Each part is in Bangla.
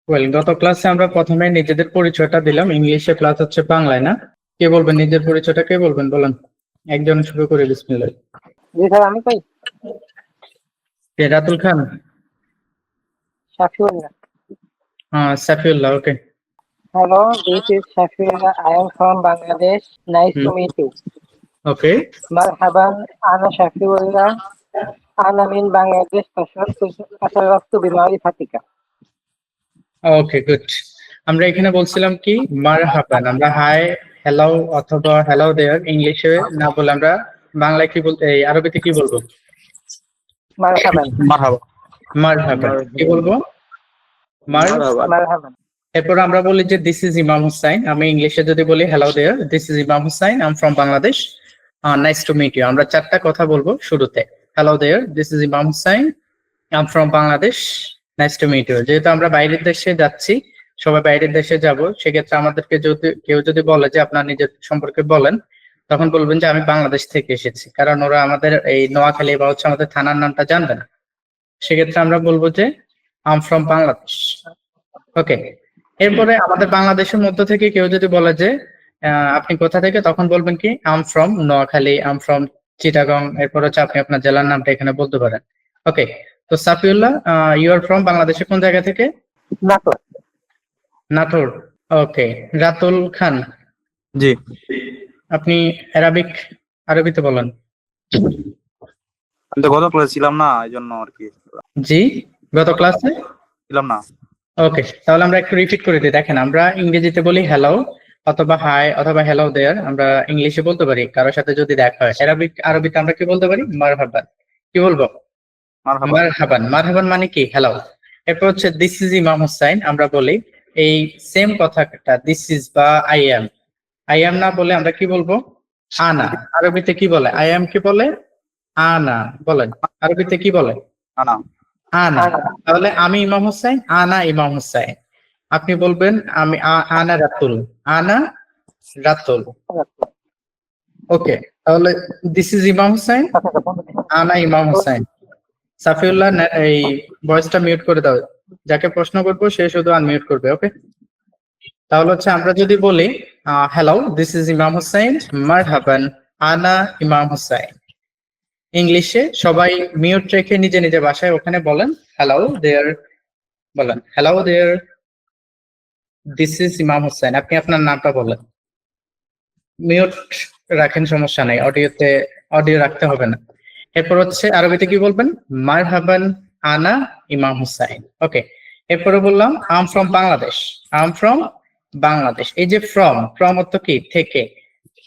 গত ক্লাসে আমরা প্রথমে নিজেদের পরিচয়টা দিলাম ইংলিশে, প্লাস হচ্ছে বাংলায়, না? কে বলবেন নিজের পরিচয়টা? কে বলবেন, বলেন। একজন শুরু করে, বিসমিল্লাহ। জি স্যার, আমি কই কে, রাতুল খান? Shafiullah. Shafiullah, okay. Hello, this is Shafiullah. I am from Bangladesh. Nice to meet you. Okay, Marhaban, Ana Shafiullah. Ana min Bangladesh. Tasharraftu bima'rifatika. Okay, good. আমরা এখানে বলছিলাম কি, মারহাবান। আমরা হাই, হ্যালো অথবা হ্যালো দেয়ার ইংলিশে না বলে আমরা বাংলায় কি বলতে, এই আরবিতে কি বলবো? Marhaban. মারহাবা। মারহাবান। কি বলবো? মার। Marhaban. এরপর আমরা বলি যে দিস ইজ ইমাম হুসাইন। আমি ইংলিশে যদি বলি hello there, this is Imam Hussain, I am from Bangladesh, nice to meet you. আমরা চারটা কথা বলবো শুরুতে। Hello there, this is Imam Hussain, I am from Bangladesh, nice to meet you. যেহেতু আমরা বাইরের দেশে যাচ্ছি, সবাই বাইরের দেশে যাব, সেক্ষেত্রে আমাদেরকে যদি কেউ যদি বলে যে আপনার নিজের সম্পর্কে বলেন, তখন বলবেন যে আমি বাংলাদেশ থেকে এসেছি, কারণ ওরা আমাদের এই নোয়াখালী বা হচ্ছে আমাদের থানার নামটা জানবে না। সেক্ষেত্রে আমরা বলবো যে আই এম ফ্রম বাংলাদেশ। ওকে। এরপরে আমাদের বাংলাদেশের মধ্য থেকে কেউ যদি বলে যে আপনি কোথা থেকে, তখন বলবেন কি I am from Noakhali, I am from Chittagong. এরপর হচ্ছে আপনি আপনার জেলার নামটা এখানে বলতে পারেন। ওকে। তো সাফিউল্লাহ, ইউ আর ফ্রম বাংলাদেশের কোন জায়গা থেকে? Nator. নাটোর। ওকে। রাতুল খান, জি, আপনি আরবিতে বলেন। আমি তো গত ক্লাসে ছিলাম না, এই জন্য আর কি জি, গত ক্লাসে ছিলাম না। ওকে, তাহলে আমরা একটু রিপিট করে দিই। দেখেন, আমরা ইংরেজিতে বলি হ্যালো অথবা হাই অথবা হ্যালো দেয়ার। আমরা ইংলিশে বলতে পারি কারোর সাথে যদি দেখা হয়। আরবিতে আমরা কি বলতে পারি? মারহাবান। কি বলবো? মারহাবা। মারহাবান। মারহাবান মানে কি? হ্যালো। এরপর হচ্ছে দিস ইজ ইমাম হুসাইন। আমরা বলি এই সেম কথাটা দিস ইজ বা আই এম। আই এম না বলে আমরা কি বলবো? আনা। আরবিতে কি বলে? আই এম কি বলে? আনা। বলেন, আরবিতে কি বলে? না, আনা। Ana. তাহলে আমি ইমাম হুসাইন, আনা ইমাম হুসাইন। আপনি বলবেন আমি আনা রাতুল, আনা রাতুল। ওকে। তাহলে দিস ইজ ইমাম হুসাইন, আনা ইমাম হুসাইন। সাফিউল্লাহ, এই ভয়েসটা মিউট করে দাও। যাকে প্রশ্ন করবো সে শুধু আনমিউট করবে। ওকে। তাহলে হচ্ছে আমরা যদি বলি hello, this is Imam Hussain, মারহাবান, আনা ইমাম হুসাইন। ইংলিশে সবাই মিউট রেখে নিজে নিজে বাসায় ওখানে বলেন হ্যালো দেয়ার, বলেন hello there, this is Imam Hussain. আপনি আপনার নামটা বলেন, মিউট রাখেন, সমস্যা নাই, অডিও রাখতে হবে না। এরপর হচ্ছে আরবিতে কি বলবেন? মারহাবান, আনা ইমাম হুসাইন। ওকে। এরপরে বললাম I am from Bangladesh, I am from Bangladesh. এই যে ফ্রম অর্থ কি? থেকে।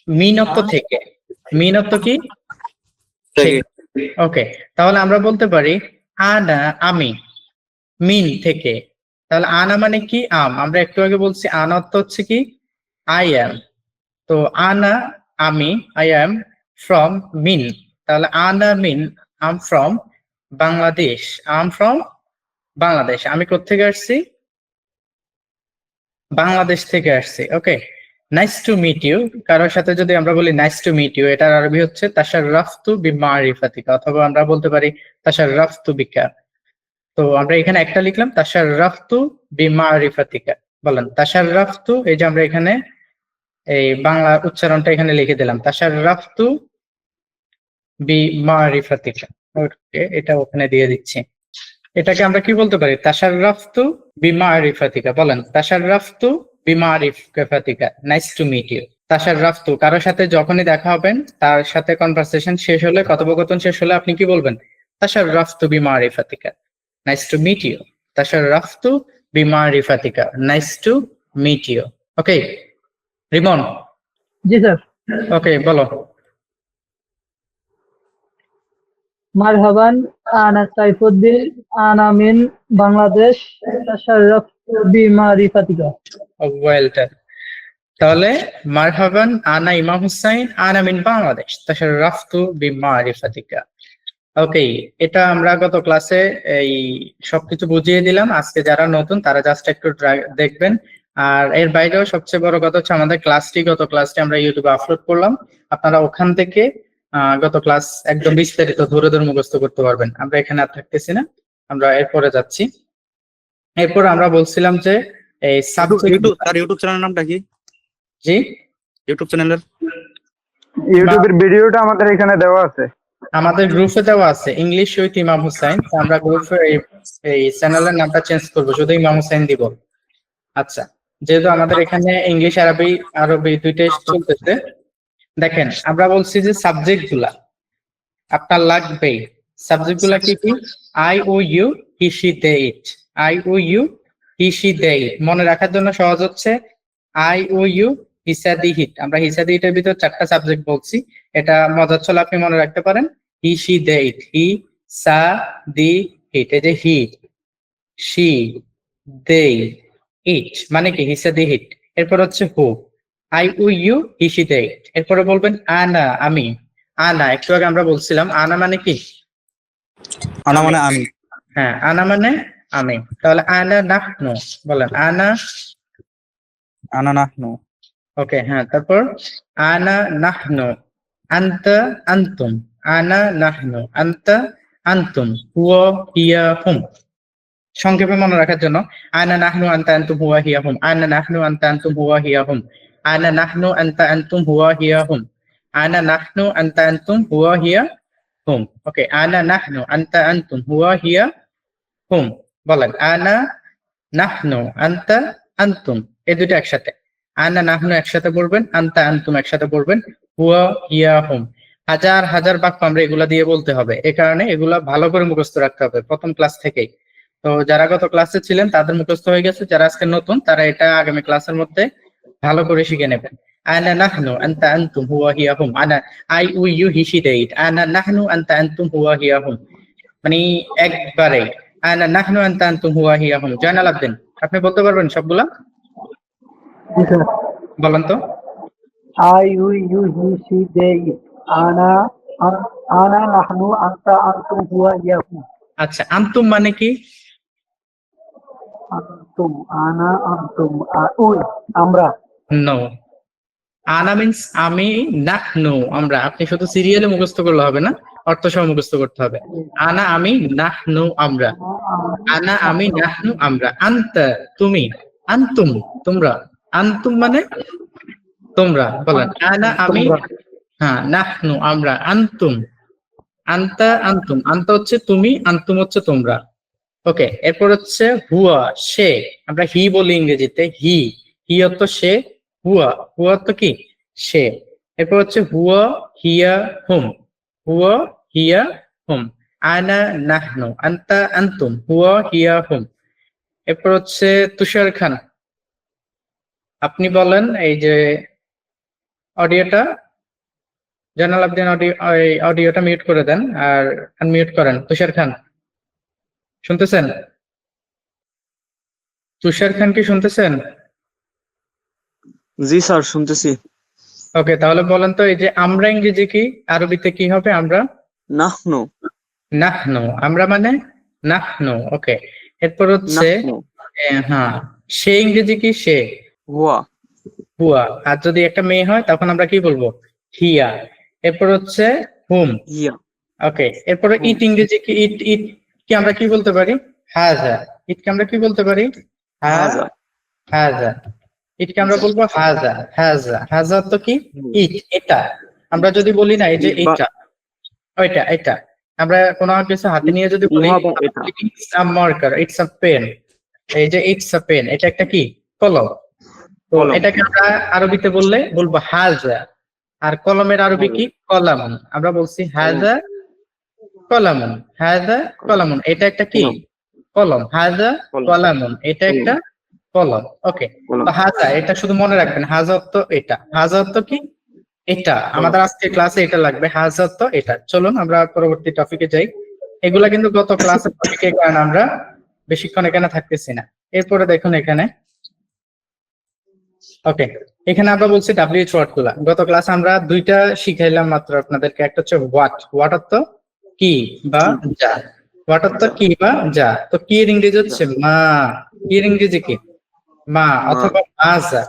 মিন অর্থ থেকে। মিন অর্থ কি? থেকে। ওকে। তাহলে আমরা বলতে পারি আনা আমি, মিন থেকে। তাহলে আনা মানে কি? আমরা একটু আগে বলছি আনা অর্থ হচ্ছে কি? I am. তো আনা আমি, আই অ্যাম ফ্রম মিন। তাহলে আনা মিন, I'm from Bangladesh, I'm from Bangladesh. আমি কোত্থেকে আসছি? বাংলাদেশ থেকে আসছি। Okay. Nice to meet you. কারোর সাথে যদি আমরা বলি নাইস টু মিট ইউ, এটার আরবি হচ্ছে তাশাররাফতু বিমারিফাতিকা, অথবা আমরা বলতে পারি তাশাররাফতু বিকা। তো আমরা এখানে একটা লিখলাম তাশাররাফতু বিমারিফাতিকা। বলেন তাশাররাফতু। এই যে আমরা এখানে এই বাংলা উচ্চারণটা এখানে লিখে দিলাম, তাশাররাফতু বিমারিফাতিকা। ওকে, এটা ওখানে দিয়ে দিচ্ছি। এটাকে আমরা কি বলতে পারি? তাশাররাফতু বিমারিফাতিকা। বলেন তাশাররাফতু বিমারিফাতিকা, নাইস টু মিট ইউ। তাশাররাফতু, কারোর সাথে যখনই দেখা হবেন, তার সাথে কনভারসেশন শেষ হলে, কথোপকথন শেষ হলে আপনি কি বলবেন? তাশাররাফতু বিমারিফাতিকা, নাইস টু মিট ইউ। তাশাররাফতু বিমারিফাতিকা, nice to meet you. Okay. Rimon. জি স্যার। ওকে, বলো। মারহাবান, আনা সাইফুদ্দিন, আনা মিন বাংলাদেশ, তাশাররাফতু বিমারিফাতিকা। Well done. তাহলে মারহাবান, আনা ইমাম হুসাইন, আনা মিন বাংলাদেশ, তাশাররাফতু বিমারিফাতিকা। ওকে। এটা আমরা গত ক্লাসে এই সবকিছু বুঝিয়ে দিলাম। আজকে যারা নতুন তারা জাস্ট একটু দেখবেন। আর এর বাইরেও সবচেয়ে বড় কথা হচ্ছে আমাদের গত ক্লাসটি আমরা ইউটিউবে আপলোড করলাম। আপনারা ওখান থেকে গত ক্লাস একদম বিস্তারিত ধরে ধরে মুখস্থ করতে পারবেন। আমরা এখানে আর থাকতেছি না, আমরা এরপরে যাচ্ছি। এরপর আমরা বলছিলাম যে এই সাবজেক্ট, ইউটিউব তার ইউটিউব চ্যানেলের নামটা কি? জি ইউটিউব চ্যানেলের ইউটিউবের ভিডিওটা আমাদের এখানে দেওয়া আছে। আমাদের গ্রুপে দেওয়া আছে ইংলিশ উইথ ইমাম হুসাইন। তো আমরা গ্রুপে এই চ্যানেলের নামটা চেঞ্জ করবো, শুধু ইমাম হুসাইন দিব। আচ্ছা, যেহেতু আমাদের এখানে ইংলিশ আরবি আরবি দুইটাই চলতেছে, দেখেন আমরা বলছি যে সাবজেক্ট গুলা আপনার লাগবে। সাবজেক্ট গুলা কি কি? I we you, he she they it. I we you, he she they it. মনে রাখার জন্য সহজ হচ্ছে আই ও ইউ, হিসা দি হিট। আমরা হিসা দি হিটের ভিতর 4টা সাবজেক্ট বলছি, এটা মজার ছলে আপনি মনে রাখতে পারেন। হি সি দে ইট, হি সা দি হিট। এই যে হি, শি, দে, ইট মানে কি? হিসা দি হিট। এরপর হচ্ছে হু, I we you, he she they it. এরপরে বলবেন আনা, আমি। আনা একটু আগে আমরা বলছিলাম আনা মানে কি? আনা মানে আমি। হ্যাঁ, আনা মানে আমি। তাহলে আনা নাহনু বলেন, আনা। আনা নাহনু। ওকে, হ্যাঁ, তারপর আনা নাহনু, আনতা আনতুম। আনা নাহনু, আনতা আনতুম, হুয়া হিয়া হুম। সংক্ষেপে মনে রাখার জন্য আনা নাহনু আনতা আনতুম হুয়া হিয়া হুম। আনা নাহনু আনতা আনতুম হুয়া হিয়া হুম। আনা নাহনু আনতা আনতুম হুয়া হিয়া হুম। আনা নাহনু আনতা আনতুম হুয়া হিয়া হুম। ওকে, আনা নাহনু আনতা আনতুম হুয়া হিয়া হুম। বলেন আনা নাহনু আনতা আনতুম, এই দুটো একসাথে। আনা নাহনু একসাথে পড়বেন, আনতা আনতুম একসাথে পড়বেন, হুয়া হিয়া হুম। হাজার হাজার বাক্য আমরা এগুলা দিয়ে বলতে হবে, এ কারণে এগুলা ভালো করে মুখস্থ রাখতে হবে প্রথম ক্লাস থেকেই। তো যারা গত ক্লাসে ছিলেন তাদের মুখস্থ হয়ে গেছে, যারা আজকে নতুন তারা এটা আগামী ক্লাসের মধ্যে ভালো করে শিখে নেবেন। আনা নাহনু আনতা আনতুম হুয়া হিয়া হুম। আনা, I we you he she they it. আনা নাহনু আনতা আনতুম হুয়া হিয়া হুম, মানে একবারে। আনা নাহনু আনতা আনতুম হুয়া হিয়া হুম। জয়নাল আবদিন, আপনি বলতে পারবেন সবগুলা? জি স্যার। বলেন তো। I you you he she they it. আনা আনা নাহনু আনতা আনতুম হুয়া ইয়াকুম। আচ্ছা, আনতুম মানে কি? আনতুম, আনা আনতুম, ওই আমরা। নো, আনা মিন্স আমি, নাহনু আমরা। আপনি শুধু সিরিয়ালে মুখস্থ করলে হবে না, অর্থ সহ মুখস্থ করতে হবে। আনা আমি, নাহনু আমরা। আনা আমি, নাহনু আমরা। আনতা তুমি, আনতুম তোমরা। আনতুম মানে তোমরা। বলেন আনা আমি, তোমরা। হ্যাঁ, নাহনু আমরা, আনতুম। আনতা আনতুম, আনতা হচ্ছে তুমি, আনতুম হচ্ছে তোমরা। ওকে, এরপর হচ্ছে হুয়া, সে। আমরা হি বলি ইংরেজিতে, হি। হি অর্থ সে, হুয়া, হুয়া অর্থ কি? সে। এরপর হচ্ছে হুয়া হিয়া হুম। হুয়া হিয়া হুম। আনা নাহনু, আনতা আনতুম, হুয়া হিয়া হুম। এরপর হচ্ছে তুষার খান, আপনি বলেন এই যে অডিওটা, জানাল আবদিন অডিওটা মিউট করে দেন আর আনমিউট করেন। তুষার খান শুনতেছেন? তুষার খান কি শুনতেছেন? জি স্যার, শুনতেছি। ওকে, তাহলে বলেন তো এই যে আমরা ইংরেজি কি, আরবিতে কি হবে? আমরা নাহনু। নাহনু, আমরা মানে নাহনু। ওকে, এরপর হচ্ছে নাহনু। হ্যাঁ, সে ইংরেজি কি? সে, হুয়া। হুয়া। আর যদি একটা মেয়ে হয় তখন আমরা কি বলবো? হিয়া। এরপর হচ্ছে হুম। হিয়া। ওকে, এরপরে হুম। ইট ইংরেজি কি? ইট ইট কি আমরা কি বলতে পারি? হাজা। ইট কে আমরা কি বলতে পারি? হাজা। হাজা। ইটকে আমরা বলবো হাজা। হাজা, হাজা তো কি? হুম। ইট, এটা। আমরা যদি বলি না এই যে বা এটা, ওইটা, এটা। আমরা কোনো কিছু হাতে নিয়ে যদি বলি উহা বা এটা। It's a marker, it's a pen. এই যে ইটস আ পেন, এটা একটা কি? কলম। তো কলম। এটাকে আমরা আরবিতে বললে বলবো হাজা। আর কলমের আরবি কি? কলাম। আমরা বলছি হাজা কলামুন। হাজা কলামুন, এটা একটা কি? কলম। কলম। হাজা কলম। কলামুন, এটা কলম। একটা কলম। ওকে, কলম। তো হাজা এটা শুধু মনে রাখবেন, হাজা অর্থ এটা। হাজা অর্থ কি? এটা। কলম। আমাদের আজকের ক্লাসে এটা লাগবে, হাজা অর্থ এটা। চলুন আমরা পরবর্তী টপিকে যাই। এগুলা কিন্তু গত ক্লাসের টপিকের কারণে আমরা বেশিক্ষণ এখানে থাকতেছি না। এরপরে দেখুন এখানে, ওকে, এখানে আমরা বলছি ডাব্লিউএইচ ওয়ার্ড গুলা। গত ক্লাস আমরা দুইটা শিখাইলাম মাত্র আপনাদেরকে। একটা হচ্ছে হোয়াট, হোয়াট অর্থ কি বা যা। হোয়াট অর্থ কি বা যা। তো কি এর ইংরেজি হচ্ছে মা। কি এর ইংরেজি কি? মা অথবা মাজা।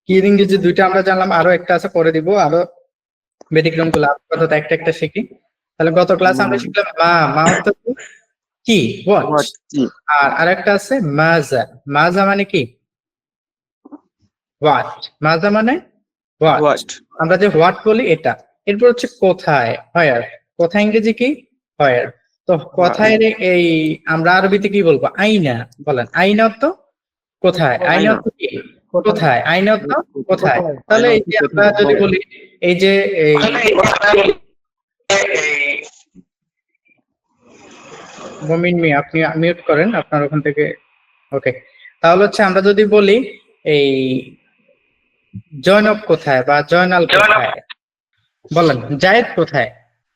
কি এর ইংরেজি দুইটা আমরা জানলাম, আরো একটা আছে পরে দিব, আরো ব্যতিক্রম গুলো আপাতত একটা একটা শিখি। তাহলে গত ক্লাসে আমরা শিখলাম মা। মা অর্থ কি? কি, হোয়াট। হোয়াট কি? আর আরেকটা আছে মাজা। মাজা মানে কি? হোয়াট। মাজা মানে হোয়াট। হোয়াট। আমরা যে হোয়াট বলি এটা। এরপর হচ্ছে কোথায়, হোয়ার। কোথায় ইংরেজি কি? হোয়ার। তো কোথায় এই আমরা আরবিতে কি বলবো? আইনা। বলেন আইনা অর্থ কোথায়, আইনা অর্থ কি? কোথায়, আইনা অর্থ কোথায়। তাহলে এই যে আমরা যদি বলি এই যে মমিন মি, আপনি মিউট করেন আপনার ওখান থেকে। ওকে, তাহলে হচ্ছে আমরা যদি বলি এই জয়নব কোথায় বা জয়নাল কোথায়, বলেন জায়েদ কোথায়,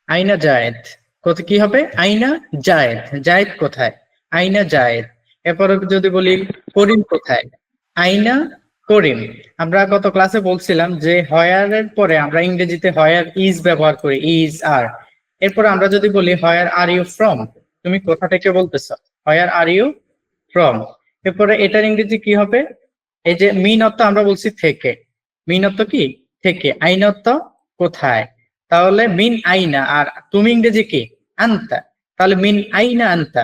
আইনা জায়েদ। কোথায় কি হবে? আইনা জায়েদ। জায়েদ কোথায়, আইনা জায়েদ। এরপরে যদি বলি করিম কোথায়, আইনা করিম। আমরা গত ক্লাসে বলছিলাম যে হয়ার এর পরে আমরা ইংরেজিতে হয়ার ইজ ব্যবহার করি, ইজ আর। এরপর আমরা যদি বলি হয়ার আর ইউ ফ্রম, তুমি কোথা থেকে বলতেছো, হয়ার আর ইউ ফ্রম। এরপরে এটার ইংরেজি কি হবে? এই যে মিন অর্থ আমরা বলছি থেকে, মিন অর্থ কি? থেকে। আইন অর্থ কোথায়। তাহলে মিন আইনা, আর তুমি ইংরেজি কি? আনতা। তাহলে মিন আইনা আনতা,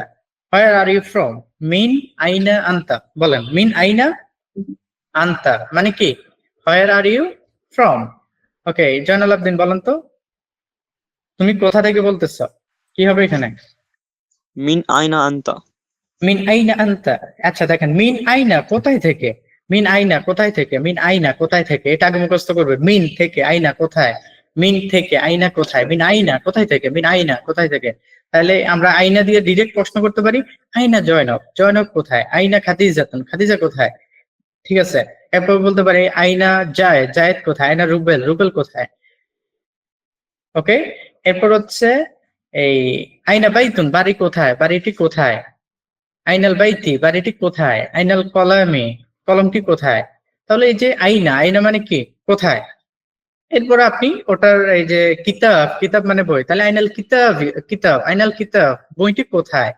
হোয়ার আর ইউ ফ্রম, মিন আইনা আনতা। বলেন মিন আইনা আনতা মানে কি? হোয়ার আর ইউ ফ্রম। ওকে, জয়নাল আবদিন বলেন তো, তুমি কোথা থেকে বলতেছ, কি হবে এখানে? মিন আইনা আনতা। মিন আইনা আনতা। আচ্ছা দেখেন, মিন আইনা কোথায় থেকে, মিন আইনা কোথায় থেকে, মিন আইনা কোথায় থেকে, এটা আগে মুখস্থ করবে। মিন থেকে, আইনা কোথায়, মিন থেকে আইনা কোথায়, মিন আইনা কোথায় থেকে, মিন আইনা কোথায় থেকে। তাহলে আমরা আইনা দিয়ে ডিরেক্ট প্রশ্ন করতে পারি, আইনা জয়নব, জয়নব কোথায়, আইনা খাদিজাতুন, খাদিজা কোথায়। ঠিক আছে, এরপর বলতে পারি আইনা জায়েদ, জায়েদ কোথায়, আইনা রুবেল, রুবেল কোথায়। ওকে, এরপর হচ্ছে এই আইনা বাইতুন, বাড়ি কোথায়, বাড়িটি কোথায়। আইনাল বাইতি, বাড়িটি কোথায়। আইনাল কলামে, কলমটি কোথায়। তাহলে এই যে আইনা, আইনা মানে কি? কোথায়। এরপর আপনি ওটার এই যে কিতাব, কিতাব মানে বই, তাহলে আইনাল কিতাব, কিতাব আইনাল কিতাব, বইটি কোথায়।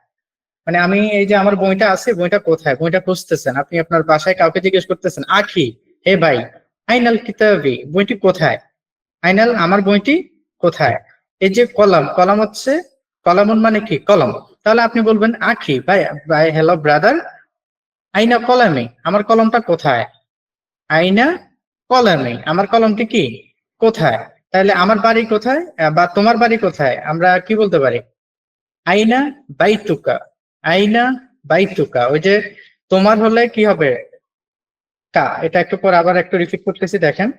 মানে আমি এই যে আমার বইটা আছে, বইটা কোথায়, বইটা খুঁজতেছেন আপনি, আপনার বাসায় কাউকে জিজ্ঞেস করতেছেন, আখি হে ভাই, আইনাল কিতাবি, বইটি কোথায়, আইনাল আমার বইটি কোথায়। এই যে কলম, কলম হচ্ছে কলামুন মানে কি? কলম। তাহলে আপনি বলবেন আখি ভাই, ভাই হ্যালো ব্রাদার, আইনা কলামে, আমার কলমটা কোথায়, আইনা কলামে, আমার কলমটি কি? কোথায়। তাহলে আমার বাড়ি কোথায় বা তোমার বাড়ি কোথায়, আমরা কি বলতে পারি? আইনা বাইতুকা, আইনা বাইতুকা। ওই যে তোমার হলে কি হবে? কা। এটা একটু পর আবার একটু রিপিট করতেছি, দেখেন।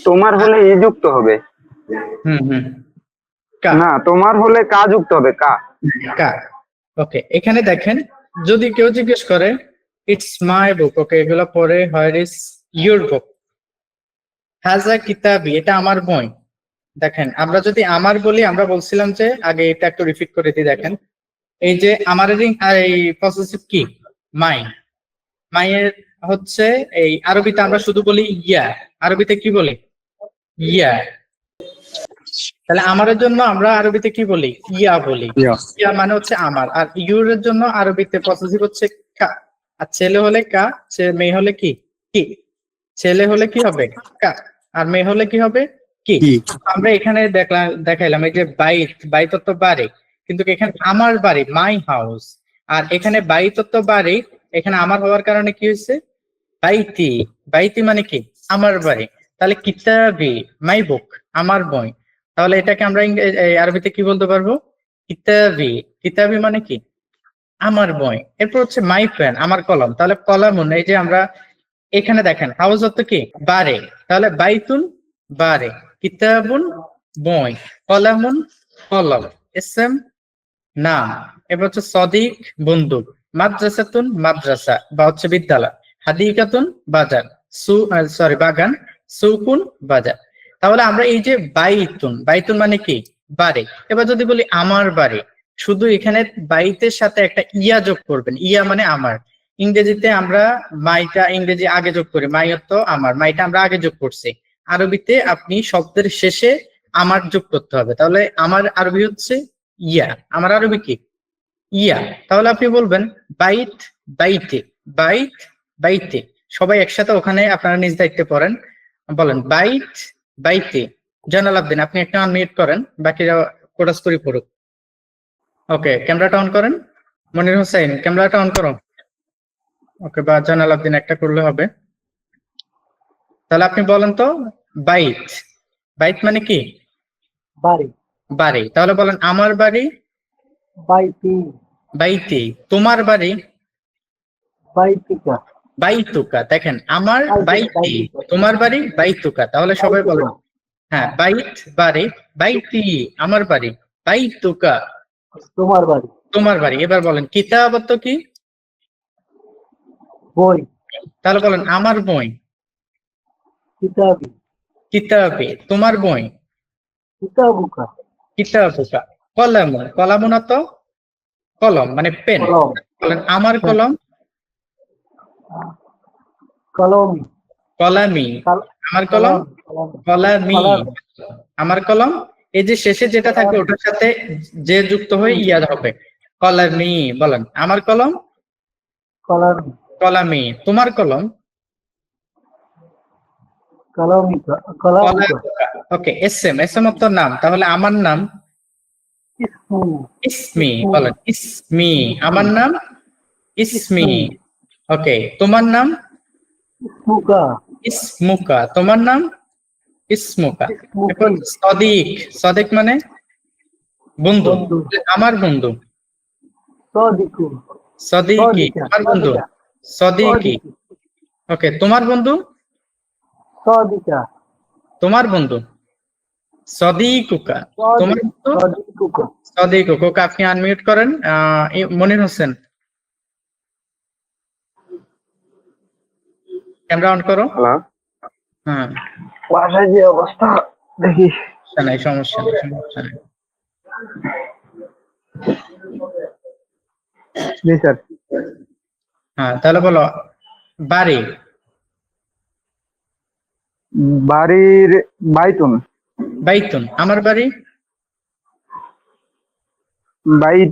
তোমার হলে ই যুক্ত হবে। হুম কা, না, তোমার হলে কা যুক্ত হবে, কা। কা। ওকে, এখানে দেখেন, যদি কেউ জিজ্ঞেস করে ইটস মাই বুক, ওকে এগুলো পরে হোয়ার ইজ ইউর বুক। হাজা কিতাবি, এটা আমার বই। দেখেন আমরা যদি আমার বলি, আমরা বলছিলাম যে আগে এটা একটু রিপিট করে দিই, দেখেন এই যে আমার এই পসেসিভ কি? মাই। মাইয়ের হচ্ছে এই আরবিতে আমরা শুধু বলি ইয়া, আরবিতে কি বলি? ইয়া। তাহলে আমারের জন্য আমরা আরবিতে কি বলি? ইয়া বলি। ইয়া মানে হচ্ছে আমার। আর ইউর এর জন্য আরবিতে পসেসিভ হচ্ছে কা। আর ছেলে হলে কা, মেয়ে হলে কি? কি। ছেলে হলে কি হবে? কা, আর মেয়ে হলে কি হবে? কি। আমরা এখানে দেখাইলাম এই যে বাইত, বাইত তো বাড়ি, কিন্তু এখানে আমার বাড়ি, মাই হাউস। আর এখানে বাইত তো বাড়ি, এখানে আমার হওয়ার কারণে কি হয়েছে? বাইতি। বাইতি মানে কি? আমার বাড়ি। তাহলে কিতাবি, মাই বুক, আমার বই। তাহলে এটাকে আমরা আরবিতে কি বলতে পারবো? কিতাবি। কিতাবি মানে কি? আমার বই। এরপর হচ্ছে মাই পেন, আমার কলম। তাহলে কলামুন, এই যে আমরা এখানে দেখেন হাউস অর্থ কি? বারে। তাহলে বাইতুন বারে, কিতাবুন বই, কলামুন কলম, ইসম নাম। এবার হচ্ছে সদিক বন্ধু, মাদ্রাসাতুন মাদ্রাসা বা হচ্ছে বিদ্যালয়, হাদিকাতুন বাজার, বাগান, সুকুন বাজার। তাহলে আমরা এই যে বাইতুন, বাইতুন মানে কি? বাড়ি। এবার যদি বলি আমার বাড়ি, শুধু এখানে বাইতের সাথে একটা ইয়া যোগ করবেন, ইয়া মানে আমার। ইংরেজিতে আমরা মাইটা ইংরেজি আগে যোগ করি, মাই অর্থ আমার, মাইটা আমরা আগে যোগ করছি। আরবিতে আপনি শব্দের শেষে আমার যোগ করতে হবে। তাহলে আমার আরবি হচ্ছে ইয়া, আমার আরবি কি? ইয়া। তাহলে আপনি বলবেন বাইত বাইতে, বাইত বাইতে। সবাই একসাথে ওখানে আপনারা নিজ দায়িত্বে পড়েন, বলেন বাইত বাইতে। জয়নাল আবদিন আপনি একটা আনমিউট করেন, বাকিরা কোরাস করে পড়ুক। ওকে, ক্যামেরাটা অন করেন। মনির হোসেন ক্যামেরাটা অন করো। ওকে, বা জানাল আবদিন একটা করলে হবে। তাহলে আপনি বলেন তো বাইত, বাইত মানে কি? বাড়ি, বাড়ি। তাহলে বলেন আমার বাড়ি বাইতি, বাইতি, তোমার বাড়ি বাইতিকা, বাইতুকা। দেখেন আমার বাইতি, বাইতিকা, তোমার বাড়ি বাইতুকা। তাহলে সবাই বলেন, হ্যাঁ বাইত বাড়ি, বাইতি আমার বাড়ি, বাইতুকা তোমার বাড়ি, তোমার বাড়ি। এবার বলেন কিতাবত কি? বই, তাহলে বলেন আমার বই, কিতাবি, কিতাবে তোমার বই, কিতাবুকা, কিতাবুকা। কলম, কলাম না তো কলম মানে পেন। কলম, বলেন আমার কলম, কলমি, কলামি আমার কলম, কলামি আমার কলম। এই যে শেষে যেটা থাকবে ওটার সাথে যে যুক্ত হয়ে ইয়া হবে কলামি। বলেন আমার কলম, কলমি, কলামি তোমার কলম, কলমিকা, কলমিকা, ওকে। এস এম, এস এম অর্থ নাম। তাহলে আমার নাম ইসমু, ইসমি। বলেন ইসমি আমার নাম ইসমি। ওকে, তোমার নাম ইসমুকা, ইসমুকা তোমার নাম ইসমুকা। ইসমুকি, এখন সদিক, সদিক মানে বন্ধু। বন্ধু, আমার বন্ধু সদিকু, সদিকি সদিকা, আমার বন্ধু সদিকা, সদিকি। সদিকি, ওকে, তোমার বন্ধু সদিকা, তোমার বন্ধু সদিকুকা তোমার বন্ধু সদিকুকা। সদিকুকা। আপনি আনমিউট করেন। মনির হোসেন ক্যামেরা অন করো। হ্যালো, হ্যাঁ, বাসায় যে অবস্থা দেখি। সমস্যা নাই, সমস্যা নেই, সমস্যা নেই। জি স্যার। হ্যাঁ, তাহলে বলো বাড়ি, বাড়ির বাইতুন, বাইতুন আমার বাড়ি, বাইত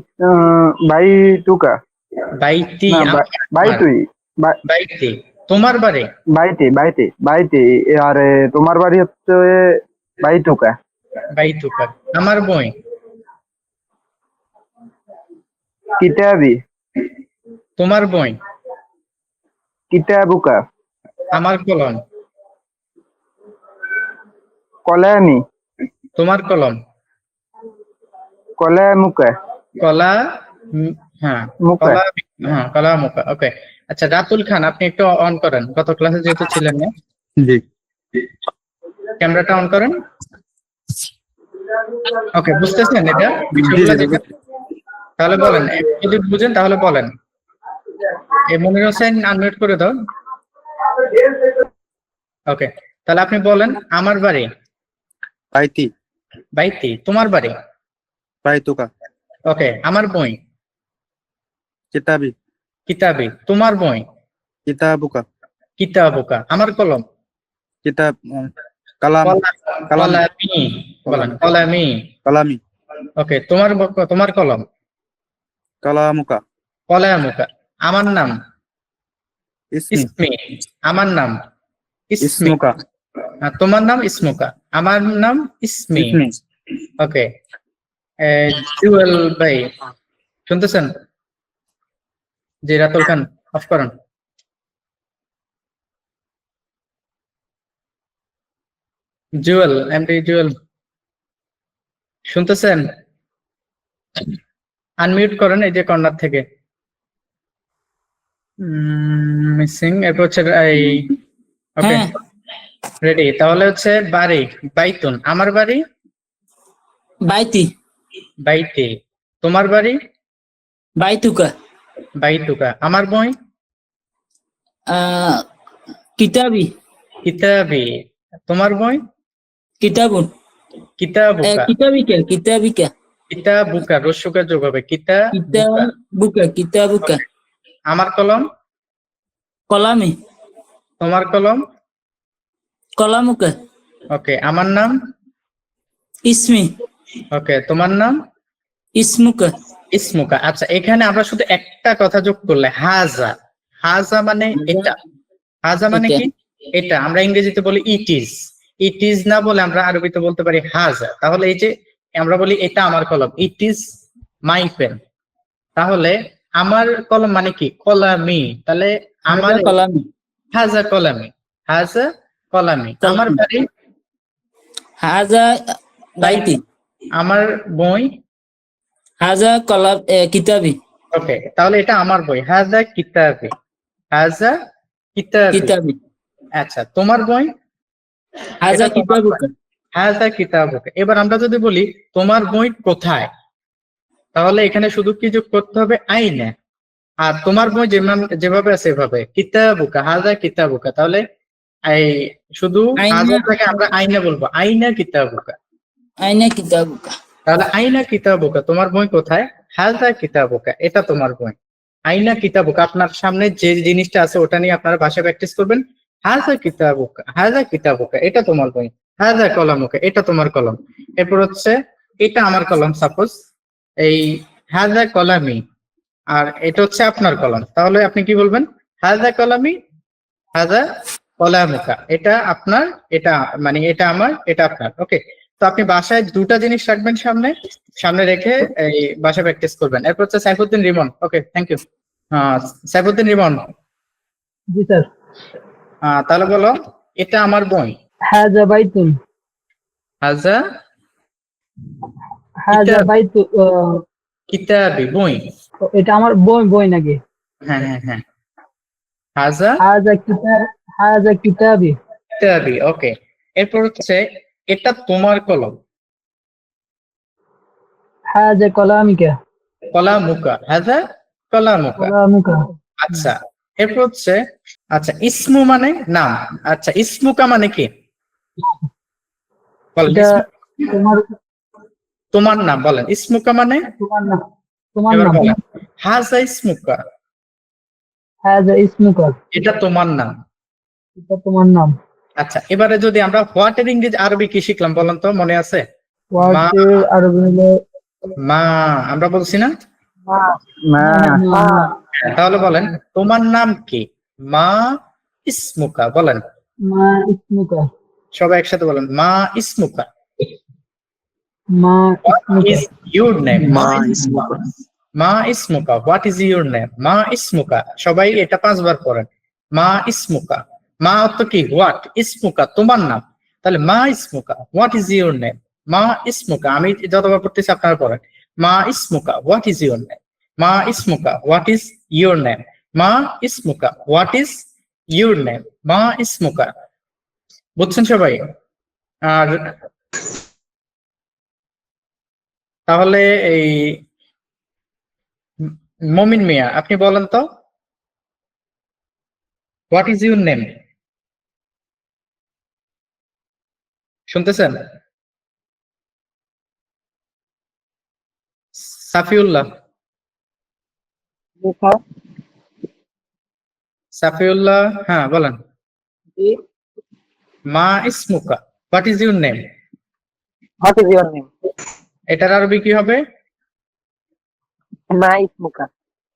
বাইতুকা, বাইতি না আমার, বাইতুই, বাইতি তোমার বাড়ি, বাইতে বাইতে বাইতে। আর তোমার বাড়ি হচ্ছে বাইতুকা। বাইতুকা আমার বই, কিতাবি, তোমার বই, কিতাবুকা, আমার কলম, কলামি, তোমার কলম, কলামুকা, কলা হ্যাঁ মুকা। কলা, হ্যাঁ কলা মুখা। ওকে, আচ্ছা রাতুল খান আপনি একটু অন করেন, গত ক্লাসে যেহেতু ছিলেন না। জি। ক্যামেরাটা অন করেন। ওকে, বুঝতেছেন এটা জি, বিষয়গুলো জি, যেটা? তাহলে বলেন, যদি বুঝেন তাহলে বলেন। এই মনির হোসেন আনমিউট করে দাও। ওকে, তাহলে আপনি বলেন আমার বাড়ি বাইতি, বাইতি, তোমার বাড়ি বাইতুকা, ওকে, আমার বই কিতাবি, কিতাবি, তোমার বই কিতাবুকা, কিতাবুকা, আমার কলম কিতাব, কালাম, কালাম, কলামি। বলেন কলামি। কালামি, ওকে, তোমার কলম কালামুকা, কলামুকা। আমার নাম ইসমি, ইসমি, আমার নাম ইসমি। ইসমুকা, তোমার নাম ইসমুকা, আমার নাম ইসমি। ইসমি। ওকে, জুয়েল ভাই শুনতেছেন? জি রাতুল খান অফ করেন। জুয়েল, এমডি জুয়েল শুনতেছেন? আনমিউট করেন এই যে কর্নার থেকে। মিসিং। এরপর হচ্ছে এই, ওকে রেডি। তাহলে হচ্ছে বাড়ি বাইতুন, আমার বাড়ি বাইতি, বাইতে, তোমার বাড়ি বাইতুকা, বাইতুকা, আমার বই কিতাবি, কিতাবি, তোমার বই কিতাবুন, কিতাবুকা। কিতাবিকা, কিতাবিকা, কিতাবুকা রস্যকার যোগ হবে কিতাবুকা, কিতাবুকা, আমার কলম, কলামি, তোমার কলম কলামুকা, ওকে, আমার নাম ইসমি, ওকে, তোমার নাম ইসমুকা, ইসমুকা। আচ্ছা, এখানে আমরা শুধু একটা কথা যোগ করলে হাজা, হাজা মানে এটা, হাজা মানে এটা। কি? এটা আমরা ইংরেজিতে বলি ইট ইজ, ইট ইজ না বলে আমরা আরবিতে বলতে পারি হাজা। তাহলে এই যে আমরা বলি এটা আমার কলম, ইট ইজ মাই পেন। তাহলে আমার কলম মানে কি? কলামি। তাহলে আমার হাজা কলামি হাজা কলামি, হাজা কলামি। আমার বাড়ি, হাজা বাইতি আমার বই। হাজা কিতাবি ওকে, তাহলে এটা আমার বই, হাজা কিতাবি, হাজা কিতাবি। কিতাবি আচ্ছা, তোমার বই? হাজা এটা তোমার বই, কিতাবুকা হাজা কিতাবুকা। এবার আমরা যদি বলি তোমার বই কোথায়, তাহলে এখানে শুধু কি যোগ করতে হবে? আইনা। আর তোমার বই যেভাবে আছে এভাবে, কিতাবুকা, হাজা কিতাবুকা। তাহলে এই শুধু আইনা। হাজাটাকে আমরা আইনা বলবো, আইনা কিতাবুকা। আইনা কিতাবুকা তাহলে আইনা কিতাবুকা, তোমার বই কোথায়? হাজা কিতাবুকা, এটা তোমার বই। আইনা কিতাবুকা, আপনার সামনে যে জিনিসটা আছে ওটা নিয়ে আপনারা ভাষা প্র্যাকটিস করবেন। হাজা কিতাবুকা, হাজা কিতাবুকা, এটা তোমার বই। হাজা কলামুকা, এটা তোমার কলম। এরপর হচ্ছে এটা আমার কলম, সাপোজ এই হাজা কলামি, আর এটা হচ্ছে আপনার কলম। তাহলে আপনি কি বলবেন? হাজা কলামি, হাজা কলামুকা। এটা আপনার, এটা মানে এটা আমার, এটা আপনার। ওকে, তো আপনি বাসায় দুটা জিনিস রাখবেন সামনে, সামনে রেখে এই বাসা প্র্যাকটিস করবেন। এরপর হচ্ছে Saifuddin Rimon. Okay, thank you. Saifuddin Rimon, জি স্যার। তাহলে বলো এটা আমার বই। হাজা বাইতুন, হাজা হাজা বাইতু, কিতাবি, বই। এটা আমার বই, বই নাকি? হ্যাঁ হ্যাঁ হ্যাঁ, হাজা হাজা কিতাব, হাজা কিতাবি। কিতাবি। ওকে, এরপর হচ্ছে এটা তোমার কলম, হাজা কলামিকা, কলামুকা, হাজা কলামুকা। কলামুকা। আচ্ছা, এরপর হচ্ছে, আচ্ছা ইসমু মানে নাম। আচ্ছা, ইসমুকা মানে কি? বলেন, এটা তোমার, তোমার নাম বলেন। ইসমুকা মানে? তোমার নাম, তোমার এবার নাম। বলেন, হাজা ইসমুকা, হাজা ইসমুকা, এটা তোমার নাম। এটা তোমার নাম। আচ্ছা, এবারে যদি আমরা হোয়াট এর ইংরেজি আরবি কি শিখলাম বলেন তো, মনে আছে? মা, ওয়াটের আরবি হলো মা আমরা বলছি না? না মা। তাহলে বলেন তোমার নাম কি? মা ইসমুকা, বলেন মা ইসমুকা, সবাই একসাথে বলেন, মা ইসমুকা। মা ইসমুকা, Is your name? মা ইসমুকা। মা ইসমুকা, হোয়াট ইজ ইউর নেম? মা ইসমুকা, সবাই এটা 5 বার পড়েন। মা ইসমুকা, মা অর্থ কি? হোয়াট, ইসমুকা তোমার নাম। তাহলে মা ইসমুকা, হোয়াট ইজ ইউর নেম? মা ইসমুকা, আমি যতবার পড়তেছি আপনারা পড়েন। মা ইসমুকা, হোয়াট ইজ ইউর নেম? মা ইসমুকা, হোয়াট ইজ ইউর নেম? মা ইসমুকা, হোয়াট ইজ ইউর নেম? মা ইসমুকা। বুঝছেন সবাই? আর তাহলে এই মমিন মিয়া, আপনি বলেন তো, হোয়াট ইজ ইউর নেম? শুনতেছেন? সাফিউল্লাহ, জি স্যার। সাফিউল্লাহ, হ্যাঁ বলেন। জি। মা ইসমুকা, what is your name? What is your name? এটার আরবি কি হবে? মা ইসমুকা।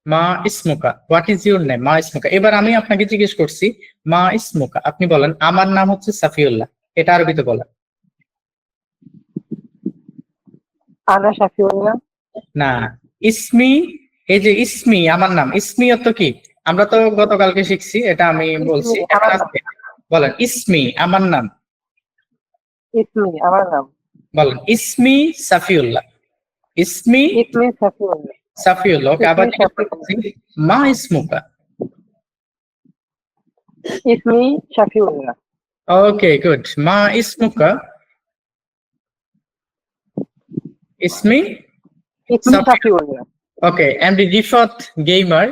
মা ইসমুকা, হোয়াট ইজ ইউর নেম? মা ইসমুকা। এবার আমি আপনাকে জিজ্ঞেস করছি, মা ইসমুকা, আপনি বলেন আমার নাম হচ্ছে সাফিউল্লাহ, এটা আরবিতে বলেন। আনা শাফিউল্লাহ। না, ইসমি, এই যে ইসমি আমার নাম, ইসমি অর্থ কি? আমরা তো গতকালকে শিখছি, এটা আমি বলছি। ইসমি আমার নাম। বলেন ইসমি আমার নাম, ইসমি আমার নাম। বলেন ইসমি সাফিউল্লাহ, ইসমি ইসমি শাফিউল্লাহ। সাফিউল্লাহ। ওকে, আবার ইসমি জিজ্ঞেস সাফিউল্লাহ। করছি, মা ইসমুকা। ইসমি শাফিউল্লাহ। Okay, good. মা ইসমুকা, ইসমি ইসমি Shafiullah. Okay. MD Rifat gamer,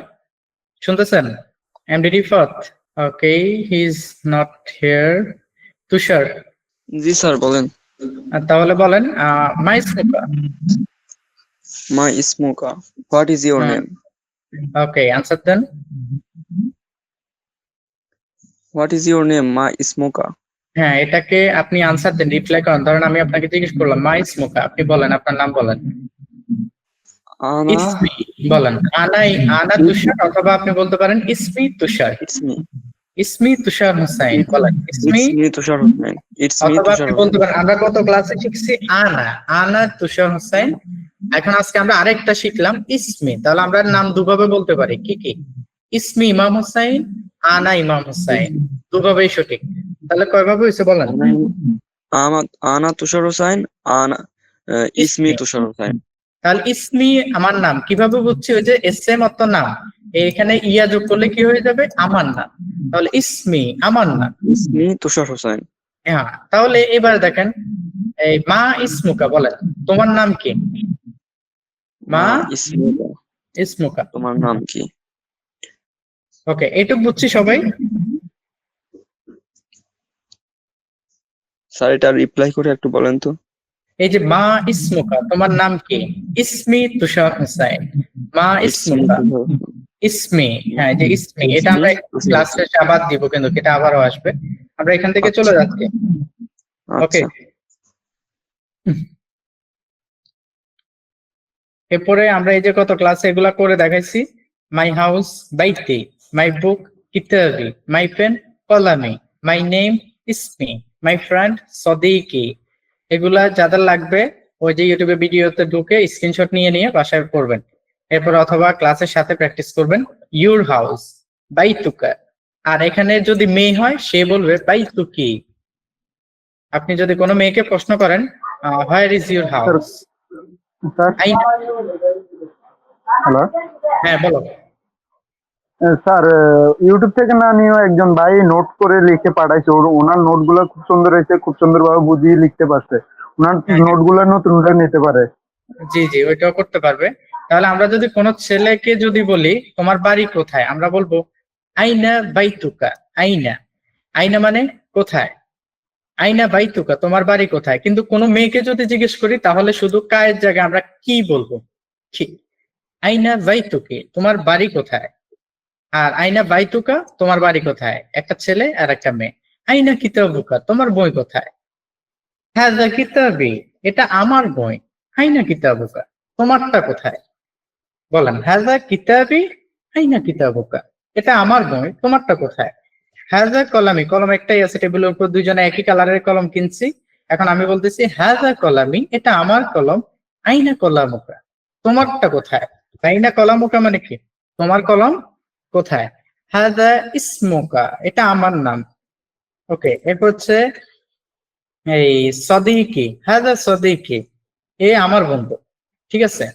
শুনতেছেন? MD Rifat, okay, he is not here. Tushar, জি স্যার বলেন। তাহলে বলেন মা ইসমুকা। মা ইসমুকা, হোয়াট ইজ ইউর হ্যাঁ। নেম? ওকে, আনসার দেন। What is your name? মা ইসমুকা। হ্যাঁ, এটাকে আপনি আনসার দেন, রিপ্লাই করেন। ধরেন আমি আপনাকে জিজ্ঞেস করলাম মা ইসমুকা, আপনি বলেন আপনার নাম বলেন। আনা, ইসমি বলেন, আনা তুষার, অথবা আপনি বলতে পারেন ইসমি তুষার। It's me. ইসমি তুষার হোসাইন, বলেন ইসমি। It's me Tushar Hossain. It's me অথবা তুষার আপনি বলতে পারেন, আমরা গত ক্লাসে শিখছি আনা তুষার হোসেন, এখন আজকে আমরা আরেকটা শিখলাম ইসমি, তাহলে আমরা নাম দুভাবে বলতে পারি, কি কি? ইসমি ইমাম হুসাইন, আনা ইমাম হুসাইন, দুভাবেই সঠিক। তাহলে কয়ভাবে হয়েছে বলেন? আনা তুষার হোসাইন, আনা ইসমি তুষার হোসাইন। তাহলে ইসমি আমার নাম, কিভাবে বুঝছি? ওই যে এসএম অর্থ নাম, এখানে ইয়া যোগ করলে কি হয়ে যাবে? আমার নাম। তাহলে ইসমি আমার নাম। ইসমি তুষার হোসাইন। হ্যাঁ, তাহলে এবার দেখেন, এই মা ইসমুকা বলেন, তোমার নাম কি? মা ইসমুকা, ইসমুকা। তোমার নাম কি? ওকে, এটুকু বুঝছি সবাই। স্যার এটা রিপ্লাই করে একটু বলেন তো। এই যে মা ইসমুকা, তোমার নাম কি? ইসমি তুষার হোসাইন। মা ইসমি ইসমুকা, তুষার হোসাইন। ইসমি, হ্যাঁ যে ইসমি, এটা আমরা ইসমি ক্লাস শেষে আবার দিব, কিন্তু এটা আবারও আসবে। আমরা এখান থেকে চলে যাচ্ছি। ওকে, আচ্ছা, এরপরে আমরা এই যে কত ক্লাসে এগুলা করে দেখাইছি, মাই হাউস বাইতি, মাই বুক কিতাবি, মাই পেন কলামি, মাই নেম ইসমি, মাই ফ্রেন্ড সদিকি। এগুলা যাদের লাগবে ওই যে ইউটিউবে ভিডিওতে ঢুকে স্ক্রিনশট নিয়ে নিয়ে বাসায় পড়বেন। এরপর অথবা ক্লাসের সাথে প্র্যাকটিস করবেন। ইউর হাউস বাইতুকা, আর এখানে যদি মেয়ে হয় সে বলবে বাইতুকি। আপনি যদি কোনো মেয়েকে প্রশ্ন করেন where is your house, sir, hello হ্যাঁ বলো। স্যার, ইউটিউব থেকে না নিয়েও একজন ভাই নোট করে লিখে পাঠাইছে, ওনার নোট গুলো খুব সুন্দর হয়েছে, খুব সুন্দর ভাবে বুঝিয়ে লিখতে পারছে। ওনার নোট গুলো নতুনরা নিতে পারে। জি জি, ওইটাও করতে পারবে। তাহলে আমরা যদি কোনো ছেলেকে যদি বলি তোমার বাড়ি কোথায়, আমরা বলবো আইনা বাইতুকা। আইনা, আইনা মানে কোথায়, আইনা বাইতুকা তোমার বাড়ি কোথায়। কিন্তু কোনো মেয়েকে যদি জিজ্ঞেস করি তাহলে শুধু কায়ের জায়গায় আমরা কি বলবো? কি, আইনা বাইতুকি তোমার বাড়ি কোথায়, আর আইনা বাইতুকা তোমার বাড়ি কোথায়, একটা ছেলে আর একটা মেয়ে। আইনা কিতাবুকা তোমার বই কোথায়, হাযা কিতাবি এটা আমার বই, আইনা কিতাবুকা তোমারটা কোথায়। বলেন, হাযা কিতাবি আইনা কিতাবুকা এটা আমার বই, তোমারটা কোথায়। হাযা কলামি, কলম একটাই আছে টেবিলের উপর, দুইজনে একই কালারের কলম কিনছি। এখন আমি বলতেছি হাযা কলামি এটা আমার কলম, আইনা কলামুকা তোমারটা কোথায়। আইনা কলামুকা মানে কি? তোমার কলম কোথায়। হাযা ইসমুকা এটা আমার নাম। ওকে, এরপর হচ্ছে এই সদিকি, হাযা সদিকি এ আমার বন্ধু। ঠিক আছে,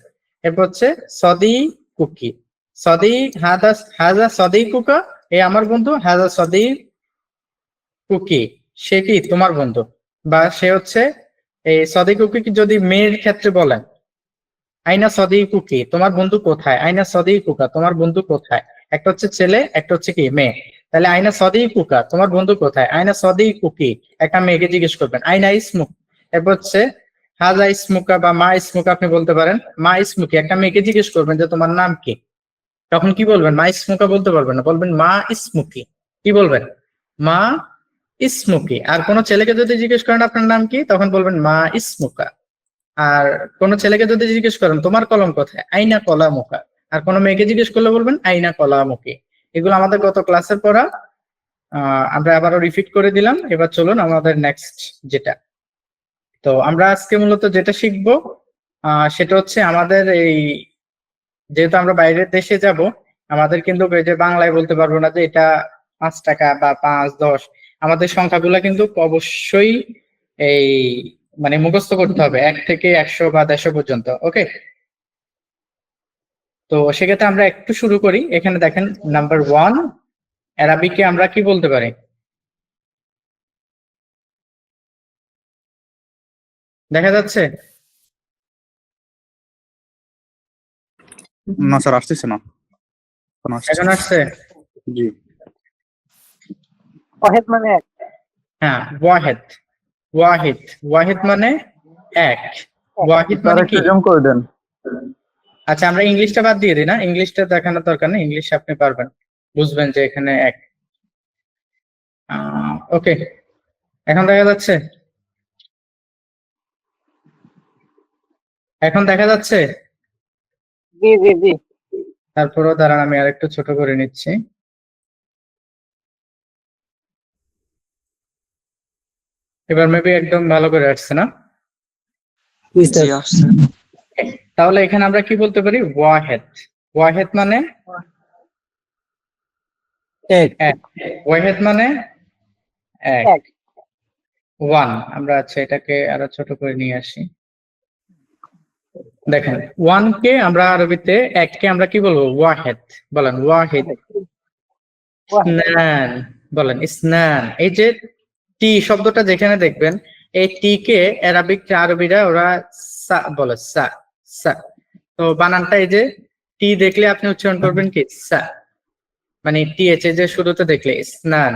এরপর হচ্ছে সদিকুকি, সদি হাদা হাজা সদিকুকা এ আমার বন্ধু, হাজা সদিকুকি সে কি তোমার বন্ধু, বা সে হচ্ছে এই সদিকুকি যদি মেয়ের ক্ষেত্রে বলেন আইনা সদিকুকি তোমার বন্ধু কোথায়, আইনা সদিকুকা তোমার বন্ধু কোথায়। একটা হচ্ছে ছেলে, একটা হচ্ছে কি মেয়ে। তাহলে আইনা সদিকুকা তোমার বন্ধু কোথায়, আইনা সদিকুকি একটা মেয়েকে জিজ্ঞেস করবেন। আইনা ইসমুক, এরপর হচ্ছে হাজা ইসমুকা বা মা ইসমুকা আপনি বলতে পারেন। মা ইসমুকি একটা মেয়েকে জিজ্ঞেস করবেন যে তোমার নাম কি, তখন কি বলবেন? মা ইসমুকা বলতে পারবেন না, বলবেন মা ইসমুকি। কি বলবেন? মা ইসমুকি। আর কোন ছেলেকে যদি জিজ্ঞেস করেন আপনার নাম কি, তখন বলবেন মা ইসমুকা। আর কোন ছেলেকে যদি জিজ্ঞেস করেন তোমার কলম কোথায়, আইনা কলামুকা। আর কোন মেয়েকে জিজ্ঞেস করলে বলবেন আইনা কলামুকি। এগুলো আমাদের গত ক্লাসের পড়া, আমরা আবারও রিপিট করে দিলাম। এবার চলুন আমাদের নেক্সট যেটা। তো আমরা আজকে মূলত যেটা শিখবো সেটা হচ্ছে আমাদের এই, যেহেতু আমরা বাইরের দেশে যাব, আমাদের কিন্তু এই যে বাংলায় বলতে পারবো না যে এটা 5 টাকা বা 5, 10, আমাদের সংখ্যাগুলো কিন্তু অবশ্যই এই মানে মুখস্থ করতে হবে 1 থেকে 100 বা 150 পর্যন্ত। ওকে, তো সেক্ষেত্রে আমরা একটু শুরু করি। এখানে দেখেন নাম্বার 1, অ্যারাবিকে আমরা কি বলতে পারি? দেখা যাচ্ছে? না স্যার, আসতেছে না। এখন আসছে। এখন আসছে? জি। ওয়াহেদ মানে এক। হ্যাঁ, ওয়াহেদ, ওয়াহিদ, ওয়াহিদ মানে এক। ওয়াহিদ স্যার, মানে একটু কি? জুম করে দেন। আচ্ছা, আমরা ইংলিশটা বাদ দিয়ে দিই না, ইংলিশটা দেখানোর দরকার নেই, ইংলিশ আপনি পারবেন, বুঝবেন যে এখানে এক। ওকে, এখন দেখা যাচ্ছে? এখন দেখা যাচ্ছে? জি জি জি। তারপরেও দাঁড়ান, আমি আরেকটু ছোট করে নিচ্ছি। এবার মেবি একদম ভালো করে আসছে না? জি আসছে। তাহলে এখানে আমরা কি বলতে পারি? ওয়াহেদ। ওয়াহেদ মানে এক এক। ওয়াহেদ মানে এক। এক। ওয়ান। আমরা আচ্ছা এটাকে আরো ছোট করে নিয়ে আসি। দেখেন, ওয়ান কে আমরা আরবিতে এককে আমরা কি বলবো? ওয়াহেদ। বলেন ওয়াহিদ। ইসনান। বলেন ইসনান। এই যে টি শব্দটা যেখানে দেখবেন, এই টি কে আরবিরা ওরা সা বলে, সা সা। তো বানানটা এই যে টি দেখলে আপনি উচ্চারণ করবেন কি? সা। মানে টি এসে যে শুরুতে দেখলে ইসনান।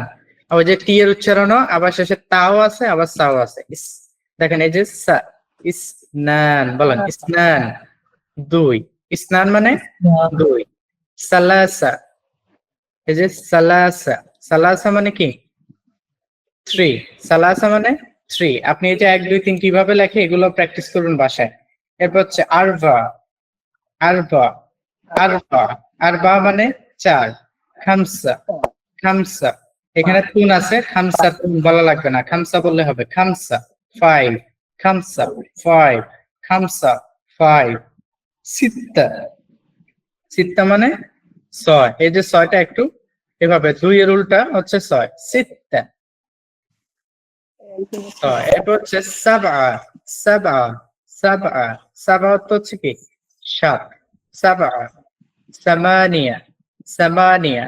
ওই যে টি এর উচ্চারণও আবার শেষে তাও আছে, আবার সাও আছে। দেখেন এই যে সা, ইসনান। বলেন ইসনান। দুই। ইসনান মানে দুই। সালাসা। এই যে সালাসা। সালাসা মানে কি? থ্রি। সালাসা মানে থ্রি। আপনি এই যে 1 2 3 কিভাবে লেখে এগুলো প্র্যাকটিস করুন বাসায়। এরপর হচ্ছে আরবা। আরবা। আরবা। আরবা মানে 4। খামসা। খামসা। এখানে তুন আছে, খামসা তুন বলা লাগবে না, খামসা বললে হবে। খামসা 5। খামসা 5। খামসা 5। সিত্তা। সিত্তা মানে 6। এই যে 6টা একটু এভাবে, 2 এর উল্টা হচ্ছে 6। সিত্তা। 6। এরপর হচ্ছে সাবআ। সাবআ। সাবআ। সাবআ অর্থ হচ্ছে কি? 7। সাবআ। সামানিয়া। সামানিয়া।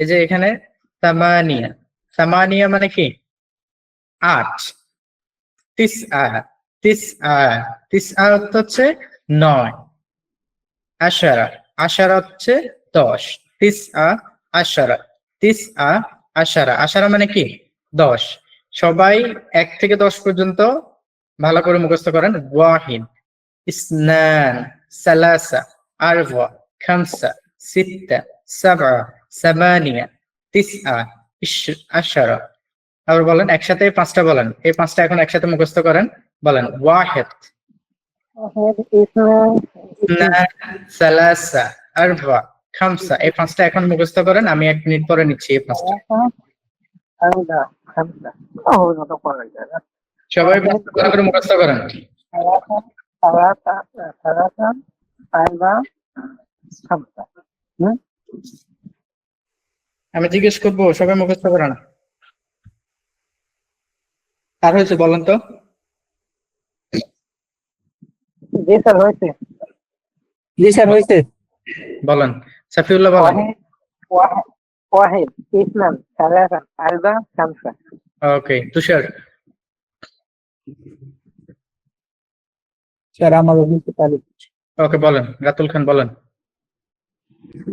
এই যে এখানে সামানিয়া। সামানিয়া মানে কি? 8। তিসআ। তিসআ। তিসআ অর্থ হচ্ছে 9। আশারা। আশারা হচ্ছে 10। তিসআ আশারা। তিসআ আশারা। আশারা মানে কি? 10। সবাই 1 থেকে 10 পর্যন্ত ভালো করে মুখস্থ করেন। ওয়াহিদ, ইসনান, সালাসা, আরবা, খামসা, সিত্তা, সাবআ, সামানিয়া, তিসআ, আশারা। আবার বলেন একসাথে 5টা বলেন। এই 5টা এখন একসাথে মুখস্থ করেন। বলেন ওয়াহিদ, ওয়াহেদ, ইসনান, ইসনান, সালাসা, আরবা, খামসা। এই 5টা এখন মুখস্থ করেন। আমি 1 মিনিট পরে নিচ্ছি এই 5টা। আরবা, খামসা। ওহ, না তো পড়া যায় না। সবাই ভালো করে মুখস্থ করেন। সালাসা, সালাসা, সালাসা, আরবা, খামসা। আমি জিজ্ঞেস করবো, সবাই মুখস্থ করেন। আর হয়েছে বলেন তো? জি স্যার, হয়েছে। জি স্যার হয়েছে। বলেন সাফিউল্লাহ বলেন। ওয়াহেদ, ওয়াহেদ, ওয়াহেদ, ইসনান, সালাসা, আরবা, খামসা। ওকে তুষার। স্যার আমার বলতে পারি। ওকে বলেন। রাতুল খান বলেন।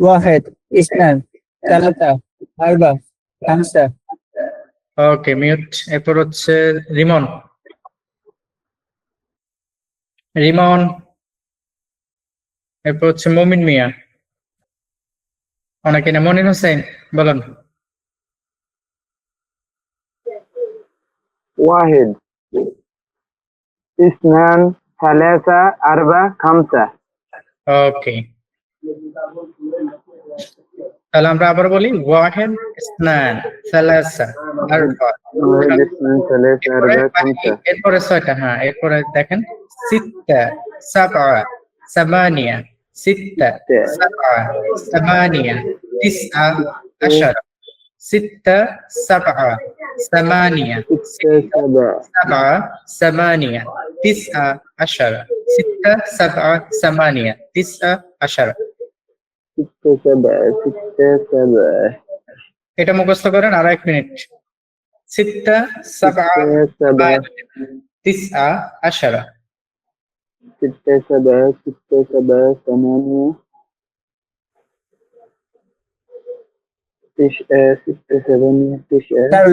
ওয়াহেদ, ইসনান, সালাসা, আরবা, খামসা। ওকে মিউট। এরপর হচ্ছে রিমন। রিমন। এরপর হচ্ছে মমিন মিয়া। অনেকে না, মনির হোসেন বলেন। ওয়াহিদ, ইসনান, সালাসা, আরবা, খামসা। ওকে, তাহলে আমরা আবার বলি ওয়াহিদ, ইসনান, সালাসা, আরবা। ওয়াহিদ, ইসনান, সালাসা, আরবা, খামসা। এরপরে 6টা। হ্যাঁ, এরপরে দেখেন সিত্তা, সাবআ, সামানিয়া, সিত্তা, সাবআ, সামানিয়া, তিসআ, আশারা। সিত্তা, সাবআ, সামানিয়া, সিত্তা, সাবা, সাবআ, সামানিয়া, তিসআ, আশারা। সিত্তা, সাবআ, সামানিয়া, তিসআ, আশারা। সিত্তা, সাবা, সিত্তা, সাবা, এটা মুখস্থ করেন আর 1 মিনিট। সিত্তা, সাবআ, সিত্তা, সাবা, তিসআ, আশারা। সিত্তা, সাবা, সিত্তা, সাবা, সামানিয়া, সিত্তা, সাবানিয়া, তিসআ। স্যার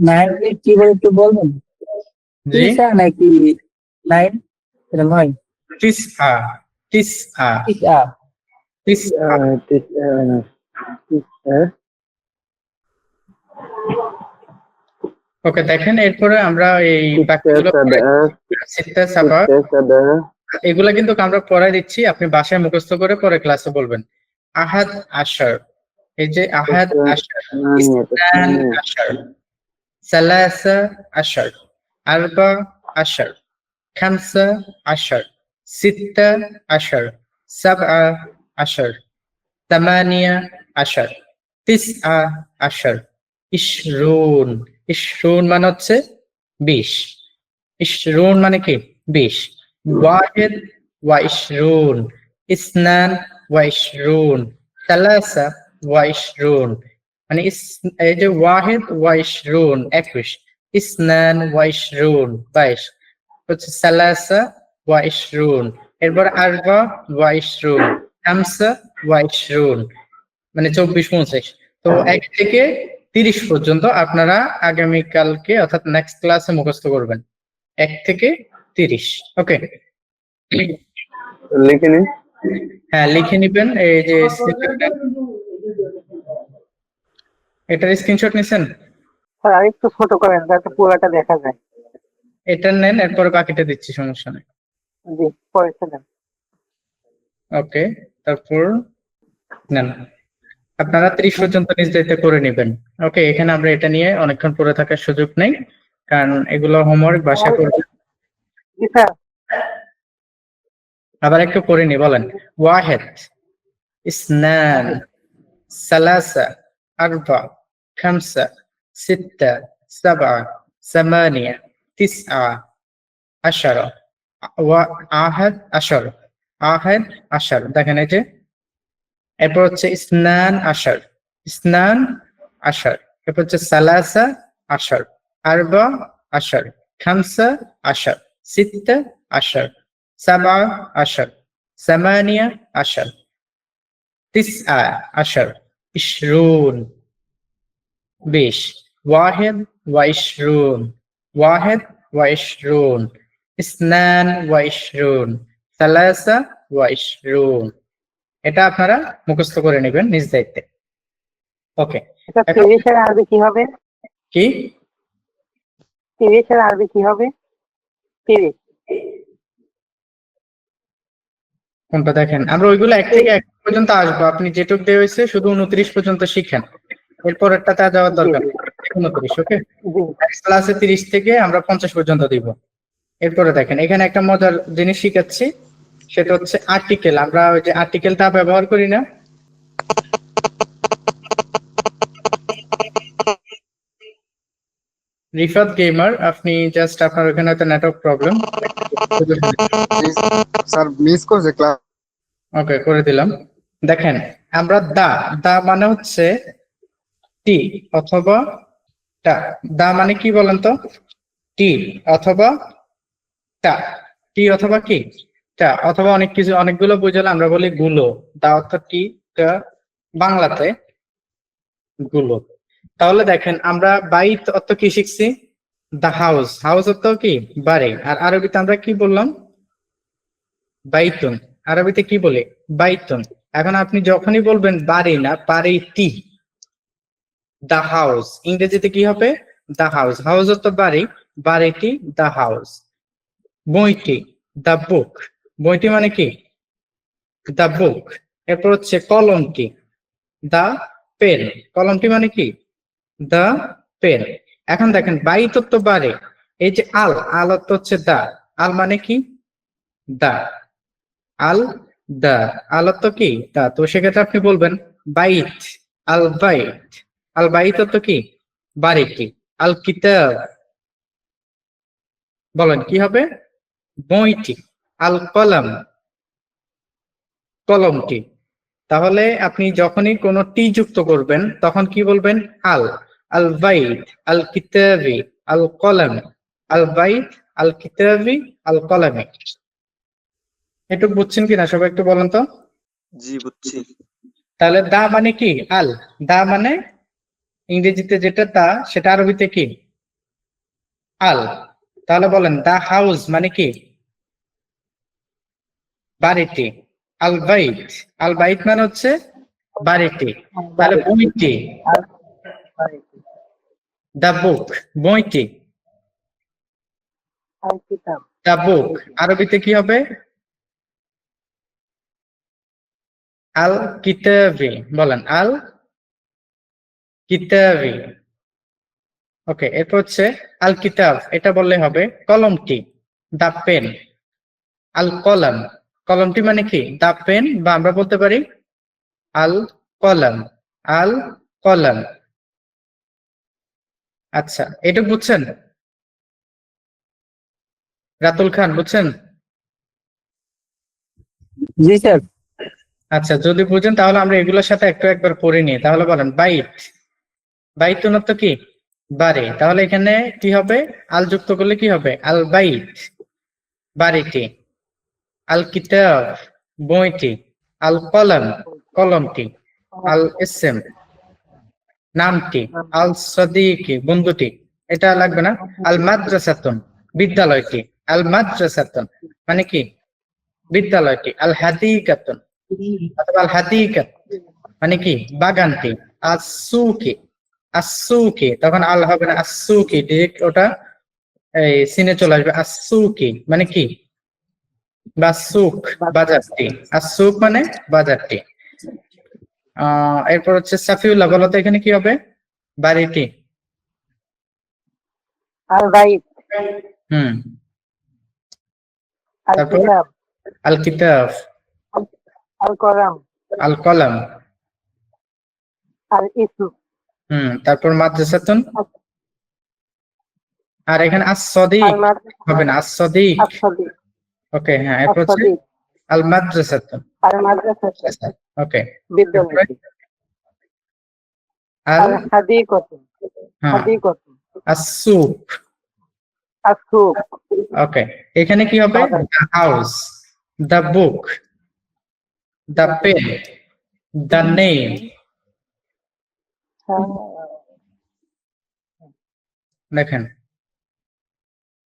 9 কি বলে একটু বলবেন? জি, তিসা নাকি 9? এটা 9। তিসআ, তিসআ, তিসা। তিসআ। তিসআ, তিসআ। ওকে দেখেন, এরপরে আমরা এই সিত্তা, বাকিগুলো সাবা, সিত্তা, সাবা, সিত্তা, সাবা, এগুলা কিন্তু আমরা পড়াই দিচ্ছি, আপনি বাসায় মুখস্থ করে পরে ক্লাসে বলবেন। আহাদ আশার। এই যে আহাদ আশার, ইসনান আশার, সালাসা আশার, আরবা আশার, খামসা আশার, ستة عشر 17 18 19 20 20 মানে হচ্ছে 20 20 মানে কি 20 واحد وعشرون اثنان وعشرون ثلاثة وعشرون মানে এই যে ওয়াহিদ ওয়াইশরুন 21 ইসনান ওয়াইশরুন 22 হচ্ছে সালাসা ওয়াইশরুন এরপর আরবা ওয়াইশরুন খামসা ওয়াইশরুন মানে 24 25 তো 1 থেকে 30 পর্যন্ত আপনারা আগামী কালকে অর্থাৎ নেক্সট ক্লাসে মুখস্থ করবেন 1 থেকে 30 ওকে লিখে নিন। হ্যাঁ লিখে নিবেন এই যে এটার স্ক্রিনশট নিছেন স্যার আরেকটু ছোট করেন যাতে পুরোটা দেখা যায়। এটা নেন এরপর বাকিটা দিচ্ছি সমস্যা নেই জি পরেরটা দেন। ওকে তারপর নেন আপনারা 30 পর্যন্ত নিজ দায়িত্বে করে নেবেন ওকে এখানে আমরা এটা নিয়ে অনেকক্ষণ পড়ে থাকার সুযোগ নেই কারণ এগুলো হোমওয়ার্ক বাসায় করবেন জি স্যার। আবার একটু করে নি বলেন ওয়াহিদ ইসনান সালাসা আরবা খামসা সিত্তা সাবআ সামানিয়া তিসআ আশারা আহাদ আশার দেখেন এই যে এরপর হচ্ছে ইসনান আশার এরপর হচ্ছে সালাসা আশার আরবা আশার খামসা আশার সিত্তা আশার সাবআ আশার সামানিয়া আশার তিসআ আশার 20 20 واحد وعشرون اثنان وعشرون ثلاثة وعشرون এটা আপনারা মুখস্থ করে নেবেন নিজ দায়িত্বে ওকে এটা 30 এর আরবি কি হবে? কি 30 এর আরবি কি হবে? 30 কোনটা দেখেন আমরা ওইগুলো 1 থেকে 1 পর্যন্ত আসবো আপনি যেটুক দেওয়া হয়েছে শুধু 29 পর্যন্ত শিখেন এরপরেরটাতে যাওয়ার দরকার নেই 29 ওকে জি নেক্সট ক্লাসে 30 থেকে আমরা 50 পর্যন্ত দিব এরপরে দেখেন এখানে একটা মজার জিনিস শিখাচ্ছি সেটা হচ্ছে আর্টিকেল আমরা ওই যে আর্টিকেলটা ব্যবহার করি না রিফাত গেমার আপনি জাস্ট আপনার ওখানে একটা নেটওয়ার্ক প্রবলেম স্যার মিস করছে ক্লাস। ওকে করে দিলাম দেখেন আমরা দা মানে হচ্ছে টি অথবা টা দা মানে কি বলেন তো টি অথবা টা টি অথবা কি টা অথবা অনেক কিছু অনেকগুলো বুঝালে আমরা বলি গুলো দা অর্থ টি টা বাংলাতে গুলো তাহলে দেখেন আমরা বাইত অর্থ কি শিখছি দা হাউস অর্থ কি বাড়ি আর আরবিতে আমরা কি বললাম বাইতুন আরবিতে কি বলে বাইতুন এখন আপনি যখনই বলবেন বাড়ি না বাড়িটি দা হাউস ইংরেজিতে কি হবে দা হাউস অর্থ বাড়ি বাড়িটি দা হাউস বইটি দা বুক বইটি মানে কি দা বুক এরপর হচ্ছে কলমটি দা পেন কলমটি মানে কি দা পেন এখন দেখেন বাইত অর্থ বাড়ি এই যে আল অর্থ হচ্ছে দা আল মানে কি দা আল অর্থ কি দা তো সেক্ষেত্রে আপনি বলবেন বাইত আল বাইত অর্থ কি বাড়িটি আল কিতাব বলেন কি হবে বইটি আল কলম কলমটি তাহলে আপনি যখনই কোনো টি যুক্ত করবেন তখন কি বলবেন আল বাইত আল কিতাবি আল কলম আল বাইত আল কিতাবি আল কলমে একটু বুঝছেন কিনা সবাই একটু বলেন তো জি বুঝছি। তাহলে দা মানে কি দা মানে ইংরেজিতে যেটা দা সেটা আরবিতে কি আল তাহলে বলেন দা হাউস মানে কি বাড়িটি আল বাইত মানে হচ্ছে বাড়িটি তাহলে বইটি দা বুক বইটি আল কিতাব দা বুক আরবিতে কি হবে আল কিতাবি বলেন আল কিতাবি ওকে এরপর হচ্ছে আল কিতাব এটা বললে হবে কলমটি দা পেন আল কলম, কলমটি মানে কি? দা পেন, বা আমরা বলতে পারি আল কলম, আল কলম। আচ্ছা, এটা বুঝছেন? রাতুল খান বুঝছেন? জি স্যার। আচ্ছা, যদি বুঝেন তাহলে আমরা এগুলোর সাথে একবার পড়ে নিই। তাহলে বলেন বাইট, বাইট অর্থ কি? বাড়ি। তাহলে এখানে কি হবে? আল যুক্ত করলে কি হবে? আল বাইট, বাড়িটি। আল কিতাব, বইটি। আল কলম, কলমটি। আল ইসম, নামটি। আল সাদিকি, বন্ধুটি। এটা লাগবে না? আল মাদ্রাসাতুন, বিদ্যালয়টি। আল মাদ্রাসাতুন মানে কি? বিদ্যালয়টি। আল হাদিকাতুন অথবা আল হাদিকাত মানে কি? বাগানটি। আসুকি, আসুকি, তখন আল হবে না, আসুকি ডিরেক্ট ওটা এই সিনে চলে আসবে। আসুকি মানে কি? বাসুক, বাজারটি। আসুক মানে বাজারটি। এরপর হচ্ছে সাফিউল্লাহ, বলতো এখানে কি হবে? বাড়িটি। আল বাইত, হুম, আল তারপর কিতাব, আল কিতাব, আল কলাম, আল কলম। আল ইসম, তারপর মাদ্রাসাতুন। আর এখানে আস-সাদিক আল মাদ্রাসা, হবে না, আস-সাদিক। আস-সাদিক, ওকে, হ্যাঁ, এরপর হচ্ছে আস-সাদিক, আল মাদ্রাসাতুন। আল মাদ্রাসা, ওকে, বিদ্যালয়টি। আল, আল হাদিকতু, হ্যাঁ, হাদিকতু, আস-সুক। আস-সুক, ওকে, এখানে কি হবে? The house, the book, the pen, the name. দেখেন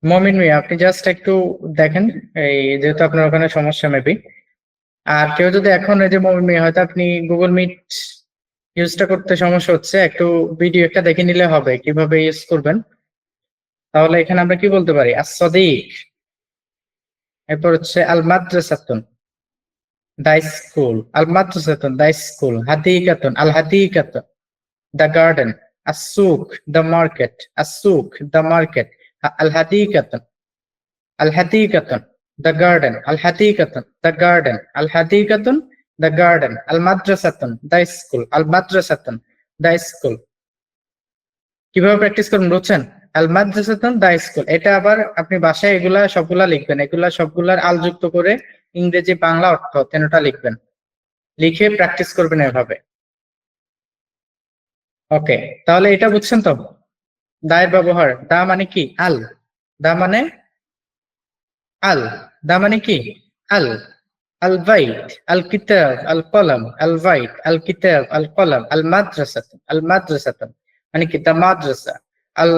মমিন মিয়া, আপনি জাস্ট একটু দেখেন, এই যেহেতু আপনার ওখানে সমস্যা মেবি। আর কেউ যদি এখন এই যে মমিন মিয়া, হয়তো আপনি গুগল মিট ইউজটা করতে সমস্যা হচ্ছে, একটু ভিডিও একটা দেখে নিলে হবে কিভাবে ইউজ করবেন। তাহলে এখানে আমরা কি বলতে পারি? আস-সাদিক, এরপর হচ্ছে আল মাদ্রাসাতুন, দা স্কুল। আল মাদ্রাসাতুন, দা স্কুল। হাদিকাতুন, আল হাদিকাতুন, the garden. السوق, the market. السوق, the market. الحديقة, الحديقة, the garden. الحديقة, the garden. الحديقة, the garden. المدرسة, the school. المدرسة, the school. কিভাবে প্র্যাকটিস করবেন বুঝছেন? আল মাদ্রাসাতুন, দা স্কুল। এটা আবার আপনি বাসায় এগুলা সবগুলা লিখবেন, এগুলা সবগুলার আল যুক্ত করে ইংরেজি বাংলা অর্থ তিনটা লিখবেন, লিখে প্র্যাকটিস করবেন এভাবে। ওকে, তাহলে এটা বুঝছেন তো? দায়ের ব্যবহার, দা মানে কি? আল। দা মানে আল, দা মানে কি? আল। আল বাইত, আল কিতাব, আল কলম। আল বাইত, আল কিতাব, আল কলম। আল মাদ্রাসাতুন, আল মাদ্রাসাতুন মানে কি? দা মাদ্রাসা। আল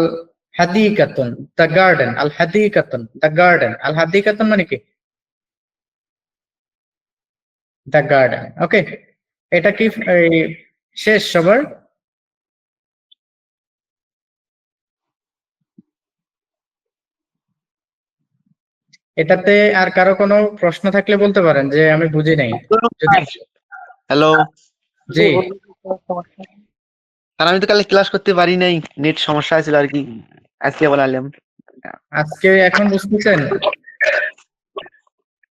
হাদিকাতুন, দা গার্ডেন। আল হাদিকাতুন, দা গার্ডেন। আল হাদিকাতুন মানে কি? দা গার্ডেন। ওকে, এটা কি শেষ সবার? এটাতে আর কারো কোনো প্রশ্ন থাকলে বলতে পারেন যে আমি বুঝি নাই। হ্যালো জি, আর আমি তো কালকে ক্লাস করতে পারি নাই, নেট সমস্যা ছিল আর কি, আজকে আবার আইলাম। আজকে এখন বুঝতেছেন?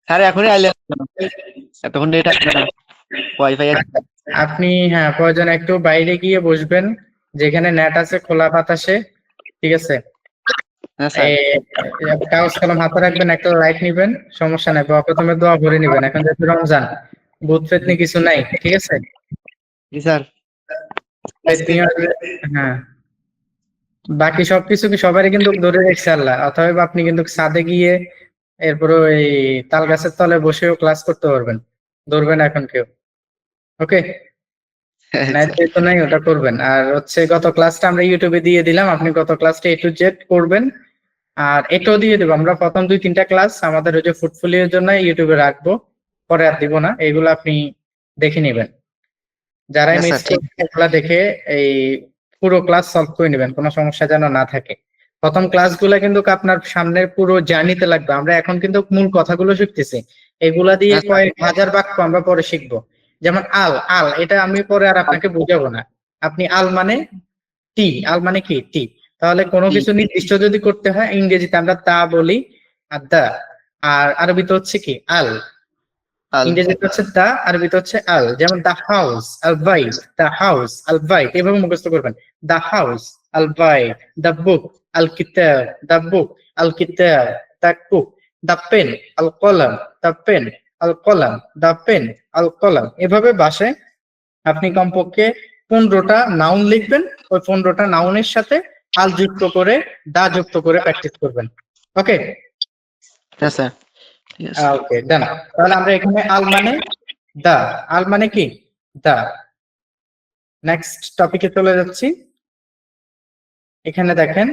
স্যার এখনই আইলাম, এতক্ষণ নেট আসবে না, ওয়াইফাই আছে। আপনি হ্যাঁ প্রয়োজন একটু বাইরে গিয়ে বসবেন, যেখানে নেট আছে, খোলা বাতাসে। ঠিক আছে, হ্যাঁ স্যার। কাগজ কলম হাতে রাখবেন, একটা লাইট নিবেন, সমস্যা নাই। প্রথমে দোয়া ভরে নিবেন, এখন যেহেতু রমজান, ভূত ফেতনি কিছু নাই। ঠিক আছে, জি স্যার। হ্যাঁ, বাকি সবকিছু কি সবারই কিন্তু ধরে রেখেছে আল্লাহ। অতএব আপনি কিন্তু ছাদে গিয়ে এরপরে ওই তাল গাছের তলে বসেও ক্লাস করতে পারবেন, ধরবেন এখন কেউ। ওকে, নাই তো নাই, ওটা করবেন। আর হচ্ছে গত ক্লাসটা আমরা ইউটিউবে দিয়ে দিলাম, আপনি গত ক্লাসটা A to Z করবেন। আর এটাও দিয়ে দেবো, আমরা প্রথম 2-3টা ক্লাস আমাদের ওই যে ফুটফুলির জন্য ইউটিউবে রাখবো, পরে আর দিব না। এগুলো আপনি দেখে নেবেন, যারাই হ্যাঁ মিস স্যার, ঠিক। করছেন এগুলা দেখে এই পুরো ক্লাস সলভ করে নেবেন, কোনো সমস্যা যেন না থাকে। প্রথম ক্লাসগুলো কিন্তু আপনার সামনের পুরো জার্নিতে লাগবে। আমরা এখন কিন্তু মূল কথাগুলো শিখতেছি, এগুলা দিয়ে হ্যাঁ, কয়েক হাজার বাক্য আমরা পরে শিখবো। যেমন আল, আল এটা আমি পরে আর আপনাকে বুঝাবো না। আপনি আল মানে টি, আল মানে কি? টি। তাহলে কোনো টি। কিছু নির্দিষ্ট যদি করতে হয়, ইংরেজিতে আমরা তা বলি আর দা। আর আরবিতে হচ্ছে কি আল, আল ইংরেজিতে হচ্ছে দা, আরবিতে হচ্ছে আল। যেমন দা হাউস আল বাইট, দা হাউস আল বাইট, এভাবে মুখস্থ করবেন। দা হাউস আল বাইট, দা বুক আল কিতাব, দা বুক আল কিতাব, দা বুক, দা পেন আল কলম, দা পেন আল কলম, দা পেন আল কলম। এভাবে বাসায় আপনি কমপক্ষে 15টা নাউন লিখবেন, ওই 15টা নাউনের সাথে আল যুক্ত করে, দা যুক্ত করে প্র্যাকটিস করবেন। ওকে হ্যাঁ স্যার, ঠিক আছে। ওকে ডান। তাহলে আমরা এখানে আল মানে দা, আল মানে কি দা। নেক্সট টপিকে চলে যাচ্ছি। এখানে দেখেন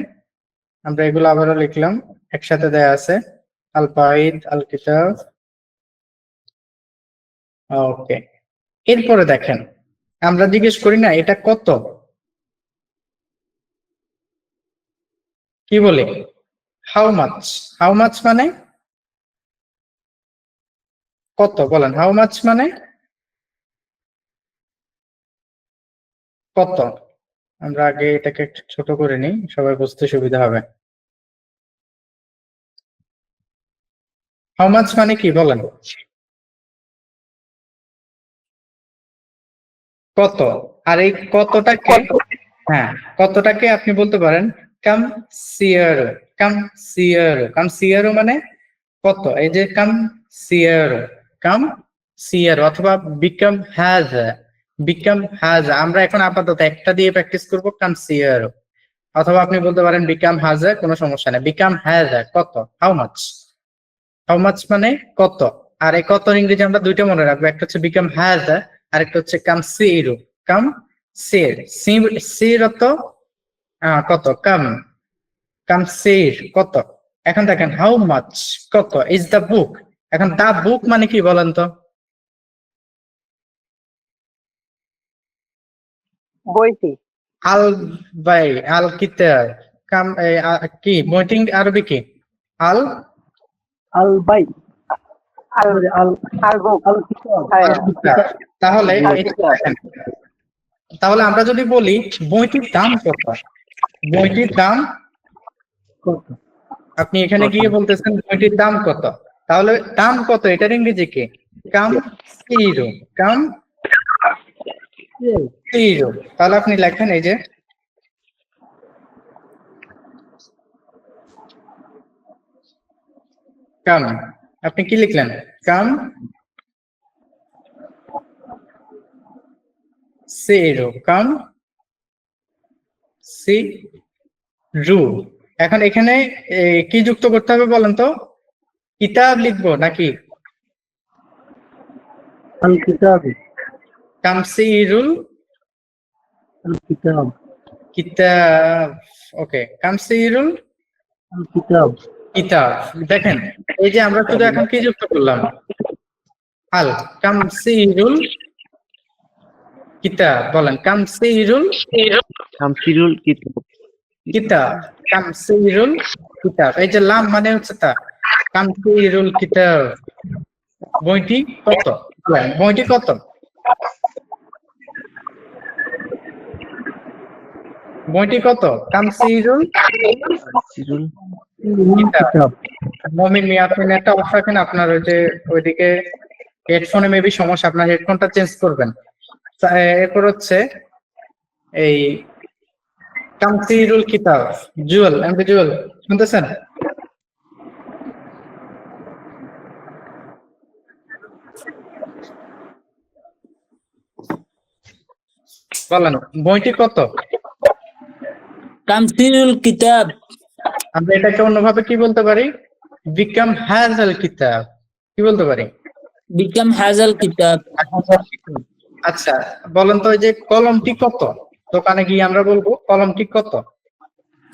আমরা এগুলো আবারও লিখলাম, একসাথে দেয়া আছে আল বাইত আল কিতাব। ওকে, এরপরে দেখেন আমরা জিজ্ঞেস করি না এটা কত, কি বলি হাউ মাচ। হাউ মাচ মানে কত, বলেন হাউ মাচ মানে কত। আমরা আগে এটাকে একটু ছোট করে নিই, সবাই বুঝতে সুবিধা হবে। হাউ মাচ মানে কি বলেন, কত। আর এই কতটাকে, হ্যাঁ কতটাকে আপনি বলতে পারেন কাম সিয়ার, কাম সিয়ার, কাম সিয়ার মানে কত। এই যে কাম সিয়ার, কাম সিয়ার, অথবা বিকাম হ্যাজ, বিকাম হ্যাজ। আমরা এখন আপাতত একটা দিয়ে প্র্যাকটিস করব কাম সিয়ার, অথবা আপনি বলতে পারেন বিকাম হ্যাজ, কোনো সমস্যা নেই। বিকাম হ্যাজ কত, হাউ মাচ। হাউ মাচ মানে কত। আর এই কত ইংরেজি আমরা দুইটা মনে রাখবো, একটা হচ্ছে বিকাম হ্যাজ, আর একটা হচ্ছে কাম সির। কাম সির, সির অত কত, কাম, কাম সির কত। এখন দেখেন হাউ মাচ কত ইজ দ্য বুক। এখন দা বুক মানে কি বলেন তো, বইটি। আল বাই আল কিতাব, কাম কি বইটি আরবি কি আল আল বাই আল আল আল বুক। আল কিতাব হ্যাঁ, কিতাব। তাহলে আল এই যে কিতাব। দেখেন, তাহলে আমরা যদি বলি বইটির দাম কত, বইটির দাম, কত আপনি এখানে গিয়ে বলতেছেন বইটির দাম কত, তাহলে দাম কত এটার ইংরেজি কি কাম সিরো, কাম সিরো। তাহলে আপনি লেখেন এই যে কাম, আপনি কি লিখলেন কাম সিরো, কাম সি রু। এখন এখানে কি যুক্ত করতে হবে বলেন তো, কিতাব লিখবো নাকি আল কিতাব কামসিরুল আল কিতাব কিতাব। ওকে, কামসিরুল আল কিতাব কিতাব। দেখেন এই যে আমরা শুধু এখন কি যুক্ত করলাম আল, কামসিরুল কিতাব। বলেন কামসিরুল শামসিরুল কিতাব, কিতাব, কামসিরুল কিতাব। এই যে লাম মানে হচ্ছে তা, কামসিরুল কিতাব। বইটি কত, বলেন বইটি কত, বইটি কত কামসিরুল শামসিরুল কিতাব। মমিন মিয়া আপনি নেটটা অফ রাখেন, আপনার ওই যে ওইদিকে হেডফোনে মেবি সমস্যা, আপনার হেডফোনটা চেঞ্জ করবেন। এরপর হচ্ছে এই তামসিরুল কিতাব। জুয়েল, এমডি জুয়েল শুনতেছেন? বলেন বইটি কত। তামসিরুল কিতাব। আমরা এটাকে অন্যভাবে কি বলতে পারি, বিকাম হাজাল কিতাব, কি বলতে পারি বিকাম হাজাল কিতাব। আচ্ছা বলেন তো ওই যে কলমটি কত, দোকানে গিয়ে আমরা বলবো কলমটি কত।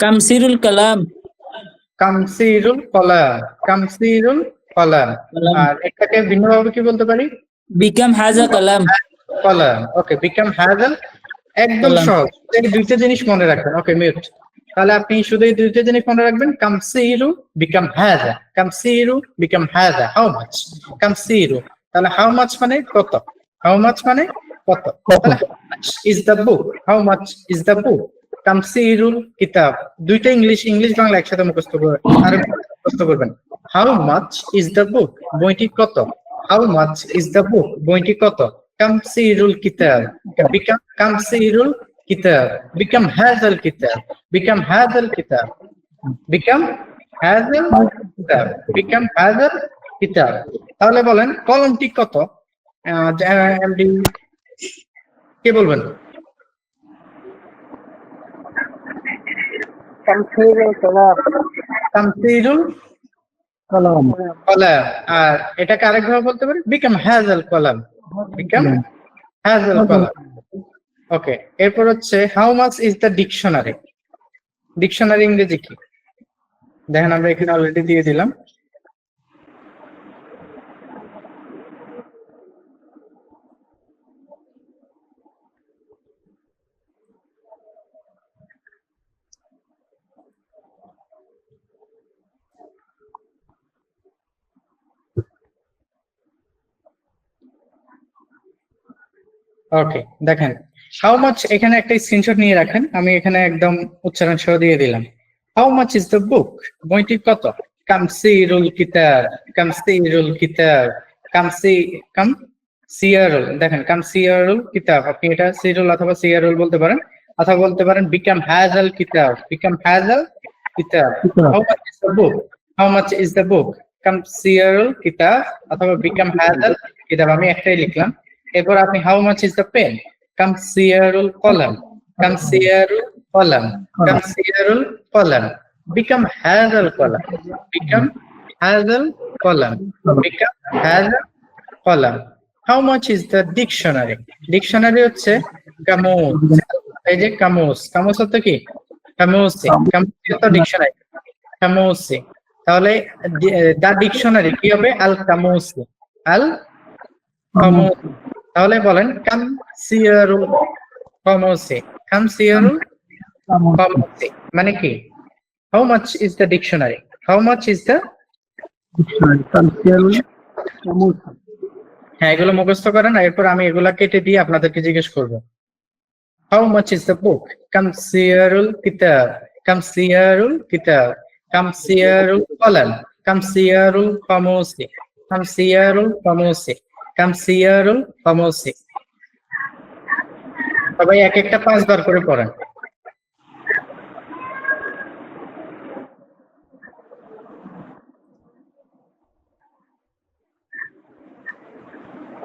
কামসিরুল কালাম। কামসিরুল কলাম, কামসিরুল কলাম। আর এটাকে ভিন্নভাবে কি বলতে পারি, বিকাম হাজা কালাম। কলাম। ওকে, বিকাম হাজাল, একদম কলাম। সহজ। এই দুইটা জিনিস মনে রাখবেন। ওকে মিউট। তাহলে আপনি শুধু এই দুইটা জিনিস মনে রাখবেন, কামসিরু বিকাম হাজা, কামসিরু বিকাম হাজা, হাউ মাচ, কামসিরু। তাহলে হাউ মাচ মানে কত, হাউ মাচ মানে কত। তাহলে is the book, how much is the book, কামসিরুল কিতাব। দুইটা ইংলিশ বাংলা একসাথে মুখস্থ করবেন, আর মুখস্থ করবেন। How much is the book, বইটি কত? How much is the book, বইটি কত? কাম সিরুল কিতাব, বিকাম কাম সিরুল কিতাব, বিকাম হাযাল কিতাব, বিকাম হাযাল কিতাব, বিকাম হাযাল কিতাব, বিকাম হাযাল কিতাব। তাহলে বলেন কলমটি কত? এমডি কে বলবেন? তামসিরুল কালাম। তামসিরুল কালাম। কলাম। আর এটাকে আরেকভাবে বলতে পারি বিকাম হাযাল কলাম, বিকাম হাযাল কলাম। ওকে, এরপর হচ্ছে how much is the dictionary. Dictionary ইংরেজি কি? দেখেন আমরা এখানে অলরেডি দিয়ে দিলাম। ওকে, দেখেন হাউ মাচ, এখানে একটা স্ক্রিনশট নিয়ে রাখেন, আমি এখানে একদম উচ্চারণ সহ দিয়ে দিলাম। How much is the book, বইটি কত? কামসিরুল কিতাব, কামসিরুল কিতাব, কাম সিয়ারুল। দেখেন কামসিয়ারুল কিতাব, আপনি এটা সিরুল অথবা সিয়ারুল বলতে পারেন, অথবা বলতে পারেন বিকাম হাযাল কিতাব, বিকাম হাযাল কিতাব। How much is the book, how much is the book, কামসিয়ারুল কিতাব অথবা বিকাম হাযাল কিতাব, আমি একটাই লিখলাম। এরপর আপনি how much is the pen, কামসিয়ারুল কলাম, কামসিয়ারুল কলাম, কামসিয়ারুল কলাম, বিকাম হাযাল কলাম, বিকাম হাযাল কলাম, বিকাম হাযাল কলাম। How much is the dictionary, dictionary হচ্ছে কামুস। এই যে কামুস, কামুস অর্থ কি? কামুসি, কামুসি অর্থ ডিকশনারি, কামুসি। তাহলে দা ডিকশনারি কি হবে? আল কামুসি, আল কামুসি। তাহলে বলেন কাম সিয়ারুল কামুসি, কাম সিয়ারুল কামুসি মানে কি? How much is the dictionary, how much is the, হ্যাঁ এগুলো মুখস্থ করেন, এরপর আমি এগুলা কেটে দিয়ে আপনাদেরকে জিজ্ঞেস করব। How much is the book, কামসিয়ারুল কিতাব, কামসিয়ারুল কিতাব, কামসিয়ারুল কলাম, কামসিয়ারুল কামুসি, কামসিয়ারুল কামুসি, কামসিয়ারুল কামুসি। সবাই এক একটা 5 বার করে পড়েন।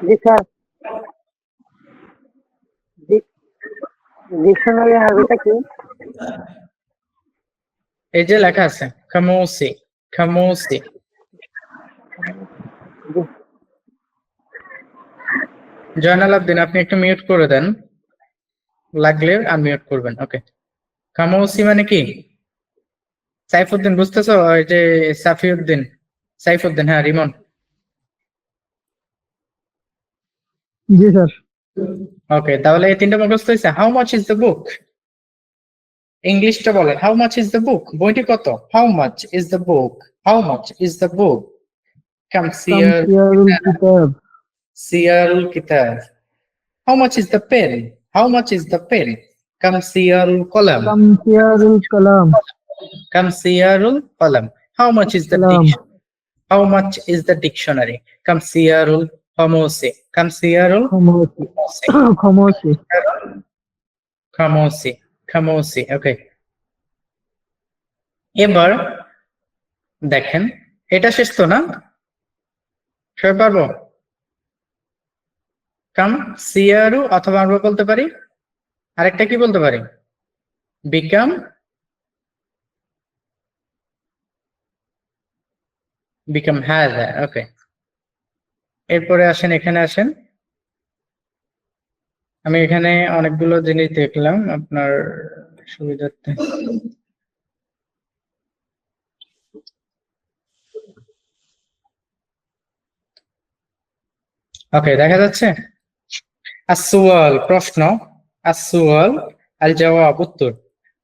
জি স্যার। ডিকশনারি আরবিটা কি? এই যে লেখা আছে কামুসি, কামুসি। জয়নাল আবদিন আপনি একটু মিউট করে দেন, লাগলে আনমিউট করবেন। ওকে, কামুসি মানে কি? সাইফুদ্দিন বুঝতেছো? ওই যে সাফিউদ্দিন, সাইফুদ্দিন, হ্যাঁ রিমন। জি স্যার। ওকে, তাহলে এই তিনটা মুখস্থ হয়েছে। How much is the book, ইংলিশটা বলেন। How much is the book, বইটি কত? How much is the book, how much is the book, কামসিয়ারুল কিতাব, সিয়ারুল কিতাব। How much is the pen, how much is the pen, কামসিয়ারুল কলাম, কামসিয়ারুল কালাম, কামসিয়ারুল কলাম। হাউ মাচ ইজ দ্য কালাম। Dictionary, how much is the dictionary? Kamsiyarul Khamose, Kamsiyarul খামোশি, খামোশি। Khamose, Khamose. Okay. এবার দেখেন, এটা শেষ তো না? সবাই পারবো? কাম সিয়ারু, অথবা আমরা বলতে পারি আরেকটা কি বলতে পারি? Become, become has. ওকে, এরপরে আসেন, এখানে আসেন। আমি এখানে অনেকগুলো জিনিস দেখলাম আপনার সুবিধার্থে। ওকে, দেখা যাচ্ছে আসওয়াল প্রশ্ন, আসওয়াল আল জবাব উত্তর।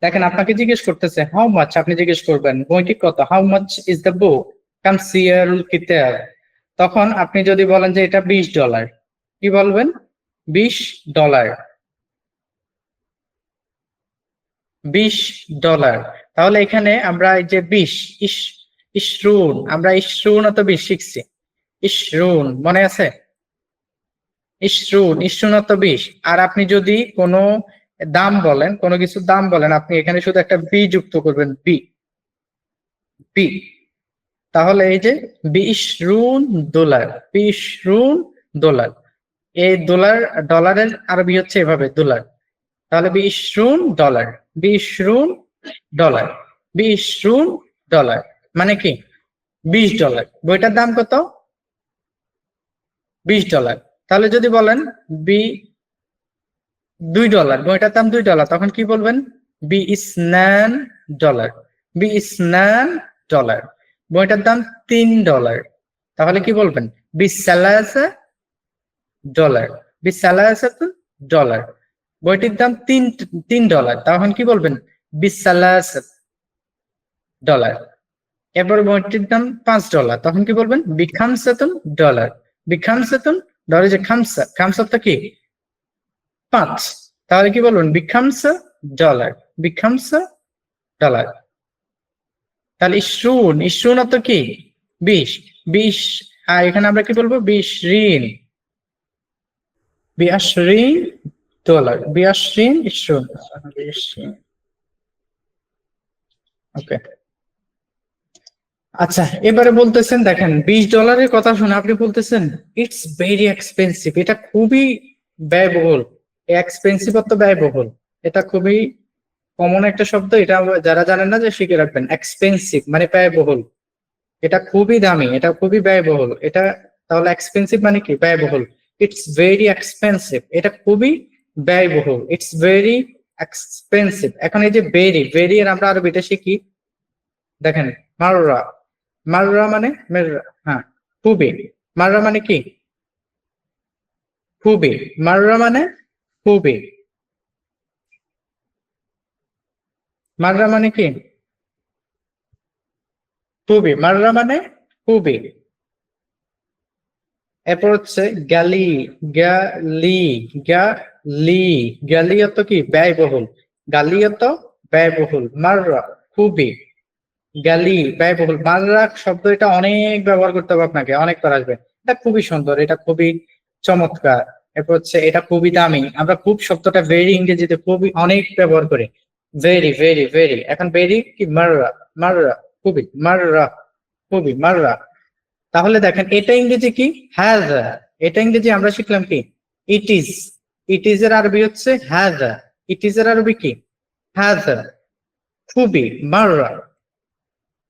দেখেন আপনাকে জিজ্ঞেস করতেছে হাউ মাচ, আপনি জিজ্ঞেস করবেন বইটি কত? How much is the book, কামসিয়ারুল কিতাব। তখন আপনি যদি বলেন যে এটা $20, কি বলবেন? $20, $20। তাহলে এখানে আমরা এই যে 20 ইশরুন, আমরা ইশরুন অত বেশি শিখছি। ইশরুন মনে আছে? ইশরুন, ইশরুন অত 20। আর আপনি যদি কোনো দাম বলেন, কোনো কিছুর দাম বলেন, আপনি এখানে শুধু একটা বি যুক্ত করবেন, বি, বি। তাহলে এই যে $20, $20। এই ডলারের আরবি হচ্ছে এভাবে ডলার। তাহলে $20, $20 মানে কি $20। বইটার দাম কত? $20। তাহলে যদি বলেন $2, বইটার দাম $2, তখন কি বলবেন? $2 $2। বইটার দাম $3, তাহলে কি বলবেন? $3 বইটির দাম $3, তখন কি বলবেন? $3। এরপর বইটির দাম $5, তখন কি বলবেন? $5। ডলার যে খামসাটা কি 5, তাহলে কি বলবেন? $5। তাহলে ইশরুন অত কি 20। আর এখানে আমরা কি বলবো? $20 ইশরুন। ওকে, আচ্ছা এবারে বলতেছেন, দেখেন $20 কথা শুনে আপনি বলতেছেন ইটস ভেরি এক্সপেন্সিভ, এটা খুবই ব্যয়বহুল। এক্সপেন্সিভ অর্থ ব্যয়বহুল, এটা খুবই কমন একটা শব্দ, এটা যারা জানেন না যে শিখে রাখবেন। এক্সপেন্সিভ মানে ব্যয়বহুল, এটা খুবই দামি, এটা খুবই ব্যয়বহুল। এটা তাহলে এক্সপেন্সিভ মানে কি? ব্যয়বহুল। ইটস ভেরি এক্সপেন্সিভ, এটা খুবই ব্যয়বহুল। It's very expensive. এখন এই যে ভেরি এর আমরা আরো এটা শিখি, দেখেন মাররা মানে হ্যাঁ খুবই। মাররা মানে কি? খুবই। মাররা মানে খুবই। মাররা মানে কি? খুবই। মাররা মানে খুবই। এরপর হচ্ছে গ্যালি, গ্যালি অত কি? ব্যয়বহুল। গালি অত ব্যয়বহুল। মাররা খুবই। গ্যালি ব্যয়বহুল। মাররা শব্দ এটা অনেক ব্যবহার করতে হবে আপনাকে, অনেকবার আসবে। এটা খুবই সুন্দর, এটা খুবই চমৎকার। এরপর হচ্ছে এটা খুবই দামি। আমরা খুব শব্দটা ভেরি ইংরেজিতে খুবই অনেক ব্যবহার করি। ভেরি। এখন ভেরি কি? মাররা খুবই। খুবই মাররা। তাহলে দেখেন এটা ইংরেজি কি? হ্যাজ। এটা ইংরেজি আমরা শিখলাম কি? ইট ইজ এর আরবি হচ্ছে হ্যাজ। ইট ইজ এর আরবি কি? হ্যাজ। খুবই। মাররা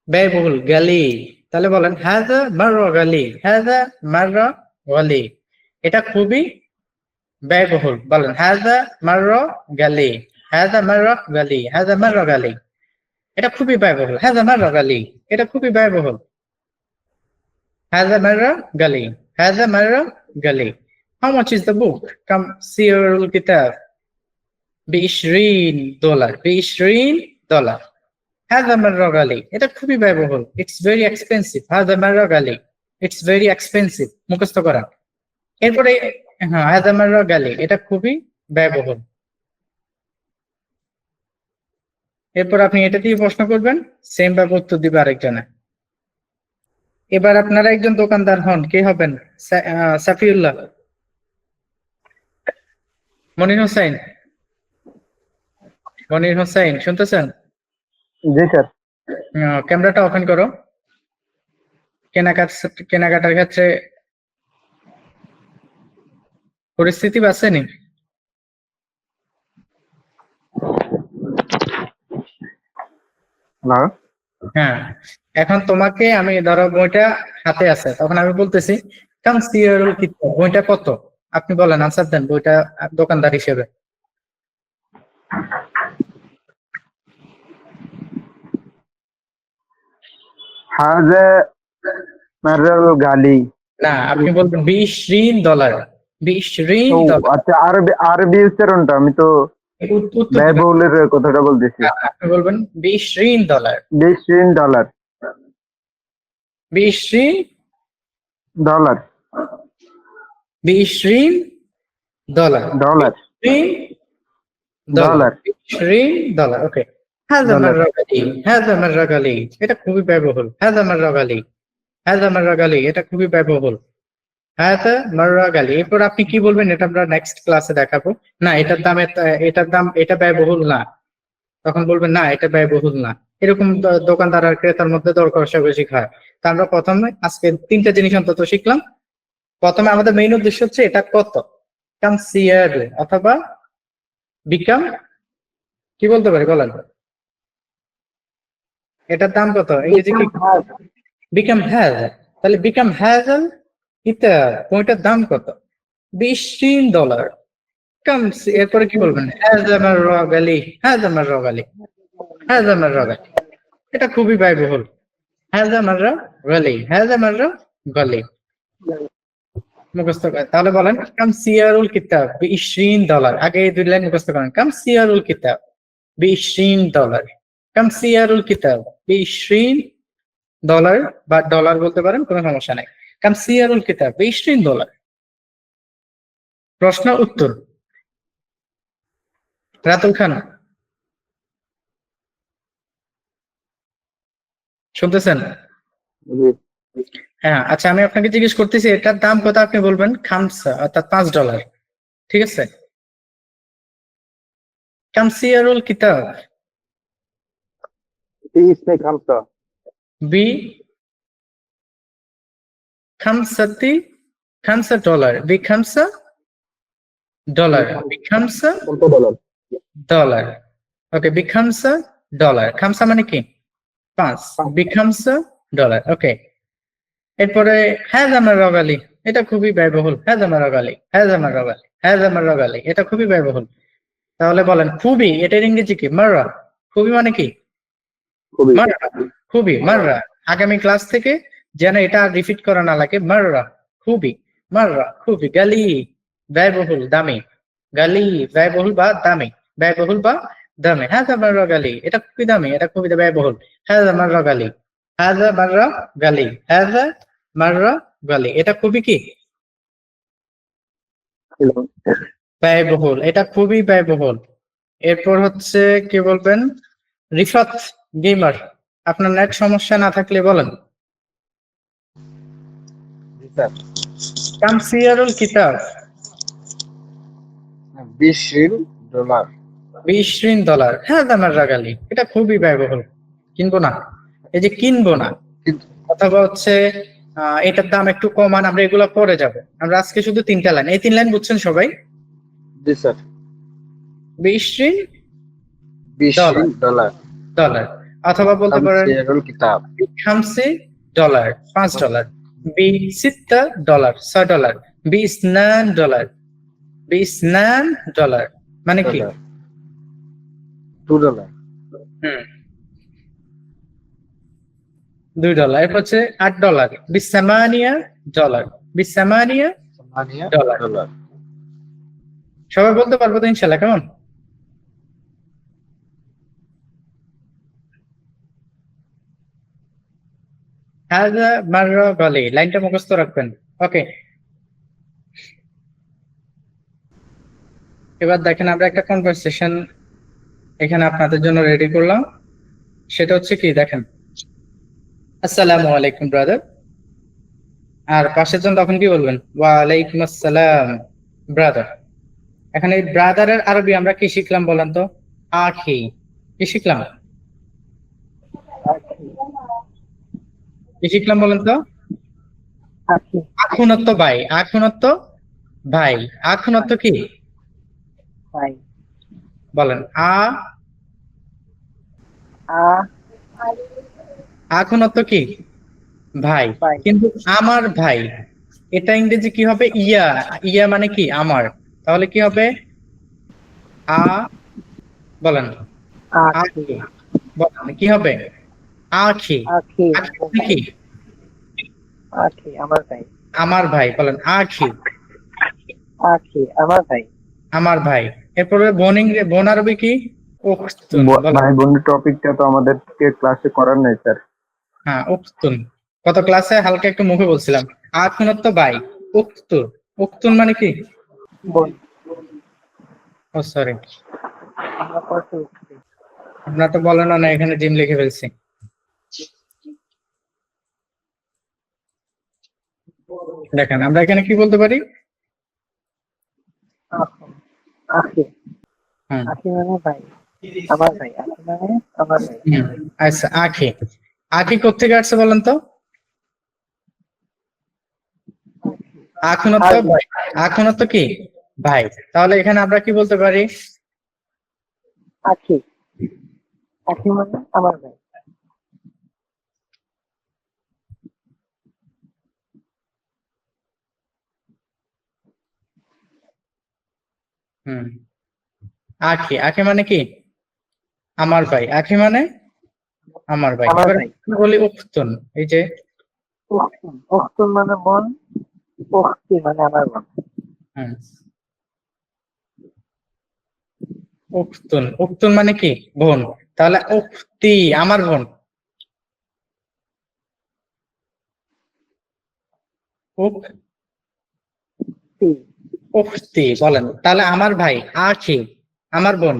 ব্যয়বহুল। গালি, তাহলে বলেন হ্যাজ মাররা গালি। এটা খুবই ব্যয়বহুল। বলেন হ্যাজ মাররা গালি। এটা খুবই ব্যয়বহুল। হ্যাজ মাররা গালি, এটা খুবই ব্যয়বহুল। هذا مرة قلي. How much is the book? Come see الكتاب. $20. هذا مرة قلي, এটা খুবই ব্যয়বহুল। It's very expensive. هذا مرة قلي. It's very expensive. মুখস্থ করা। এরপরে হ্যাঁ هذا مرة قلي, এটা খুবই ব্যয়বহুল। এরপর আপনি এটা দিয়ে প্রশ্ন করবেন, সেম ভাবে উত্তর দিবে আরেকজনে। এবার আপনারা একজন দোকানদার হন, কে হবেন? সাফিউল্লাহ, মনির হোসেন শুনতেছেন? জি স্যার। ক্যামেরাটা ওপেন করো। কেনাকাটার ক্ষেত্রে পরিস্থিতি বাঁচেনি? হ্যাঁ, এখন তোমাকে আমি ধরো বইটা হাতে আছে, তখন আমি বলতেছি কাম সিয়ারুল কিতাব, বইটা কত? আপনি বলেন, আনসার দেন বইটা দোকানদার হিসেবে। হাজা মাররাল গালি। না, আপনি বলবেন $20। আচ্ছা, আরবি উচ্চারণটা আমি তো ব্যয়বহুলের কথাটা বলতেছি। আপনি বলবেন $20। $20। $20। ওকে, হাজা ডলার। মাররা গালি, হাজা মাররা গালি, এটা খুবই ব্যয়বহুল। হাজা মাররা গালি, হাজা মাররা গালি, এটা খুবই ব্যয়বহুল। হাজা মাররা গালি। এরপর আপনি কি বলবেন এটা আমরা নেক্সট ক্লাসে দেখাবো। না এটার দাম এটা ব্যয়বহুল না, তখন বলবেন না এটা ব্যয়বহুল না। এরকম দোকানদার আর ক্রেতার মধ্যে দর কষাকষি খায়। তা আমরা প্রথমে আজকে 3টা জিনিস অন্তত শিখলাম। প্রথমে আমাদের মেইন উদ্দেশ্য হচ্ছে এটা কত, কনসিয়ার অথবা বিকাম, কি বলতে পারি বলেন, এটার দাম কত ইংরেজি কি? Become has. তাহলে বিকাম হ্যাজল এটা বইটার দাম কত? $20। কামস এরপরে কি বলবেন? হ্যাজ আমার রগালি, হ্যাজ আমার রগালি, হ্যাজ আমার রগালি, এটা খুবই ব্যয়বহুল। হ্যাজ আমার রগালি, হ্যাজ আমার রগালি মুখস্থ করে। তাহলে বলেন কাম সিয়ারুল কিতাব $20। আগে এই 2 লাইন মুখস্থ করেন। কাম সিয়ারুল কিতাব $20। কাম সিয়ারুল কিতাব $20 বা ডলার বলতে পারেন, কোনো সমস্যা নাই। কাম সিয়ারুল কিতাব $20। প্রশ্ন উত্তর রাতুল খান শুনতেছেন? হ্যাঁ, আচ্ছা আমি আপনাকে জিজ্ঞেস করতেছি এটার দাম কত, আপনি বলবেন খামসা অর্থাৎ $5। ঠিক আছে? কাম সিয়ারুল কিতাব इसमें खमसा বি খামসাতি $5 বি খামসা ডলার বি খামসা $5 ডলার। ওকে, বি খামসা ডলার। খামসা মানে কি? 5। বি খামসা ডলার। ওকে, এরপরে হ্যাজ আমার রগালি, এটা খুবই ব্যয়বহুল। হ্যাজ আমার রগালি, হ্যাজ আমার রগালি, হ্যাজ আমার রগালি, এটা খুবই ব্যয়বহুল। তাহলে বলেন খুবই, এটার ইংরেজি কি? মাররা। খুবই মানে কি? খুবই মাররা, খুবই মাররা। আগামী ক্লাস থেকে যেন এটা রিপিট করা না লাগে। মাররা খুবই, মাররা খুবই। গালি ব্যয়বহুল দামি, গালি ব্যয়বহুল বা দামি, ব্যয়বহুল বা দামি। হ্যাঁ মাররা গালি, এটা খুবই দামি, এটা খুবই ব্যয়বহুল। হ্যাঁ মাররা গালি, হ্যাঁ মাররা গালি, হ্যাঁ মাররা গালি, এটা খুবই কি? ব্যয়বহুল, এটা খুবই ব্যয়বহুল। এরপর হচ্ছে কি বলবেন? রিফাত গেমার, আপনার নেট সমস্যা না থাকলে বলেন। কাম সিয়ারুল কিতাব $20। $20। হ্যাঁ আমার রাগালি, এটা খুবই ব্যয়বহুল, কিনবো না। এই যে কিনবো না অথবা হচ্ছে এটার দাম একটু কমান, আমরা এগুলো পরে যাব। আমরা আজকে শুধু 3টা লাইন, এই 3 লাইন বুঝছেন সবাই? জি স্যার। $20 ডলার অথবা বলতে পারেন তামসিয়ারুল কিতাব $5 $5 বি $6 $6 $2 $2 মানে কি? $2 হুম, $2। এরপর হচ্ছে $8 $8 $8 সবাই বলতে পারবো তো ইনশাল্লাহ? কেমন? হাজা মাররা গালি, লাইনটা মুখস্থ রাখবেন। ওকে, এবার দেখেন আমরা একটা কনভারসেশন এখানে আপনাদের জন্য রেডি করলাম। সেটা হচ্ছে কি দেখেন, আসসালামু আলাইকুম ব্রাদার। আর পাশের জন তখন কি বলবেন? ওয়ালাইকুম আসসালাম ব্রাদার। এখানে ব্রাদারের আরবি আমরা কি শিখলাম বলেন তো? আখি। কি শিখলাম? কি শিখলাম বলেন তো? আখুনত্ব ভাই, আখুনত্ব ভাই, আখুনত্ব কি ভাই, বলেন? আ আখুনত্ব কি? ভাই। ভাই, কিন্তু আমার ভাই, এটা ইংরেজি কি হবে? ইয়া। ইয়া মানে কি? আমার। তাহলে কি হবে? আ বলেন, আখি, আখি। বলেন কি হবে? আখি। আখি, আখি মানে কি? আখি আমার ভাই, আমার ভাই। বলেন আখি, আখি আমার ভাই, আমার ভাই। এরপরে বোন আরবি কি? উখতুন। বলেন। ভাই বোনের টপিকটা তো আমাদের ক্লাসে করার নাই স্যার। হ্যাঁ, উখতুন। কত ক্লাসে হালকা একটু মুখে বলছিলাম। আখুনত্ব ভাই, উখতুন। উখতুন মানে কি? বোন। ও সরি। আমরা পড়তে উঠছি। আপনার তো বলেন না, এখানে জিম লিখে ফেলছি। দেখেন আমরা এখানে কি বলতে পারি? আখি হুম, আখি মানে ভাই, আমার ভাই, আখি মানে আমার ভাই। হুম। আচ্ছা, আখি। আখি কোত্থেকে আসছে বলেন তো? আখুনত ভাই। আখুনত কি? ভাই। তাহলে এখানে আমরা কি বলতে পারি? আখি আখি মানে আমার ভাই। হুম, আখি। আখি মানে কি? আমার ভাই। আখি মানে আমার ভাই। আমার এবার ভাই। বলি উখতুন। এই যে উখতুন উখতুন মানে বোন, উখতি মানে আমার বোন। হুম, উখতুন। উখতুন মানে কি? বোন। তাহলে উখতি আমার বোন। তি উখতি বলেন। তাহলে আমার ভাই আখি আমার বোন।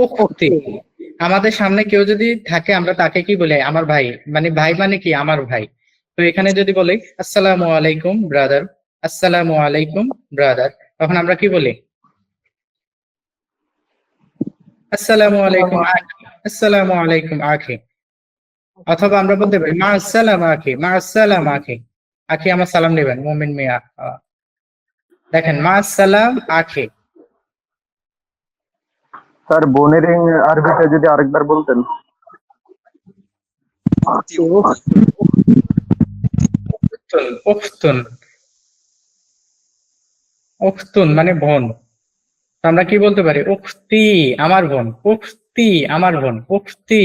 উখতি। উখতি আমাদের সামনে কেউ যদি থাকে আমরা তাকে কি বলি? আমার ভাই। মানে ভাই মানে কি? আমার ভাই। তো এখানে যদি বলি আসসালামু আলাইকুম ব্রাদার, আসসালামু আলাইকুম ব্রাদার, তখন আমরা কি বলি? আসসালামু আলাইকুম আখি, আসসালামু আলাইকুম আখি। অথবা আমরা বলতে পারি মা আসসালাম আখি, মা আসসালাম আখি। আখি আমার সালাম নেবেন, মুমিন মিয়া। দেখেন মা আসসালাম আখি। স্যার বোনের আরবিটা যদি আরেকবার বলতেন। উখতি উখতি উখতুন। উখতুন। উখতুন মানে বোন। তো আমরা কি বলতে পারি? উখতি আমার বোন, উখতি আমার বোন, উখতি।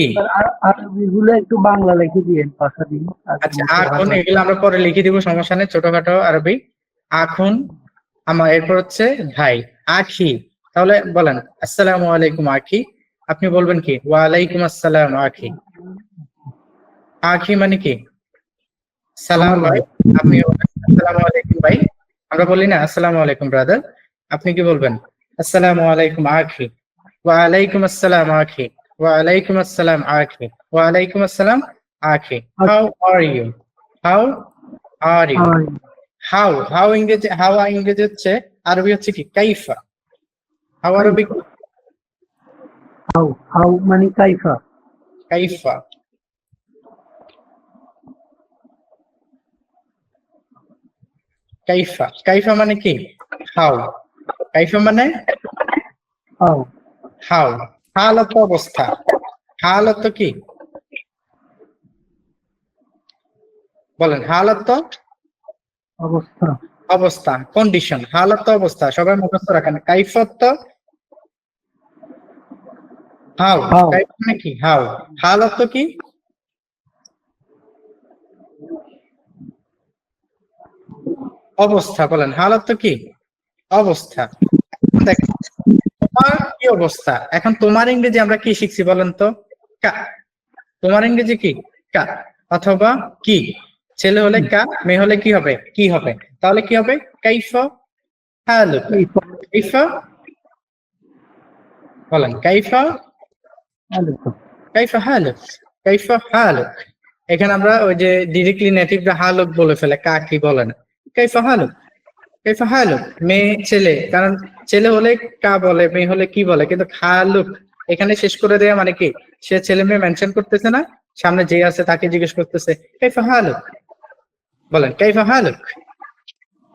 আরবি গুলো একটু বাংলা লিখে দিয়েন পাশা দিন, আগে আচ্ছা, বুঝতে এখন ভালো হয়। এগুলো আমরা পরে লিখে দিব, সমস্যা নেই, ছোটখাটো আরবি। এখন আমার এরপর হচ্ছে ভাই, আখি। তাহলে বলেন আসসালামু আলাইকুম আখি। আপনি বলবেন কি? ওয়ালাইকুম আসসালাম আখি। আখি মানে কি? সালাম আমার ভাই। ভাই। আপনি বলবেন আসসালামু আলাইকুম ভাই। আমরা বলি না আসসালামু আলাইকুম ব্রাদার? আপনি কি বলবেন? আসসালামু আলাইকুম আখি। ওয়ালাইকুম আসসালাম আখি। ওয়ালাইকুম আসসালাম আখি। ওয়ালাইকুম আসসালাম আখি। How are you? How are you? Are how. How ইংরেজি হচ্ছে, আরবি হচ্ছে কি? কাইফা। হাউ আরবি কি? হাউ, হাউ মানে কাইফা। কাইফা। কাইফা। কাইফা মানে কি? হাউ। কাইফা মানে হাউ, হাউ। হাল অর্থ অবস্থা। হাল অর্থ কি? বলেন হাল অর্থ অবস্থা। অবস্থা, কন্ডিশন। হাল অর্থ অবস্থা, সবাই মুখস্থ রাখেন। কাইফ অর্থ হাউ। হাউ, কাইফ মানে কি? হাউ। হাল অর্থ কি? অবস্থা। বলেন হাল অর্থ কি? অবস্থা। দেখেন তোমার কি অবস্থা। এখন তোমার ইংরেজি আমরা কি শিখছি বলেন তো? কা। তোমার ইংরেজি কি? কা। অথবা কি। ছেলে হলে কা, মেয়ে হলে কি হবে? কি হবে। তাহলে কি হবে? কাইফা হালুকা। কাইফা, কাইফা বলেন কাইফা। আলাইকুম। কাইফা হালুক। কাইফা হালুক। এখানে আমরা ওই যে ডিরেক্টলি নেটিভরা হালুক বলে ফেলে, কা কি বলে না। কাইফা হালুক। কাইফা হালুক। মেয়ে ছেলে, কারণ ছেলে হলে কা বলে, মেয়ে হলে কি বলে, কিন্তু হালুক এখানে শেষ করে দেয়া মানে কি? সে ছেলে মেয়ে মেনশন করতেছে না, সামনে যে আছে তাকে জিজ্ঞেস করতেছে কাইফা হালুক। বলেন কাইফা হালুক।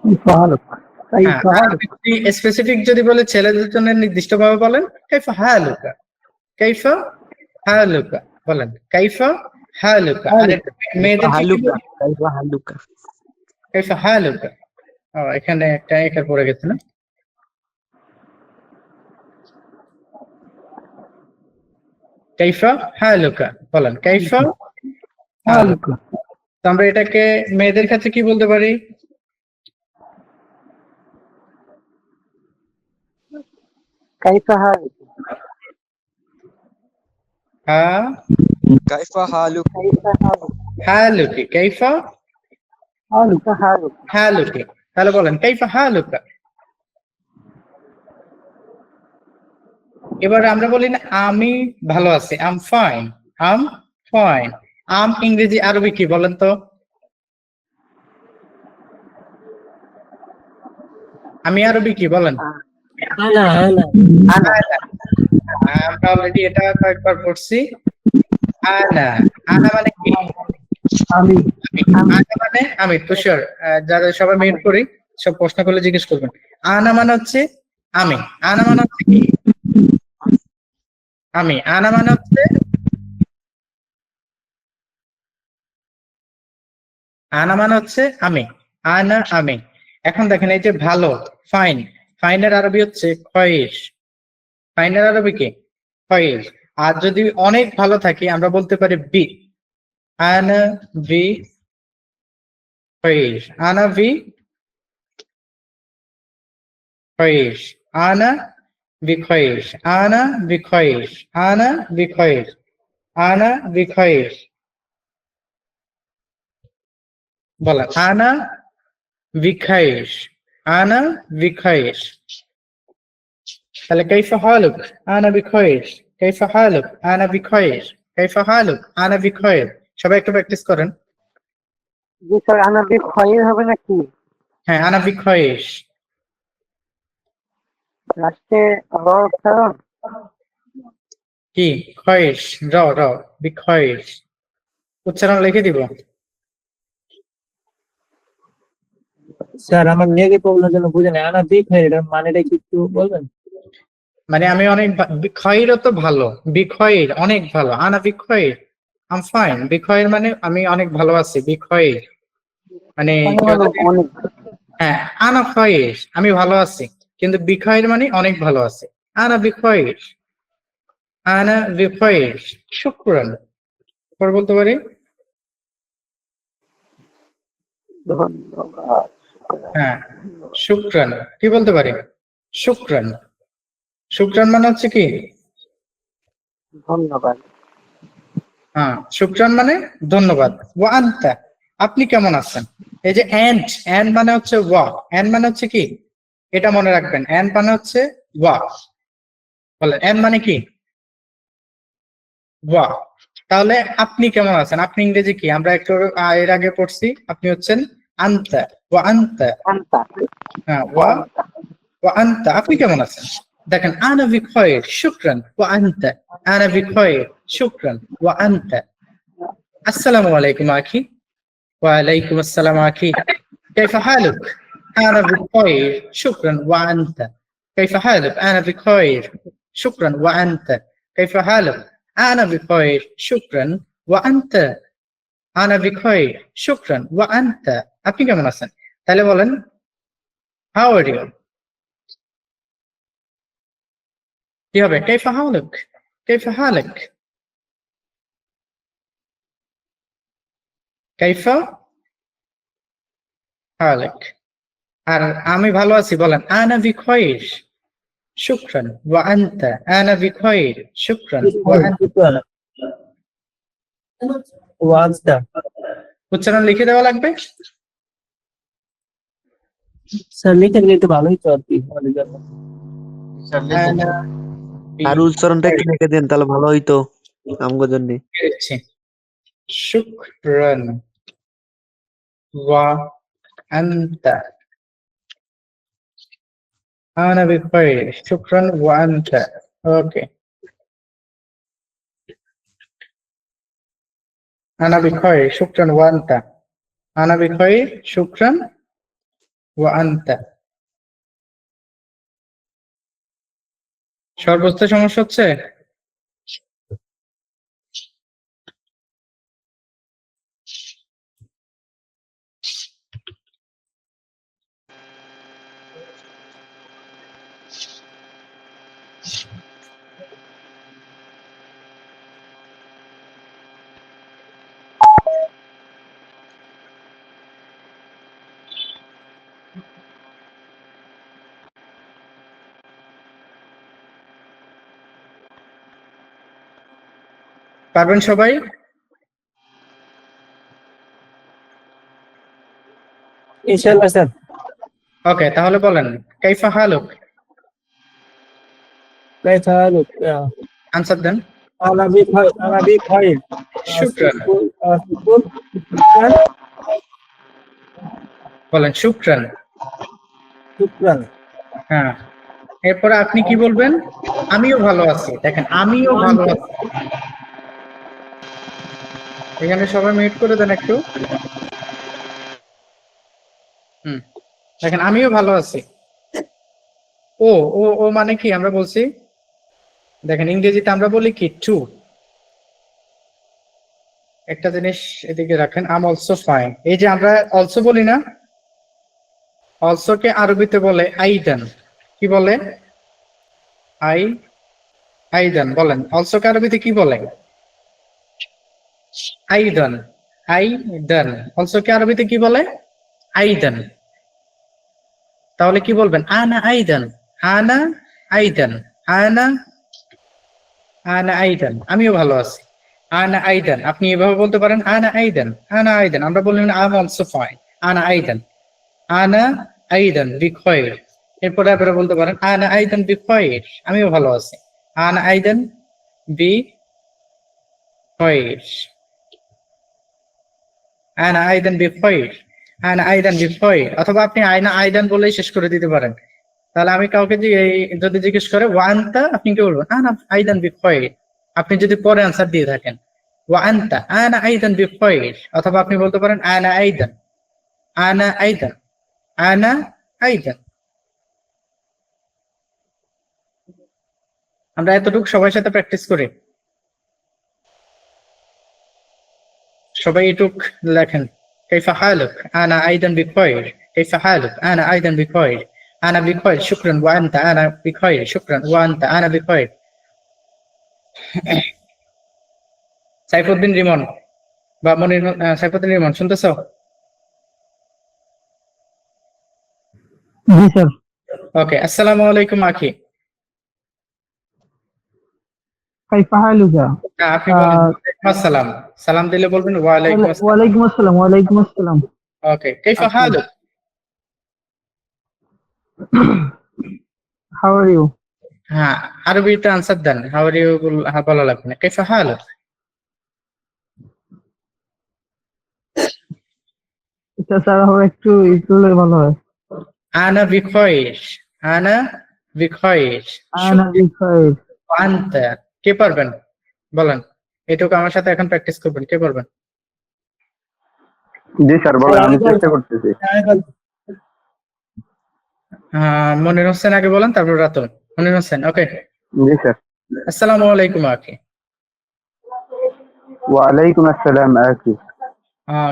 কাইফা হালুক, হ্যাঁ, কাইফা আর হালুক। স্পেসিফিক যদি বলে ছেলেদের জন্য নির্দিষ্ট ভাবে বলেন কাইফা হালুকা। কাইফা হালুকা। বলেন কাইফা হালুকা। আর হালুক, এটা মেয়েদেরকে কি হালুকা, বলে? কাইফা হালুকা। কাইফা হালুকা। ও, এখানে একটা একার পড়ে গেছে না? কাইফা হালুকা। বলেন কাইফা হালুকা। হালুক, তো আমরা এটাকে মেয়েদের ক্ষেত্রে কি বলতে পারি? কাইফা হালুক হ্যাঁ, কাইফা হালুক। কাইফা হালুক হালুকি। কাইফা হালুক, হালুক হালুকি। তাহলে বলেন কাইফা হালুকা। এবারে আমরা বলি না আমি ভালো আছি, আম ফাইন, আম ফাইন। আম ইংরেজি আরবি কি বলেন তো? আমি আরবি কি বলেন? أنا আনা। আমরা অলরেডি এটা কয়েকবার পড়ছি। আনা, আনা মানে কি? আমি আনা মানে আমি তুষার, যারা সবাই মেট করি সব প্রশ্ন করলে জিজ্ঞেস করবেন। আনা মানে হচ্ছে আমি, আনা মানে হচ্ছে কি? আমি, আনা মানে হচ্ছে আনা মানে হচ্ছে আমি, আনা আমি। এখন দেখেন এই যে ভালো, ফাইন, ফাইনের আরবি হচ্ছে খয়েশ। ফাইনের আরবি কি? খয়েশ। আর যদি অনেক ভালো থাকি আমরা বলতে পারি বি, আনা বি খয়েশ, আনা বি খয়েশ, আনা বি খয়েশ, আনা বি খয়েশ, আনা বি খয়েশ, আনা বি খয়েশ। বলা আনা বিখায়েশ, আনা বিখায়েশ। তাহলে কাইফা হালুক? আনা বিখায়েশ। কাইফা হালুক? আনা বিখায়েশ। কাইফা হালুক? আনা বিখায়েশ। সবাই একটু প্র্যাকটিস করেন। জি স্যার, আনাবি খয়ের হবে নাকি? হ্যাঁ, আনা বিখায়েশ। লাস্টে র উচ্চারণ। কি খয়েশ? র র বিখায়েশ। উচ্চারণ লিখে দিব। স্যার আমার নেগেটিভ প্রবলেম জন্য বুঝে নাই আনা বিগ হয় এটার মানেটা কি একটু বলবেন? মানে আমি অনেক বিখয়েরও তো ভালো, বিখয়ের অনেক ভালো। আনা বিখয়ের, আম ফাইন। বিখয়ের মানে আমি অনেক ভালো আছি, বিখয়ের মানে কেউ যদি অনেক হ্যাঁ আনা খয়েশ আমি ভালো আছি, কিন্তু বিখয়ের মানে অনেক ভালো আছে। আনা বিখয়েশ, আনা বিখয়েশ। শুকরান। পরে বলতে পারি ধন্যবাদ। হ্যাঁ শুকরান। কি বলতে পারি? শুকরান। শুকরান মানে হচ্ছে কি? ধন্যবাদ। হ্যাঁ শুকরান মানে ধন্যবাদ। ওয়া আনতা, আপনি কেমন আছেন? এই যে এন্ড, এন্ড মানে হচ্ছে ওয়া, এন্ড মানে হচ্ছে কি? এটা মনে রাখবেন, এন্ড মানে হচ্ছে ওয়া। বলেন এন্ড মানে কি? ওয়া। তাহলে আপনি কেমন আছেন? আপনি ইংরেজি কি? আমরা একটু এর আগে পড়ছি, আপনি হচ্ছেন আনতা। ওয়া আনতা। আন্তা। হ্যাঁ ওয়া, ওয়া আনতা, আপনি কেমন আছেন? দেখেন আনা বিখয়ের শুকরান ওয়া আনতা, আনা বিখয়ের শুকরান ওয়া আনতা। আসসালামু আলাইকুম আখি। ওয়া আলাইকুম আসসালাম আখি। كيف حالك؟ أنا بخير شكرا وأنت؟ كيف حالك؟ أنا بخير شكرا وأنت؟ كيف حالك؟ أنا بخير شكرا وأنت؟ أنا بخير شكرا وأنت؟ আপনি কেমন আছেন? তাহলে বলেন how are you? কি হবে? كيف حالك? كيف حالك? كيف حالك? আর আমি ভালো আছি বলেন আনা বিখয়ের শুকরান ওয়া আনতা? আনা বিখয়ের শুকরান ওয়া আনতা? ওয়াজদা উচ্চারণ লিখে দেওয়া লাগবে। স্যার লিখে দিলে একটু ভালোই তো আর কি আমাদের জন্য। আনা আর উচ্চারণটা একটু লিখে দেন তাহলে ভালো হইতো আমগো জন্য। বিখয়ের শুকরান ওয়া আনতা? আনা বিখয়ের শুকরান ওয়া আনতা। ওকে, আনা বিখয়ের শুকরান ওয়া আনতা। আনা বিখয়ের শুকরান ওয়া আনতা। সর্বোচ্চ সমস্যা হচ্ছে পারবেন সবাই? ইনশাআল্লাহ স্যার। ওকে, তাহলে বলেন কাইফা হালুক? كيف حالك؟ আনসার দেন। أنا بخير أنا بخير শুকরান। شكرا شكرا বলেন শুকরান। شكرا হ্যাঁ, এরপরে আপনি কি বলবেন? আমিও ভালো আছি। দেখেন আমিও ভালো আছি, এখানে সবাই মিউট করে দেন একটু। দেখেন আমিও ভালো আছি। ও ও ও মানে কি আমরা বলছি, দেখেন ইংরেজিতে আমরা বলি কি টু। একটা জিনিস এদিকে রাখেন, আম অলসো ফাইন। এই যে আমরা অলসো বলি না, অলসো কে আরবিতে বলে আইদান। কি বলে? আইদান। বলেন অলসো কে আরবিতে কি বলে? আইদান। আইদান। অলসো কে আরবিতে কি বলে? আইদান। তাহলে কি বলবেন? আনা আইদান। আনা আইদান। আনা আনা আইদান, আমিও ভালো আছি। আনা আইদান, আপনি এভাবে বলতে পারেন আনা আইদান। আনা আইদান আমরা বললেন আম অলসো ফাইন। আনা আইদান। আনা আইদান বিখয়র। এরপরে আপনারা বলতে পারেন আনা আইদান বিখয়র, আমিও ভালো আছি। আনা আইদান বিখয়র। আনা আইদান বিখয়র। আনা আইদান বিখয়র। অথবা আপনি আয়না আইদান বলেই শেষ করে দিতে পারেন। তাহলে আমি কাউকে যদি জিজ্ঞেস করে ওয়ান্তা, আপনি কি বলবেন? আনা আইদান বিখয়র। আপনি যদি পরে আনসার দিয়ে থাকেন ওয়ান্তা আনা আইদান বিখয়র, অথবা আপনি বলতে পারেন আনা আইদান। আনা আইদান। আনা আইদান। আমরা এতটুকু সবার সাথে প্র্যাকটিস করি। সবাই এটুক লেখেন। كيف حالك؟ أنا أيضا بخير. كيف حالك؟ أنا أيضا بخير. أنا بخير شكرا وأنت؟ أنا بخير شكرا وأنت؟ أنا بخير. সাইফুদ্দিন রিমন বা মনির, সাইফুদ্দিন রিমন শুনতেছো? জি স্যার। ওকে, আসসালামু আলাইকুম আখি। كيف حالك؟ আপনি বলেন ওয়ালাইকুম আসসালাম। সালাম দিলে বলবেন ওয়ালাইকুম আসসালাম। ওয়ালাইকুম আসসালাম। ওয়ালাইকুম আসসালাম। ওকে, كيف حالك? How are you? হ্যাঁ, আরবিতে আনসার দেন। হাউ আর ইউ বলা লাগবে না। كيف حالك? এটা স্যার আমার একটু হলে ভালো হয়। আনা বিখয়র। আনা বিখয়র। আনা বিখয়র। আনতা। কে পারবেন বলেন? এটুকু আমার সাথে এখন প্র্যাকটিস করবেন। কে পারবেন? জি স্যার বলেন, আমি চেষ্টা করতেছি। মনির হোসেন আগে বলেন, তারপর রাতুল। মনির হোসেন, ওকে। জি স্যার। আসসালামু আলাইকুম আখি। ওয়ালাইকুম আসসালাম আখি।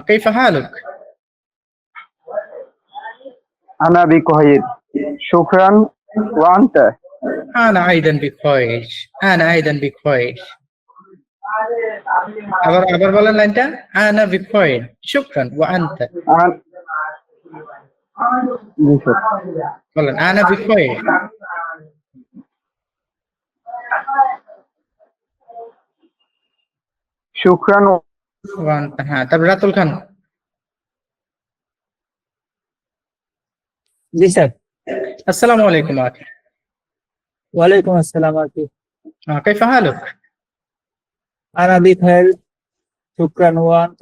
كيف حالك? আনা বিখয়র শুকরান ওয়া আনতা? أنا أيضا بخير. أنا أيضا بخير. আবার বলেন লাইনটা। أنا بخير شكرا وأنت؟ জি স্যার। বলেন أنا بخير. শুকরান وأنت। হ্যাঁ, তারপর রাতুল খান। जी सर আসসালামু আলাইকুম আখি। वालेकुम अस्सलाम आकी كيف حالك? أنا بخير شكرا وأنت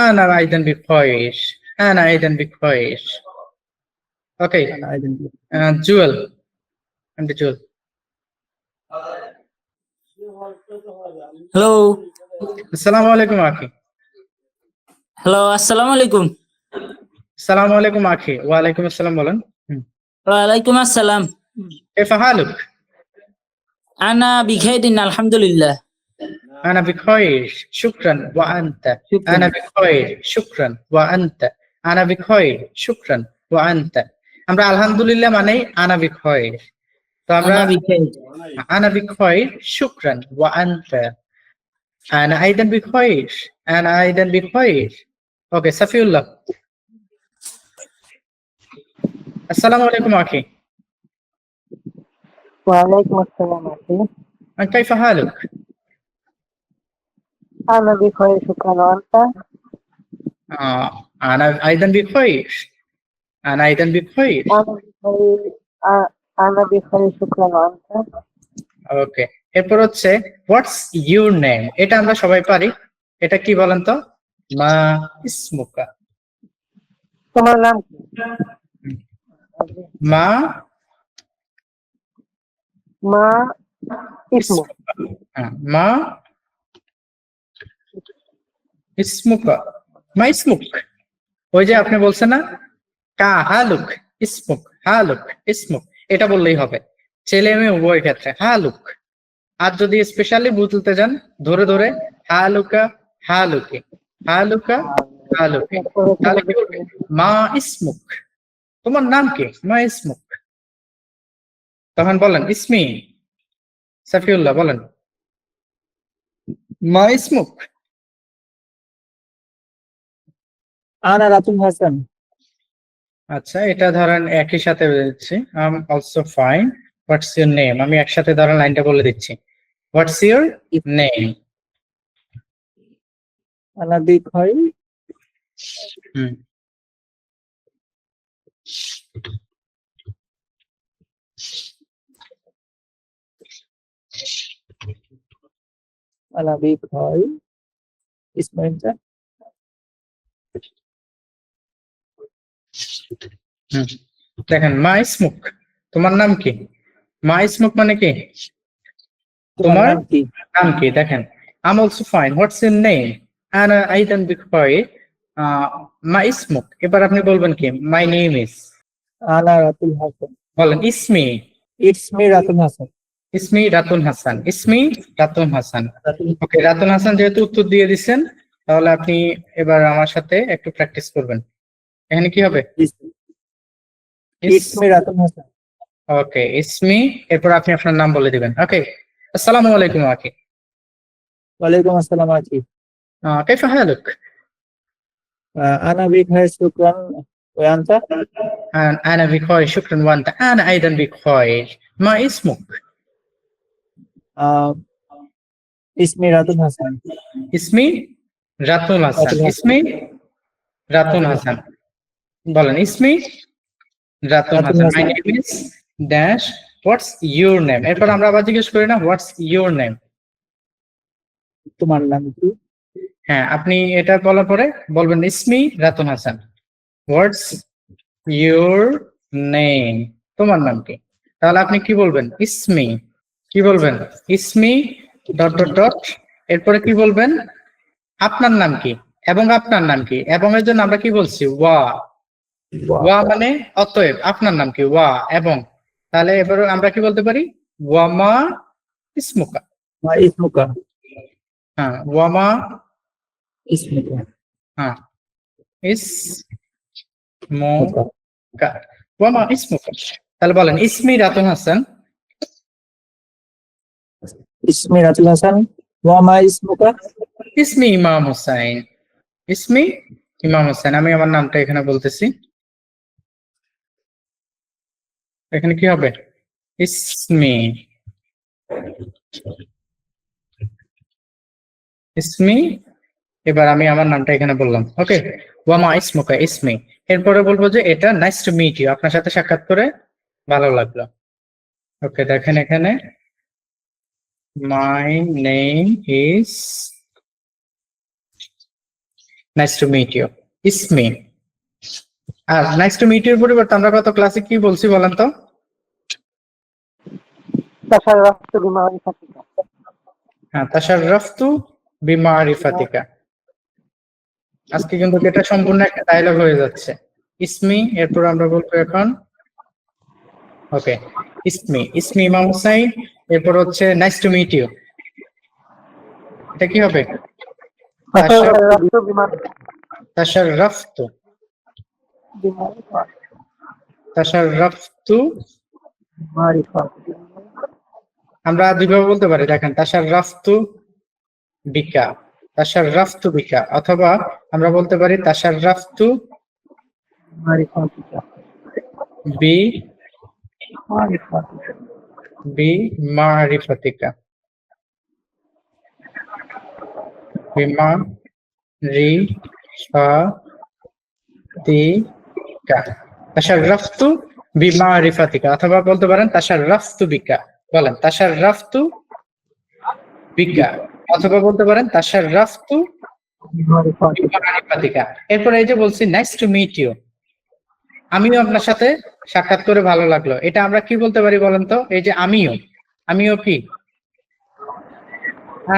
أنا أيضا بخير. أنا أيضا بخير. ওকে, أنا أيضا بخير জুয়েল। أنت جويل. হ্যালো আসসালামু আলাইকুম আখি। হ্যালো আসসালামু আলাইকুম। আসসালামু আলাইকুম আখি। ওয়ালাইকুম আসসালাম বলেন। ওয়ালাইকুম আসসালাম। كيف حالك؟ আনা বিখাইরিন আলহামদুলিল্লাহ। أنا بخير شكرا وأنت؟ أنا بخير شكرا وأنت؟ أنا بخير شكرا وأنت? আমরা আলহামদুলিল্লাহ মানে আনা বিখয়র। তো আমরা আনা বিখাইর। আনা বিখয়র শুকরান ওয়া আনতা? আনা আইদান বিখয়র। আনা আইদান বিখয়র। ওকে, সাফিউল্লাহ। আসসালামু আলাইকুম আখি। ওয়ালাইকুম আসসালাম আখি। كيف حالك؟ أنا بخير شكرا وأنت؟ أنا أيضا بخير. أنا أيضا بخير. أنا بخير شكرا وأنت؟ ওকে, এরপর হচ্ছে হোয়াটস ইউর নেম, এটা আমরা সবাই পারি। এটা কি বলেন তো? মা ইসমুকা। তোমার নাম কি? মা মা ইসমু। হ্যাঁ, মা ইসমুকা, মা ইসমুক। ওই যে আপনি বলছেন না, কা হালুক ইসমুক, হালুক ইসমুক, এটা বললেই হবে। ছেলে মেয়ে উভয় ক্ষেত্রে হালুক। আর যদি স্পেশালি বুঝতে যান, ধরে ধরে হালুকা হালুকে, হালুকা হালুকে, তাহলে কি বলবে? মা ইসমুক, তোমার নাম কি? মা ইসমুক। তখন বলেন ইসমি। সাফিউল্লাহ বলেন মা ইসমুক। আনা রাতুল হাসান। আচ্ছা, এটা ধরেন একই সাথে দিচ্ছি। I am also fine, what's your name, আমি একসাথে ধরেন লাইনটা বলে দিচ্ছি। হোয়াটস ইউর নেম? আনা বিখয়। হুম, আনা বিখয়। ইসমাইলটা। হুম। দেখেন মা ইসমুক, তোমার নাম কি? মা ইসমুক মানে কি? তোমার নাম কি? নাম কি? দেখেন I am also fine, what's your name? আনা আইদান বিখয় মা ইসমুক। এবার আপনি বলবেন কি? My name is. আনা রাতুল হাসান। বলেন ইসমি। It's me Ratul Hasan. ইসমি রাতুন হাসান, ইসমি রাতুন হাসান। রাতুল ওকে, রাতুন হাসান যেহেতু উত্তর দিয়ে দিচ্ছেন, তাহলে আপনি এবার আমার সাথে একটু প্র্যাকটিস করবেন। এখানে কি হবে? It's me Ratul Hasan. Okay, ইসমি, এরপর আপনি আপনার নাম বলে দিবেন। ওকে, আসসালামু আলাইকুম আকি। ওয়ালাইকুম আসসালাম আকি। كيف حالك؟ আনা বিখয় শুকরান। ওয়া আনতা? أنا بخير شكرا، وأنت؟ أنا أيضا بخير، ما اسمك؟ ইসমি রাতুল হাসান। اسمي রাতুল হাসান, রাতুল হাসান। اسمي রাতুল হাসান। বলেন ইসমি Ratul Ratul Hasan, my Hasan. Name is dash, what's your name? এরপর আমরা আবার জিজ্ঞেস করি না, হোয়াটস ইউর নেম? তোমার নাম কি? হ্যাঁ, আপনি এটা বলার পরে বলবেন ইসমি Ratul Hasan, what's your name, তোমার নাম কি? তাহলে আপনি কি বলবেন? ইসমি। কি বলবেন? ইসমি ডট ডট ডট, এরপরে কি বলবেন? আপনার নাম কি? এবং আপনার নাম কি? এবং এর জন্য আমরা কি বলছি? ওয়া। ওয়া মানে অতএব, আপনার নাম কি? ওয়া এবং। তাহলে এবার আমরা কি বলতে পারি? ওয়ামা ইসমুকা। মা ইসমুকা। হ্যাঁ, ওয়ামা, ইসমুকা। হ্যাঁ, ইসমুকা, মুকা। ওয়ামা ইসমুকা। তাহলে বলেন ইসমি রাতুল হাসান, ইসমি রাতুল হাসান। ওয়া মা ইসমুকা? ইসমি ইমাম হোসাইন, ইসমি ইমাম হোসেন। আমি আমার নামটা এখানে বলতেছি। এখানে কি হবে? ইসমি, ইসমি। এবার আমি আমার নামটা এখানে বললাম। ওকে, ওয়ামা ইসমুকা, ইসমি। এরপরে বলবো যে এটা নাইস টু মিট ইউ, আপনার সাথে সাক্ষাৎ করে ভালো লাগলো। ওকে, দেখেন এখানে my name is, nice to meet you, ইসমি। আর নাইস টু মিট ইউর পরিবর্তে আমরা গত ক্লাসে কি বলছি বলেন তো? তাশাররাফতু বিমারিফাতিকা। হ্যাঁ, তাশাররাফতু বিমারিফাতিকা। আজকে কিন্তু এটা সম্পূর্ণ একটা ডায়লগ হয়ে যাচ্ছে। ইসমি, এরপর আমরা বলবো এখন ওকে ইসমি, ইসমি ইমাম হুসাইন। এরপর হচ্ছে নাইস টু মিট ইউ, এটা কি হবে? তাশাররাফতু তাশাররাফতু, তাশাররাফতু। বিমারিফাতিকা। আমরা দুইভাবে বলতে পারি, দেখেন তাশাররাফতু বিকা, তাশাররাফতু বিকা, অথবা আমরা বলতে পারি তাশাররাফতু বিমারিফাতিকা। বি মারিফাতিকা। বিমারিফাতিকা, বিমারিফাতিকা, তাশাররাফতু বিমারিফাতিকা, অথবা বলতে পারেন তাশাররাফতু বিকা, বলেন তাশাররাফতু বিকা, অথবা বলতে পারেন তাশাররাফতু বিমারিফাতিকা। এরপর এই যে বলছি নাইস টু মিট ইউ, আমিও আপনার সাথে সাক্ষাৎ করে ভালো লাগলো, এটা আমরা কি বলতে পারি বলেন তো? এই যে আমিও, আমিও কি?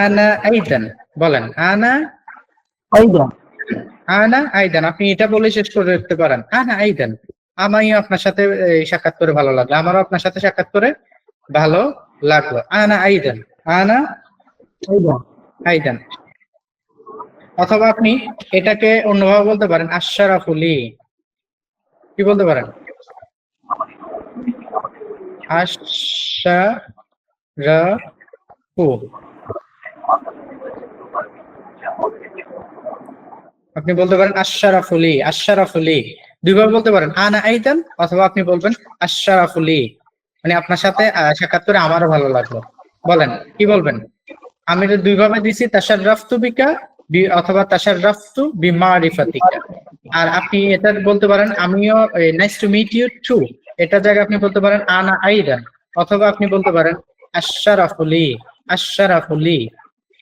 আনা আইদান, বলেন আনা أيضا আনা আইদান, আপনি এটা বলে শেষ করে দিতে পারেন আনা আইদান, আমিও আপনার সাথে সাক্ষাৎ করে ভালো লাগলো, আমারও আপনার সাথে সাক্ষাৎ করে ভালো লাগলো। আনা আইদান, আনা أيضا আইদান। অথবা আপনি এটাকে অন্যভাবে বলতে পারেন আশরাফুলি, কি বলতে পারেন? আশরাফু, আপনি বলতে পারেন আশরাফুলি, আশরাফুলি। দুইবার বলতে পারেন আনা আইদান, অথবা আপনি বলবেন আশরাফুলি, মানে আপনার সাথে সাক্ষাৎ করে আমারও ভালো লাগলো। বলেন কি বলবেন? আমি তো দুইভাবে দিছি, তাশাররাফতু বিকা অথবা তাশাররাফতু বিমারিফাতিকা। আর আপনি এটা বলতে পারেন আমিও nice to meet you too, এটা জায়গায় আপনি বলতে পারেন আনা আইদান, অথবা আপনি বলতে পারেন আশরাফুলি, আশরাফুলি।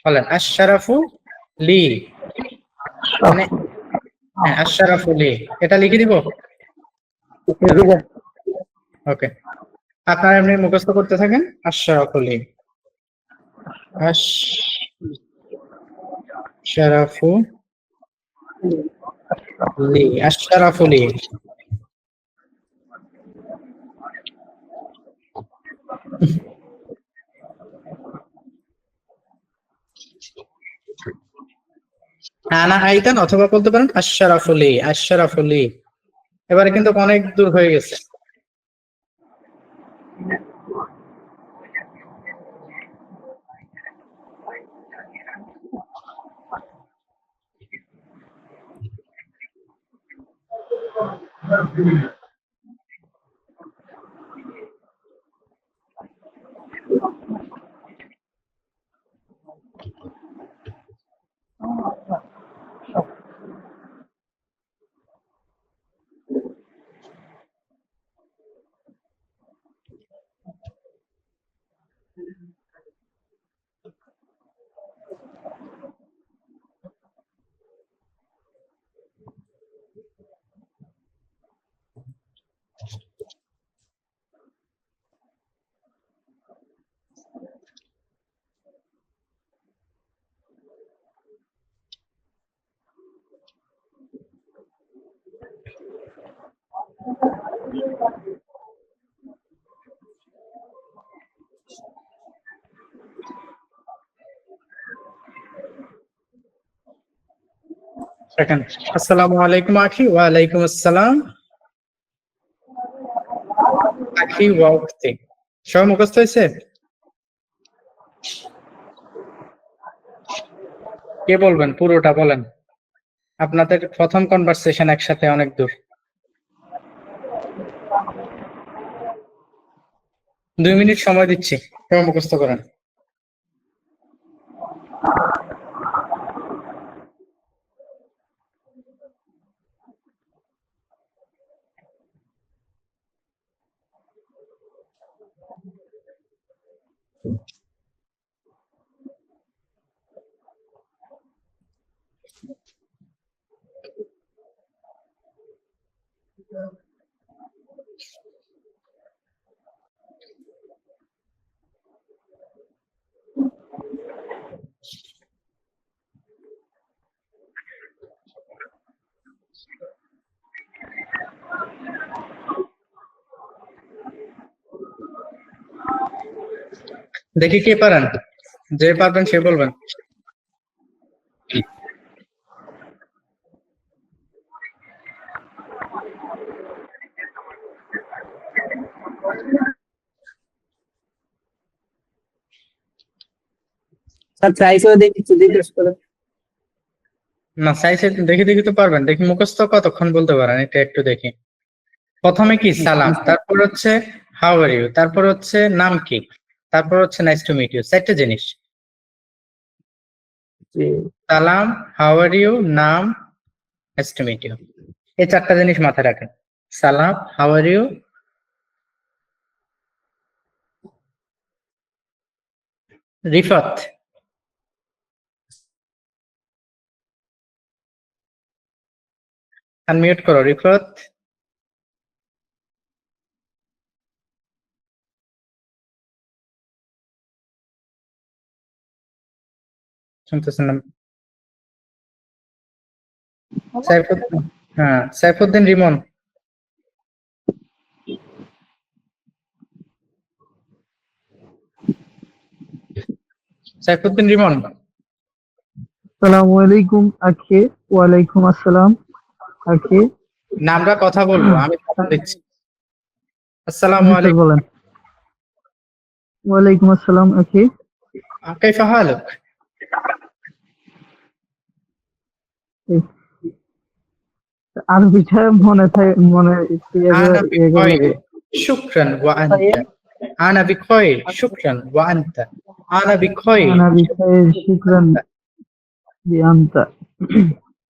বলেন আশরাফু লি, মানে হ্যাঁ আশরাফুলি, এটা লিখে দিব। ওকে, আপনারা এমনি মুখস্থ করতে থাকেন আশরাফুলি, আশরাফু লি, আশরাফুলি। আনা আইদান, অথবা বলতে পারেন আশরাফুলি, আশরাফুলি। এবারে কিন্তু অনেক দূর হয়ে গেছে। দেখেন, আসসালামু আলাইকুম আখি, ওয়া আলাইকুম আসসালাম আখি ওয়া উখতি। সব মুখস্থ হয়েছে? কে বলবেন? পুরোটা বলেন। আপনাদের প্রথম কনভারসেশন একসাথে অনেক দূর। 2 মিনিট সময় দিচ্ছি, সব মুখস্থ করেন। দেখি কে পারেন, যে পারবেন সে বলবেন। স্যার ট্রাই করে দেখি, একটু জিজ্ঞেস করে। না সাইসে দেখি দেখি তো পারবেন, দেখি মুখস্থ কতক্ষণ বলতে পারেন এটা একটু দেখি। প্রথমে কি সালাম, তারপর হচ্ছে হাউ আর ইউ, তারপর হচ্ছে নাম কি, তারপর হচ্ছে নাইস টু মিট ইউ। 4টে জিনিস, সালাম, হাউ আর ইউ, নাম, নাইস টু মিট ইউ। এই 4টা জিনিস মাথায় রাখেন। সালাম, how are you, Rifat. Unmute করো রিফাত। শুনতেছেন না? সাইফুদ্দিন, হ্যাঁ সাইফুদ্দিন রিমন। সাইফুদ্দিন রিমন। আসসালামু আলাইকুম আখি। ওয়ালাইকুম আসসালাম আখি। নামটা কথা বলবো, আমি কথা দিচ্ছি। আসসালামু জি স্যার আলাইকুম। বলেন। ওয়ালাইকুম আসসালাম আখি। كيف حالك؟ আরবিটা মনে একটু أنا ইয়ে লাগে। بخير شكرا وأنت؟ أنا بخير شكرا وأنت؟ أنا بخير আনা বিখাইর শুকরান বিআনতা।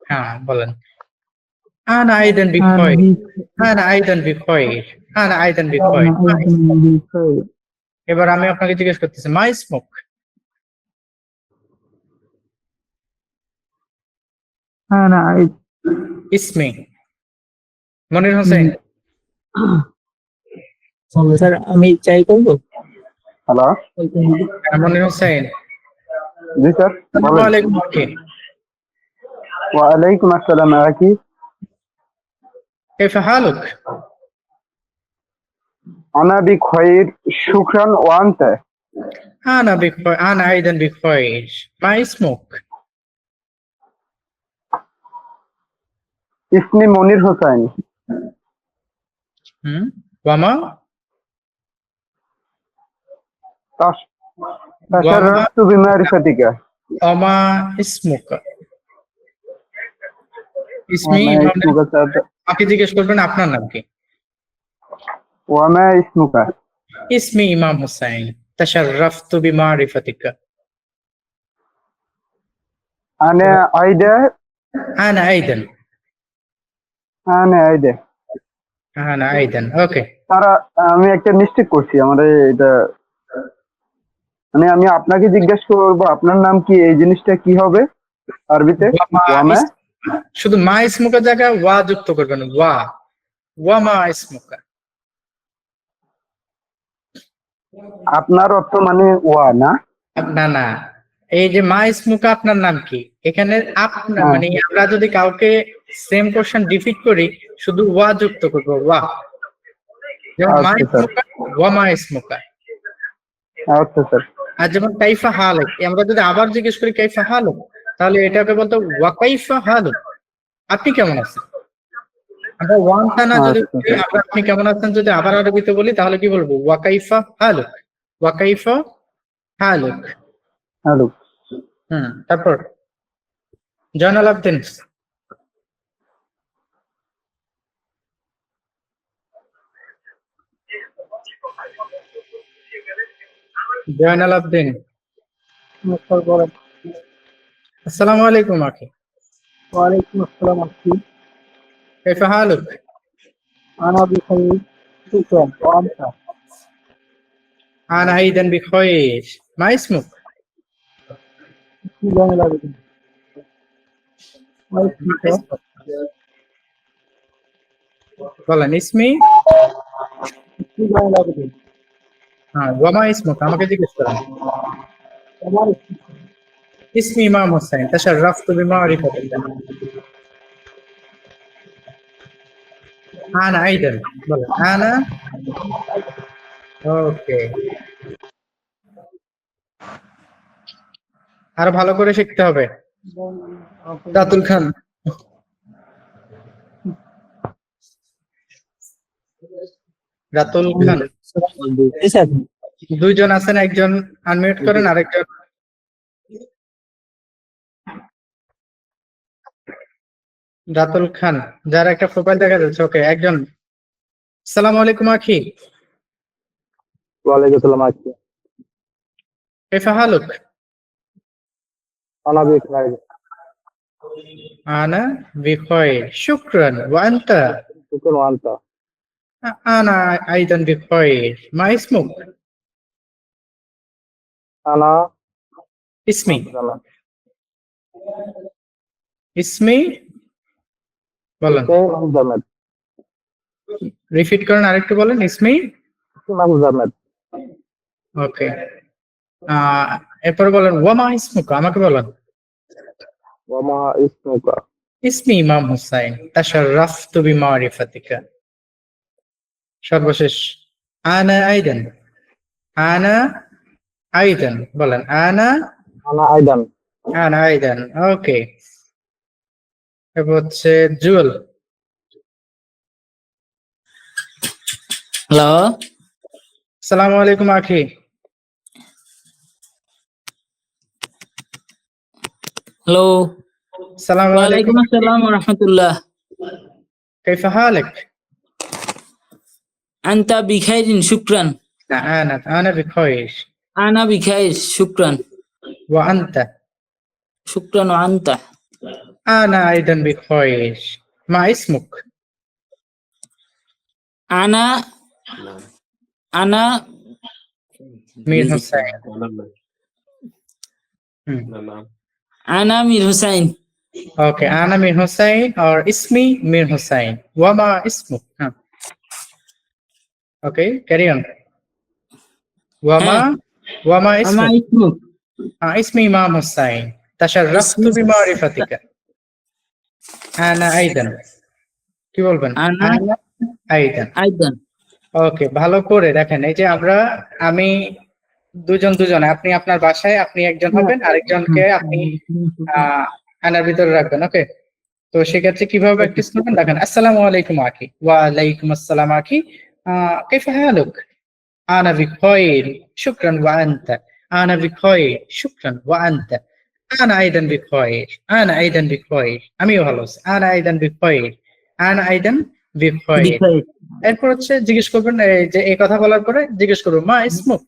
হ্যাঁ বলেন। أنا أيضا আনা بخير أنا أيضا بخير أنا أيضا بخير। বিখাইর। এবার আমি আপনাকে জিজ্ঞেস করতেছি, মা ইসমুক? আনা ইসমি মনির হোসেন। স্যার আমি চাই করবো। হ্যালো, মনির হোসেন। জি স্যার আসসালামু বলেন। আলাইকুম আখি। ওয়ালাইকুম আসসালাম আখি। كيف حالك؟ আনা বিখাইর শুকরান ওয়া আনতা? أنا بخير أنا أيضا بخير ما اسمك؟ ইসমি মনির হোসেন। وما تشرفت بمعرفتك। وما اسمك؟ ইসমি وما اسمك স্যার? আপনি জিজ্ঞেস করবেন আপনার নাম কি। وما اسمك؟ اسمي إمام حسين تشرفت بمعرفتك। أنا أيضا أنا أيضا أنا أيضا। أنا أيضا ওকে। তারা আমি একটা মিস্টেক করছি, আমাদের এটা মানে আমি আপনাকে জিজ্ঞেস করবো আপনার নাম কি, এই জিনিসটা কি হবে আরবিতে? ওয়ামা? শুধু মা ইসমুকের জায়গায় ওয়া যুক্ত করবেন, ওয়া ওয়া মা ইসমুকা। আপনার অর্থ মানে ওয়া না? না না, এই যে মা ইসমুকা আপনার নাম কি, এখানে আপনার হ্যাঁ। মানে আমরা যদি কাউকে সেম কোশ্চেন ডিফিট করি শুধু ওয়া যুক্ত করবো, ওয়া। যেমন মা আচ্ছা স্যার, ইসমুকা ওয়া মা ইসমুকা। আচ্ছা স্যার। আর যেমন কাইফা হালুক, আমরা যদি আবার জিজ্ঞেস করি কাইফা হালুক, তাহলে এটাকে বলতো ওয়া কাইফা হালুক, আপনি কেমন আছেন। আমরা ওয়ানটা না যদি আচ্ছা বলি, আমরা আপনি কেমন আছেন যদি আবার আরবিতে বলি তাহলে কি বলবো, ওয়া কাইফা হালুক, ওয়া কাইফা হালুক। হ্যালো, তারপর জয়নাল আবদিন। জয়নাল আবদিন। স্যার বলেন। আসসালামু আলাইকুম আখি। ওয়ালাইকুম আসসালাম আখি। কাইফা হালুক? আনা বিখাইর শুকরান ওয়ান্তা? আনা আইদান বিখাইর মা ইসমুক? কি জানি লাগে। ওয়ালাইকুম বলেন ইসমি। কি জানি লাগে। হ্যাঁ ওয়া মা ইসমুক, আমাকে জিজ্ঞেস করেন। আমার ইসমি ইমাম হোসেন তাশাররাফতু বিমারিফাতিকা। আনা আইদান, বলেন আনা। ওকে, আরো ভালো করে শিখতে হবে। রাতুল খান। রাতুল খান। জি স্যার। দুইজন আছেন, একজন আনমিউট করেন, আরেকজন রাতুল খান, যার একটা প্রোফাইল দেখা যাচ্ছে। ওকে, একজন। আসসালামু আলাইকুম আখি। ওয়ালাইকুম আসসালাম আখি। كيف حالك؟ আনা বিখাইর أنا بخير شكرا وأنت؟ শুকরান ওয়া আনতা? أنا أيضا بخير ما اسمك؟ আনা ইসমি ইসমি বলেন, মাহফুজ আহমেদ। রিপিট করেন, আরেকটু বলেন। ইসমি, মাহফুজ আহমেদ। ওকে। এরপর বলেন ওয়ামা ইসমুকা, আমাকে বলেন। ওমা ইসমুকা। ইসমি ইমাম হুসাইন তাশাররাফতু বিমারিফাতিকা। সর্বশেষ আনা আইদান, আনা আইদান বলেন। আনা আনা আইদান। আনা আইদান, ওকে। এরপর হচ্ছে জুয়েল। হ্যালো, আসসালামু আলাইকুম আখি। হ্যালো, আসসালামু আলাইকুম। ওয়ালাইকুম আসসালাম ওয়া রাহমাতুল্লাহ। কাইফা হালাক? আনতা বিখাইরিন, শুকরান। أنا بخير. আনা বিখাইর, শুকরান। وأنت؟ শুকরান ওয়া আনতা। أنا أيضا بخير. ما اسمك؟ আনা আনা مير حسين. আনা মির হুসাইন। Okay, أنا مير حسين और اسمي مير حسين. وما اسمك؟ Okay, carry on. وما আমা اسمك؟ ইসমুক। اسمي إمام حسين. تشرفت بمعرفتك. أنا أيضا. কি বলবেন? আনা أنا أيضا. আইদান। ওকে, ভালো করে দেখেন। এই যে আমি দুজন, আপনি আপনার বাসায় আপনি একজন হবেন, আরেকজনকে আপনি আনার ভিতরে রাখবেন। ওকে, তো সেক্ষেত্রে কিভাবে প্র্যাকটিস করবেন দেখেন। আসসালামু আলাইকুম আখি। ওয়া আলাইকুম আসসালাম আখি। কাইফা হালুক? আনা বিখাইর, শুকরান। ওয়া আনতা? আনা বিখাইর, শুকরান। ওয়া আনতা? আনা আইদান বিখাইর, আনা আইদান বিখাইর। আমিও ভালো আছি। আনা আইদান বিখাইর, আনা আইদান বিখাইর। বিখাইর। এরপর হচ্ছে জিজ্ঞেস করবেন, এই যে এই কথা বলার পরে জিজ্ঞেস করবো মা ইসমুক?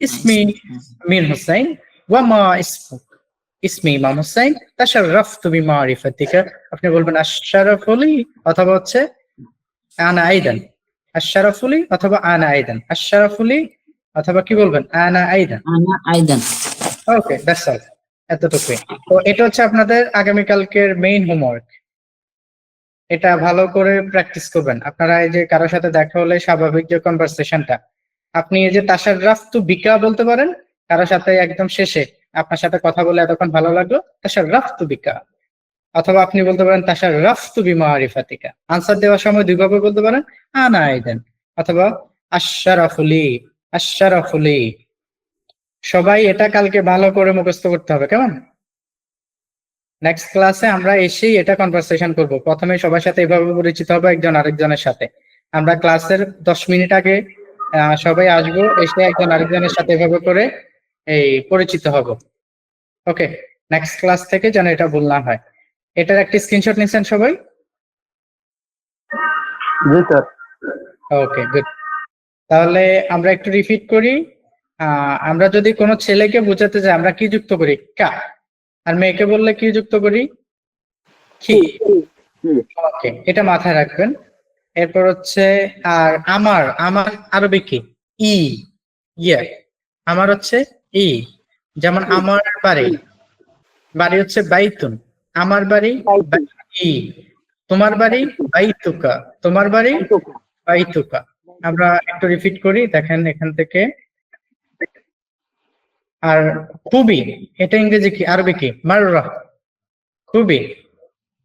ইসমি মির হুসাইন। ওয়া মা ইসমুক? ইসমি ইমাম হুসাইন তাশাররাফতু বিমারিফাতিকা। আপনি বলবেন আশরাফুলি অথবা হচ্ছে আনা আইদান। আশরাফুলি অথবা আনা আইদান। আশরাফুলি অথবা কি বলবেন? আনা আইদান। আনা আইদান। ওকে, দ্যাটস অল, এতটুকুই। তো এটা হচ্ছে আপনাদের আগামীকালকের মেইন হোমওয়ার্ক। এটা ভালো করে প্র্যাকটিস করবেন। আপনারা এই যে কারোর সাথে দেখা হলে স্বাভাবিক যে কনভারসেশনটা, আপনি এই যে তাশাররাফতু বিকা বলতে পারেন। কারোর সাথে একদম শেষে আপনার সাথে কথা বলে এতক্ষণ ভালো লাগলো, তাশাররাফতু বিকা। অথবা আপনি বলতে পারেন তাশাররাফতু বিমারিফাতিকা। আনসার দেওয়ার সময় দুইভাবে বলতে পারেন, আনা আইদান অথবা আশরাফুলি, আশরাফুলি। সবাই এটা কালকে ভালো করে মুখস্থ করতে হবে, কেমন? নেক্সট ক্লাসে আমরা এসেই এটা কনভারসেশন করব। প্রথমে সবার সাথে এভাবে পরিচিত হবে, একজন আরেকজনের সাথে। আমরা ক্লাসের 10 মিনিট আগে সবাই আসবো, এসে একজন আরেকজনের সাথে এভাবে করে এই পরিচিত হব। ওকে, নেক্সট ক্লাস থেকে যেন এটা ভুল না হয়। এটার একটি স্ক্রিনশট নিচ্ছেন সবাই? জি স্যার। ওকে, গুড। তাহলে আমরা একটু রিপিট করি। আমরা যদি কোনো ছেলেকে বোঝাতে চাই আমরা কি যুক্ত করি? কা। আর মেয়েকে বললে কি যুক্ত করি? কি। ওকে, এটা মাথায় রাখবেন। এরপর হচ্ছে আর আমার আরবি কি? ই। ইয়ে, আমার হচ্ছে ই। যেমন আমার বাড়ি হচ্ছে বাইতুন। আমার বাড়ি ই। তোমার বাড়ি বাইতুকা। তোমার বাড়ি বাইতুকা। আমরা একটু রিপিট করি, দেখেন এখান থেকে। আর খুবই, এটা ইংরেজি কি? আরবি কি? মাররা। খুবই,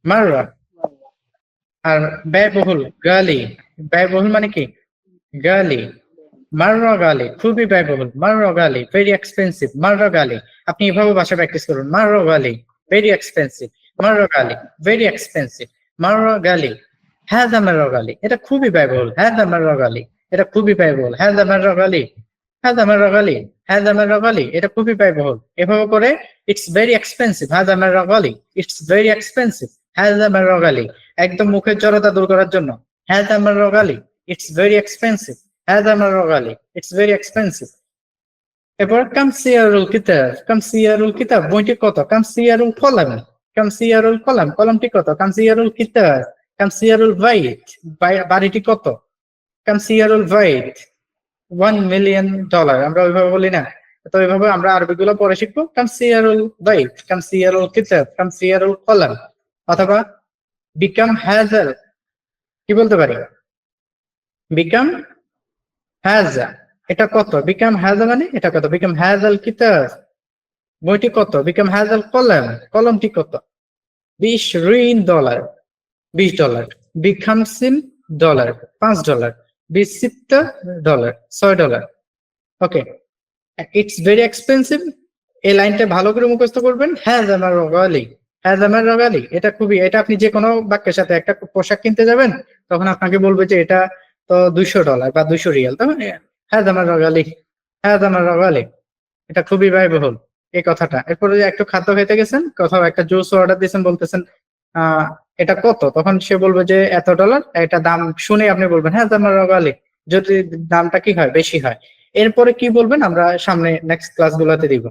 মাররা। আর ব্যয়বহুল, গালি। ব্যয়বহুল মানে কি? গালি। মাররা গালি, খুবই ব্যয়বহুল। মাররা গালি, ভেরি এক্সপেন্সিভ। মাররা গালি। আপনি এভাবে ভাষা প্র্যাকটিস করুন। মাররা গালি, ভেরি এক্সপেন্সিভ। মাররা গালি, ভেরি এক্সপেন্সিভ। মাররা গালি, হ্যাদা মাররা গালি, এটা খুবই ব্যয়বহুল। হ্যাদা মাররা গালি, এটা খুবই ব্যয়বহুল। হ্যাদা মাররা গালি, হ্যাদা মাররা গালি, হ্যাদা মাররা গালি, এটা খুবই ব্যয়বহুল। এভাবে করে ইটস ভেরি এক্সপেন্সিভ। হ্যাদা মাররা গালি, ইটস ভেরি এক্সপেন্সিভ। হ্যাদা মাররা গালি, একদম মুখের জড়তা দূর করার জন্য। হ্যাদা মাররা গালি, it's very expensive. هذا مرة غالي, it's very expensive. এরপর কাম সিয়ারুল কিতাব, কাম সিয়ারুল কিতাব, বইটি কত? কাম সিয়ারুল কলম, কাম সিয়ারুল কলম, কলমটি কত? কাম সিয়ারুল কিতাব, কাম সিয়ারুল বাইত, বাড়িটি কত? কাম সিয়ারুল বাইত, $1 million। আমরা ওইভাবে বলি না, তো এইভাবে আমরা আরবি গুলো পরে শিখবো। কাম সিয়ারুল বাইত, কাম সিয়ারুল কিতাব, কাম সিয়ারুল কলম, অথবা বিকাম হ্যাজাল, কি বলতে পারি? বিকাম হ্যাজা, এটা কত? বিকাম হ্যাজা মানে এটা কত? বিকাম হ্যাজাল কিতাব, বইটি কত? বিকাম হ্যাজাল কলম, কলমটি কত? $20, $20, $50, $5, $60, $6। ওকে, ইটস ভেরি এক্সপেন্সিভ, এই লাইনটা ভালো করে মুখস্থ করবেন। হ্যাজ আমার রগালি, হ্যাজ আমার রগালি, এটা খুবই, এটা আপনি যে কোনো বাক্যের সাথে একটা পোশাক কিনতে যাবেন, তখন আপনাকে বলবে যে এটা তো $200 বা 200 রিয়াল, তখন হ্যাজ আমার রগালি, হ্যাজ আমার রগালি, এটা খুবই ব্যয়বহুল এই কথাটা। এরপরে যে একটু খাদ্য খেতে গেছেন, কোথাও একটা জুস অর্ডার দিয়েছেন, বলতেছেন এটা কত, তখন সে বলবে যে $100, এটা দাম শুনে আপনি বলবেন হ্যাঁ আমার রগালি, যদি দামটা কি হয়, বেশি হয়। এরপরে কি বলবেন আমরা সামনে নেক্সট ক্লাসগুলোতে দিব,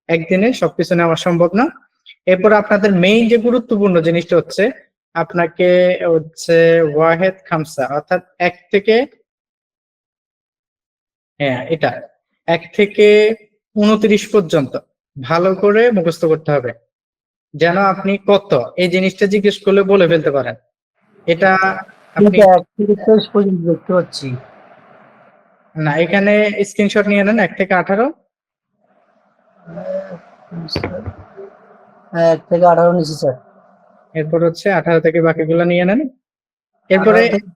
একদিনে সবকিছু নেওয়া সম্ভব না। এরপর আপনাদের মেইন যে গুরুত্বপূর্ণ জিনিসটা হচ্ছে, আপনাকে হচ্ছে ওয়াহেদ খামসা, অর্থাৎ 1 থেকে, হ্যাঁ এটা 1 থেকে 29 পর্যন্ত ভালো করে মুখস্থ করতে হবে, যেন আপনি কত এই জিনিসটা জিজ্ঞেস করলে বলে ফেলতে পারেন। এটা আপনি 1 থেকে 23 পর্যন্ত দেখতে পাচ্ছি। না, এখানে স্ক্রিনশট নিয়ে নেন 1 থেকে 18। 1 থেকে 18 নিচে স্যার। এরপর হচ্ছে 18 থেকে বাকিগুলো নিয়ে নেন। এরপরে 18 থেকে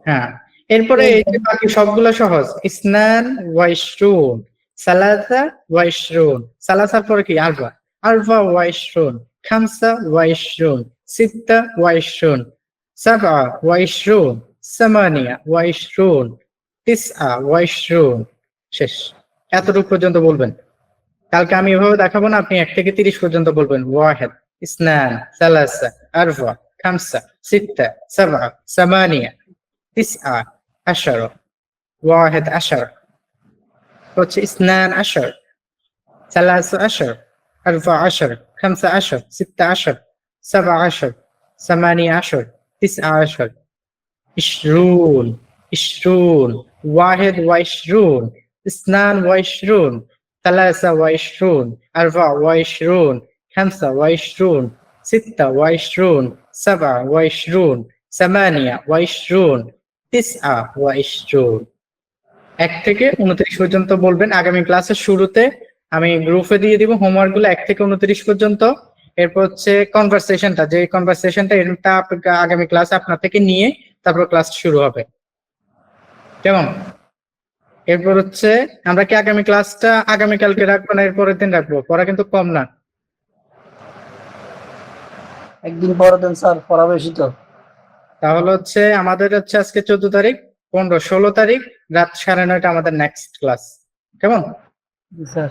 হ্যাঁ, এরপরে এই যে বাকি সবগুলো সহজ। ইসনান ওয়াইশরুন, সালাসা ওয়াইশরুন, সালাসার পরে কি? আরবা, আরবা ওয়াইশরুন, খামসা ওয়াইশরুন, সিত্তা ওয়াইশরুন, সাবআ ওয়াইশরুন, সামানিয়া ওয়াইশরুন, তিসআ ওয়াইশরুন। শেষ, এতটুকু পর্যন্ত বলবেন। কালকে আমি এভাবে দেখাবো না, আপনি 1 থেকে 30 পর্যন্ত বলবেন। ওয়াহেদ, ইসনান, সালাসা, আরবা, খামসা, সিত্তা, সাবআ, সামানিয়া, তিসআ, আশারা, ওয়াহেদ আশার, হচ্ছে ইসনান আশার, সালাসা আশার, আরবা আশার, খামসা আশার, সিত্তা আশার, সাবআ আশার, সামানিয়া আশার, তিসআ আশার, ইশরুন, ইশরুন, ওয়াহেদ ওয়াইশরুন, ইসনান ওয়াইশরুন, ثلاثة وعشرون، أربعة وعشرون، خمسة وعشرون، ستة وعشرون، سبعة وعشرون، ثمانية وعشرون، তিসআ ওয়াইশরুন। 1 থেকে 29 পর্যন্ত বলবেন। আগামী ক্লাসের শুরুতে আমি গ্রুপে দিয়ে দিব হোমওয়ার্ক গুলো 1 থেকে 29 পর্যন্ত। এরপর হচ্ছে কনভারসেশনটা, যে কনভারসেশনটা এটা আগামী ক্লাসে আপনার থেকে নিয়ে তারপর ক্লাস শুরু হবে, কেমন? এরপর হচ্ছে আমরা কি আগামী ক্লাসটা আগামীকালকে রাখবো না এরপরের দিন রাখবো? পড়া কিন্তু কম না। একদিন পরে দেন স্যার, পড়া বেশি তো। তাহলে হচ্ছে আমাদের হচ্ছে আজকে 14 তারিখ, 15, 16 তারিখ রাত 9:30 আমাদের নেক্সট ক্লাস, কেমন? জি স্যার।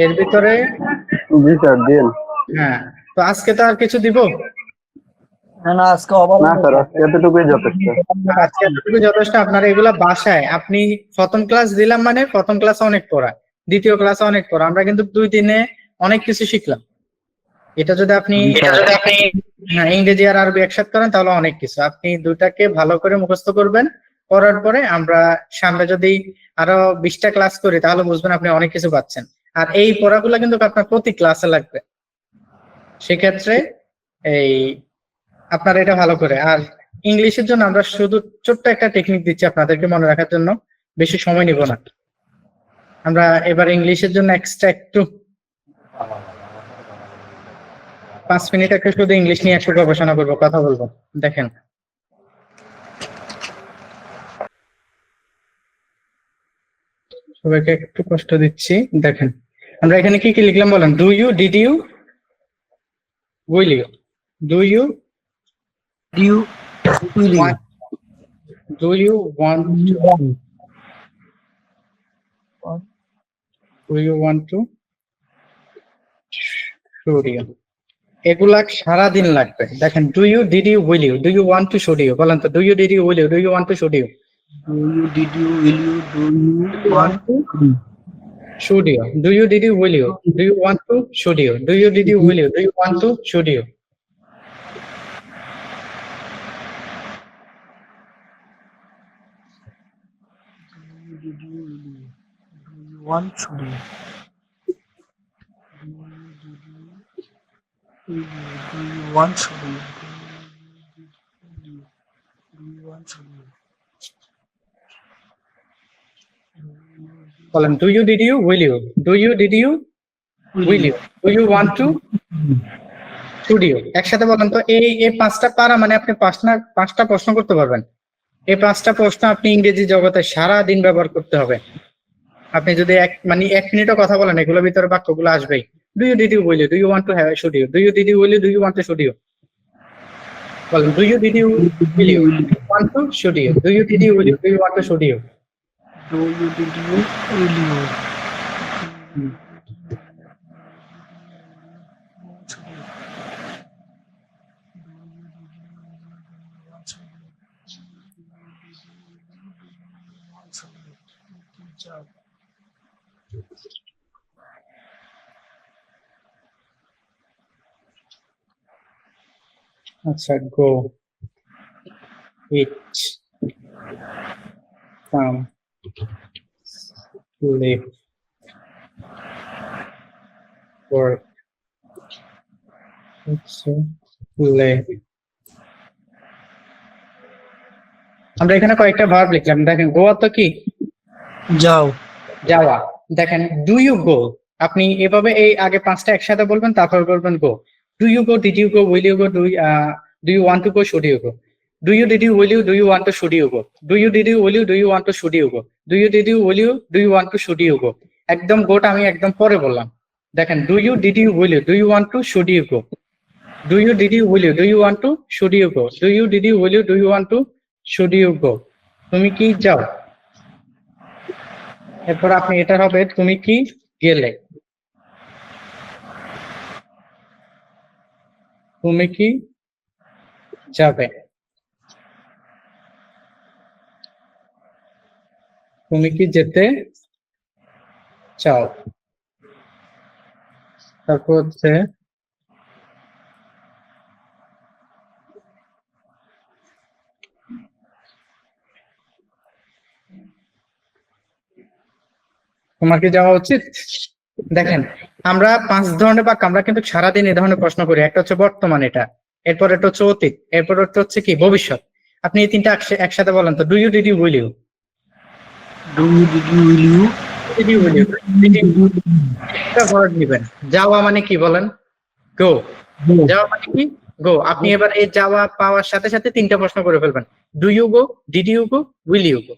এর ভিতরে জি স্যার দিন। হ্যাঁ, তো আজকে তো আর কিছু দিব না না, আজকে অভাব না স্যার, আজকে এতটুকুই যথেষ্ট। আজকে এতটুকু যথেষ্ট। আপনারা এগুলা বাসায়, আপনি প্রথম ক্লাস দিলাম মানে প্রথম ক্লাসে অনেক পড়া, দ্বিতীয় ক্লাসে অনেক পড়া, আমরা কিন্তু 2 দিনে অনেক কিছু শিখলাম। এটা যদি আপনি ইংরেজি আর আরবি একসাথে করেন তাহলে অনেক কিছু। আপনি দুটাকে ভালো করে মুখস্থ করবেন, করার পরে আমরা সামনে যদি আরো 20টা ক্লাস করি তাহলে বুঝবেন আপনি অনেক কিছু পাচ্ছেন। আর এই পড়াগুলো কিন্তু আপনার প্রতি ক্লাসে লাগবে, সেক্ষেত্রে এই আপনারা এটা ভালো করে। আর ইংলিশের জন্য আমরা শুধু ছোট্ট একটা টেকনিক দিচ্ছি আপনাদেরকে মনে রাখার জন্য, বেশি সময় নিব না। আমরা এবার ইংলিশের জন্য এক্সট্রা একটু 5 মিনিট একটা শুধু ইংলিশ নিয়ে একটু গবেষণা করবো, কথা বলবো। দেখেন, সবাইকে একটু কষ্ট দিচ্ছি। দেখেন আমরা এখানে কি কি লিখলাম বলেন? Do you, did you, will you, do you, you will you, do you want, do you want to, should you, এগুলা সারাদিন লাগবে। দেখেন do you, did you, will you, do you want to, should you, বলেন তো do you, did you, will you, do you want to, should you, do you, did you, will you, do you want to, should you, do you, did you, will you, do you want to, should you, do you, did you, will you, do you want to, should you, want should you? Do you want should you? Do you want should you? বলেন do you, did you, will you. Do you, did you, will you. Do you want to, should you. একসাথে বলেন তো। এই পাঁচটা পারা মানে আপনি পাঁচটা প্রশ্ন করতে পারবেন। এই পাঁচটা প্রশ্ন আপনি ইংরেজি জগতে সারা দিন ব্যবহার করতে হবে। আপনি যদি এক মিনিটও কথা বলেন, এগুলোর ভিতরে বাক্যগুলো আসবেই। Do you, did you, will you. Do you want to have, should you. Do you, did you, will you. Do you want to, should you. বলেন do you, did you, will you. Want to, should you. Do you, did you, will you. Do you want to, should you. Do you did you will you? আচ্ছা, go, eat, come, live, work, play. আমরা এখানে কয়েকটা ভার্ব লিখলাম। দেখেন গোয়া তো কি যাও, যাওয়া। দেখেন ডু ইউ গো, আপনি এভাবে এই আগে পাঁচটা একসাথে বলবেন, তারপর বলবেন go. Do you go, did you go, will you go, do you want to go, should you go. Do you, did you, will you, do you want to, should you go. Do you, did you, will you, do you want to, should you go. Do you, did you, will you, do you want to, should you go. একদম গোটা আমি একদম পরে বললাম। দেখেন do you, did you, will you, do you want to, should you go. Do you, did you, will you, do you want to, should you go. Do you, did you, will you, do you want to, should you go. তুমি কি যাও। এরপর আপনি এটা হবে তুমি কি গেলে। তুমি কি যাবে। তুমি কি যেতে চাও। তারপর হচ্ছে তোমার কি যাওয়া উচিত। দেখেন আমরা পাঁচ ধরনের বাক্য আমরা কিন্তু সারাদিন এই ধরনের প্রশ্ন করি। একটা হচ্ছে বর্তমান, এটা, এরপর এটা হচ্ছে অতীত, এরপর একটা হচ্ছে কি ভবিষ্যৎ। আপনি এই তিনটা একসাথে বলেন তো। Do you, did you, will you. do you did you will you? Did you, will you. একটা ভার্ব নেবেন। যাওয়া মানে কি বলেন, গো। যাওয়া মানে কি, গো। আপনি এবার এই যাওয়া পাওয়ার সাথে সাথে তিনটা প্রশ্ন করে ফেলবেন। Do you go, did you go, will you go.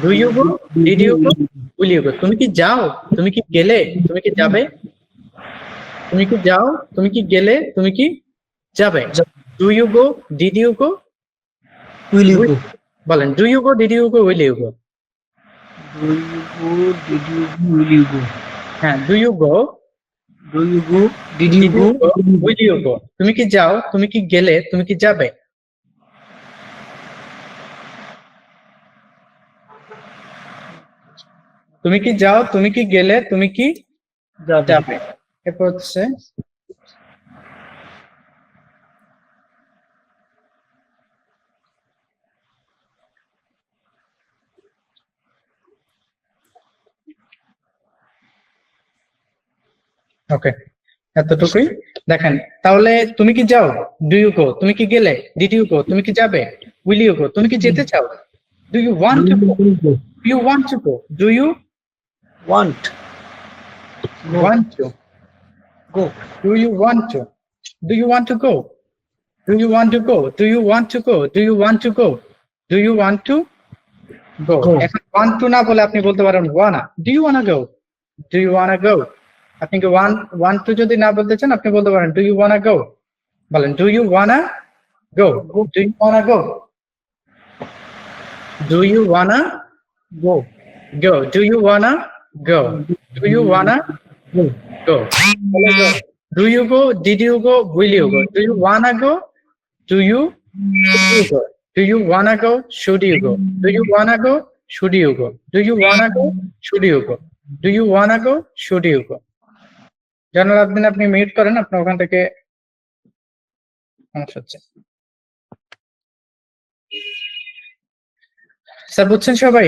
Do you go, did you go, will you go. তুমি কি যাও, তুমি কি গেলে, তুমি কি যাবে। তুমি কি যাও, তুমি কি গেলে, তুমি কি যাবে। Do you go, did you go, Will you go? বলেন do you go, did you go, will you go. Do you go? Did you go? Will you go? হ্যাঁ, do you go, Do you go? Did you go? Will you go. তুমি কি যাও, তুমি কি গেলে, তুমি কি যাবে। তুমি কি যাও, তুমি কি গেলে, তুমি কি যাবে। এরপর হচ্ছে ওকে, এতটুকুই। দেখেন তাহলে তুমি কি যাও, ডু ইউ গো, তুমি কি গেলে, ডিড ইউ গো, তুমি কি যাবে, উইল ইউ গো, তুমি কি যেতে চাও। Do you want to go, do you want to go, do you Want? want to Go. do you want to, do you want to go, do you want to go, do you want to go, do you want to go, do you want to go. Go. এখন want to না বলে আপনি বলতে পারেন wanna, do you wanna go, do you wanna go. আপনি কি want to যদি না বলতে চান আপনি বলতে পারেন do you wanna go। বলেন do you wanna go, do you wanna go, do you wanna Go. go, do you wanna go, do you wanna Go. go. Do you go, did you go, will you go, do you wanna go, do you go, do you wanna go, should you go, do you wanna go, should you go, do you wanna go, should you go, do you wanna go, should you go. জানাল আপনি মিউট করেন, আপনার ওখান থেকে সমস্যা হচ্ছে। স্যার বুঝছেন সবাই।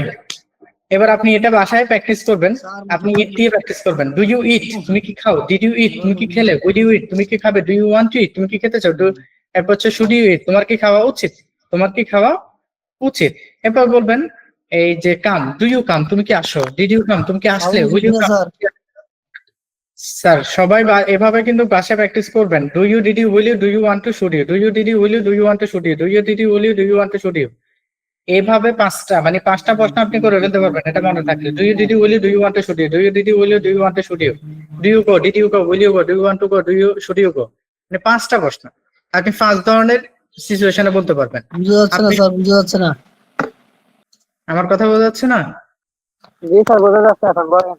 এবার আপনি এটা বাসায় প্র্যাকটিস করবেন। আপনি ইট দিয়ে প্র্যাকটিস করবেন। ডু ইউ ইট, তুমি কি খাও? ডিড ইউ ইট, তুমি কি খেলে? উইল ইউ ইট, তুমি কি খাবে? ডু ইউ ওয়ান্ট টু ইট, তুমি কি খেতে চাও? এরপর হচ্ছে শুড ইউ ইট, তোমার কি খাওয়া উচিত? তোমার কি খাওয়া উচিত। এরপর বলবেন এই যে কাম, ডু ইউ কাম, তুমি কি আসো? ডিড ইউ কাম, তুমি কি আসলে? Will you come. স্যার সবাই এভাবে কিন্তু বাসায় প্র্যাকটিস করবেন। Do you, did you, will you, do you want to, should you, do you, did you, will you, do you want to, should you, do you, did you, will you, do you want to, should you. এইভাবে পাঁচটা প্রশ্ন আপনি করে ফেলতে পারবেন, এটা মনে থাকলে। Do you, did you, will you, do you want to, should you, do you, did you, will you, do you want to, should you, do you go, did you go, will you go, do you want to go, do you, should you go. মানে 5টা প্রশ্ন আপনি 5 ধরনের সিচুয়েশনে বলতে পারবেন। বুঝা যাচ্ছে না স্যার, বুঝা যাচ্ছে না। আমার কথা বোঝা যাচ্ছে না? জি স্যার, বোঝা যাচ্ছে, এখন বলেন।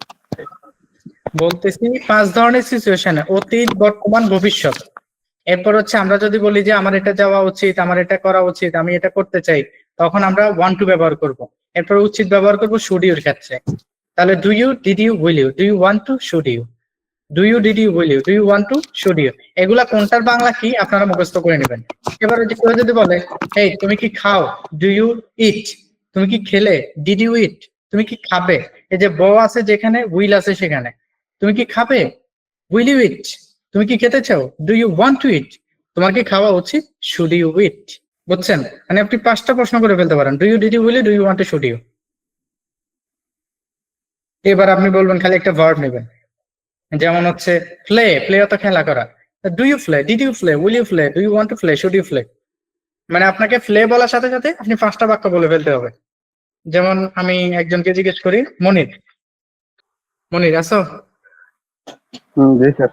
বলতেছি 5 ধরনের সিচুয়েশনে, অতীত, বর্তমান, ভবিষ্যৎ। এরপর হচ্ছে আমরা যদি বলি যে আমার এটা যাওয়া উচিত, আমার এটা করা উচিত, আমি এটা করতে চাই, তখন আমরা ওয়ান্ট টু ব্যবহার করব। এরপর উচিত ব্যবহার করব শুড ইউর ক্ষেত্রে। তাহলে do you, did you, will you, do you want to, should you, do you, did you, will you, do you want to, should you. এগুলা কোনটার বাংলা কি আপনারা মুখস্থ করে নেবেন। এবার কেউ যদি বলে এই তুমি কি খাও, ডু ইউ ইট, তুমি কি খেলে, ডিড ইউ ইট, তুমি কি খাবে, এই যে ব আছে যেখানে, উইল আছে সেখানে, তুমি কি খাবে, উইল ইউ ইট, তুমি কি খেতে চাও, ডু ইউ ওয়ান্ট টু ইট, তোমার কি খাওয়া উচিত, শুড ইউ ইট। বুঝছেন? মানে আপনি 5টা প্রশ্ন করে ফেলতে পারেন। Do you, did you, will you, do you want to, should you. এবার আপনি বলবেন খালি একটা ভার্ব নেবেন। যেমন হচ্ছে প্লে, প্লে অত খেলা করা। Do you play, did you play, will you play, do you want to play, should you play. মানে আপনাকে প্লে বলার সাথে সাথে আপনি 5টা বাক্য বলে ফেলতে হবে। যেমন আমি একজনকে জিজ্ঞেস করি, মনির, মনির আছো? জি স্যার।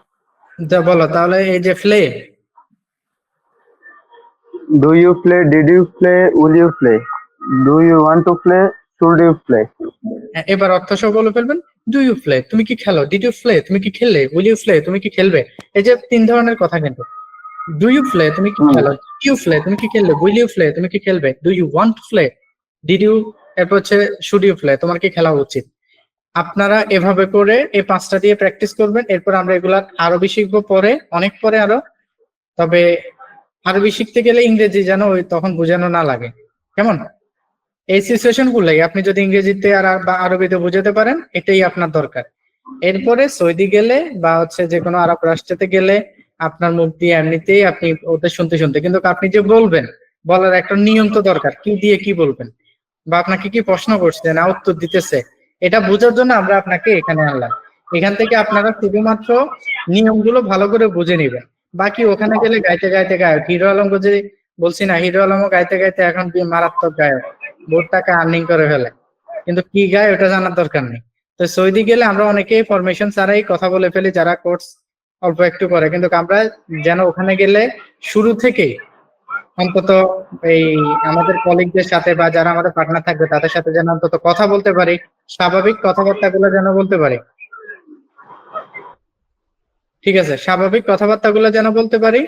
যা বলো তাহলে এই যে play, do you play, did you play, will you play, do you want to play, should you play. এবার অর্থ সহ বলে ফেলবেন। ডু ইউ প্লে, তুমি কি খেলো, ডিড ইউ প্লে, তুমি কি খেললে, উইল ইউ প্লে, তুমি কি খেলবে। এই যে 3 ধরনের কথা কিন্তু। ডু ইউ প্লে, তুমি কি খেলো, ডিড ইউ প্লে, তুমি কি খেলবে, উইল ইউ প্লে, তুমি কি খেলবে, do you want to play, did you, এরপর হচ্ছে শুড ইউ প্লে, তোমার কি খেলা উচিত। আপনারা এভাবে করে এই 5টা দিয়ে প্র্যাকটিস করবেন। এরপর আমরা এগুলা আরবি শিখবো পরে, অনেক পরে আরো। তবে আরবি শিখতে গেলে ইংরেজি যেন ওই তখন বোঝানো না লাগে, কেমন? এই সিচুয়েশন গুলাই আপনি যদি ইংরেজিতে বা আরবিতে বোঝাতে পারেন, এটাই আপনার দরকার। এরপরে সৌদি গেলে বা হচ্ছে যে কোনো আরব রাষ্ট্রতে গেলে আপনার মুখ দিয়ে এমনিতেই আপনি ওদের শুনতে শুনতে, কিন্তু আপনি যে বলবেন, বলার একটা নিয়ম তো দরকার, কি দিয়ে কি বলবেন, বা আপনাকে কি প্রশ্ন করছে না উত্তর দিতেছে, এটা বোঝার জন্য আমরা আপনাকে এখানে আনলাম। এখান থেকে আপনারা শুধুমাত্র নিয়মগুলো ভালো করে বুঝে নেবেন। বাকি ওখানে গেলে গাইতে গাইতে গায়ক, হিরো আলম যে বলছি না, হিরো আলমও গাইতে গাইতে এখন মারাত্মক গায়ক, বহুত টাকা আর্নিং করে ফেলে, কিন্তু কি গায় ওটা জানার দরকার নেই। তো সৌদি গেলে আমরা অনেকেই ফরমেশন ছাড়াই কথা বলে ফেলি, যারা কোর্স অল্প একটু করে, কিন্তু আমরা যেন ওখানে গেলে শুরু থেকেই অন্তত এই আমাদের কলিগদের সাথে বা যারা আমাদের পার্টনার থাকবে তাদের সাথে যেন অন্তত কথা বলতে পারি, স্বাভাবিক কথাবার্তা গুলো যেন বলতে পারি। ঠিক আছে, স্বাভাবিক কথাবার্তা গুলো যেন বলতে পারি,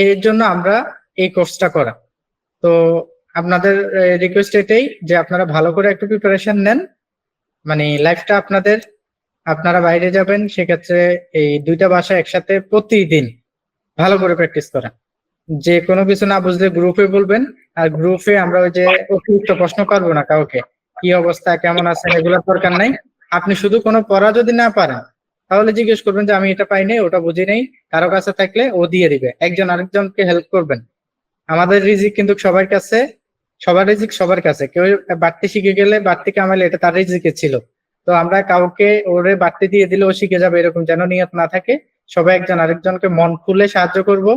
এর জন্য আমরা এই কোর্সটা করা। তো আপনাদের রিকোয়েস্ট এটাই যে আপনারা ভালো করে একটু প্রিপারেশন নেন। মানে লাইফটা আপনাদের, আপনারা বাইরে যাবেন, সেক্ষেত্রে এই 2টা ভাষা একসাথে প্রতিদিন ভালো করে প্র্যাকটিস করা। যে কোনো কিছু না বুঝলে গ্রুপে বলবেন, আর গ্রুপে আমরা ওই যে অতিরিক্ত প্রশ্ন করবো না কাউকে, কি অবস্থা, কেমন আছেন, এগুলোর দরকার নাই। আপনি শুধু কোনো পড়া যদি না পারেন তাহলে জিজ্ঞেস করবেন যে আমি এটা পাই নাই, ওটা বুঝি নাই, কারো কাছে থাকলে ও দিয়ে দিবে, একজন আরেকজনকে হেল্প করবেন। আমাদের রিজিক কিন্তু সবার কাছে, সবার রিজিক সবার কাছে। কেউ বাড়তি শিখে গেলে, বাড়তি কামাইলে, এটা তার রিজিকে ছিল। তো আমরা কাউকে ওরে বাড়তি দিয়ে দিলে ও শিখে যাবে এরকম যেন নিয়ত না থাকে। সবাই একজন আরেকজনকে মন খুলে সাহায্য করব।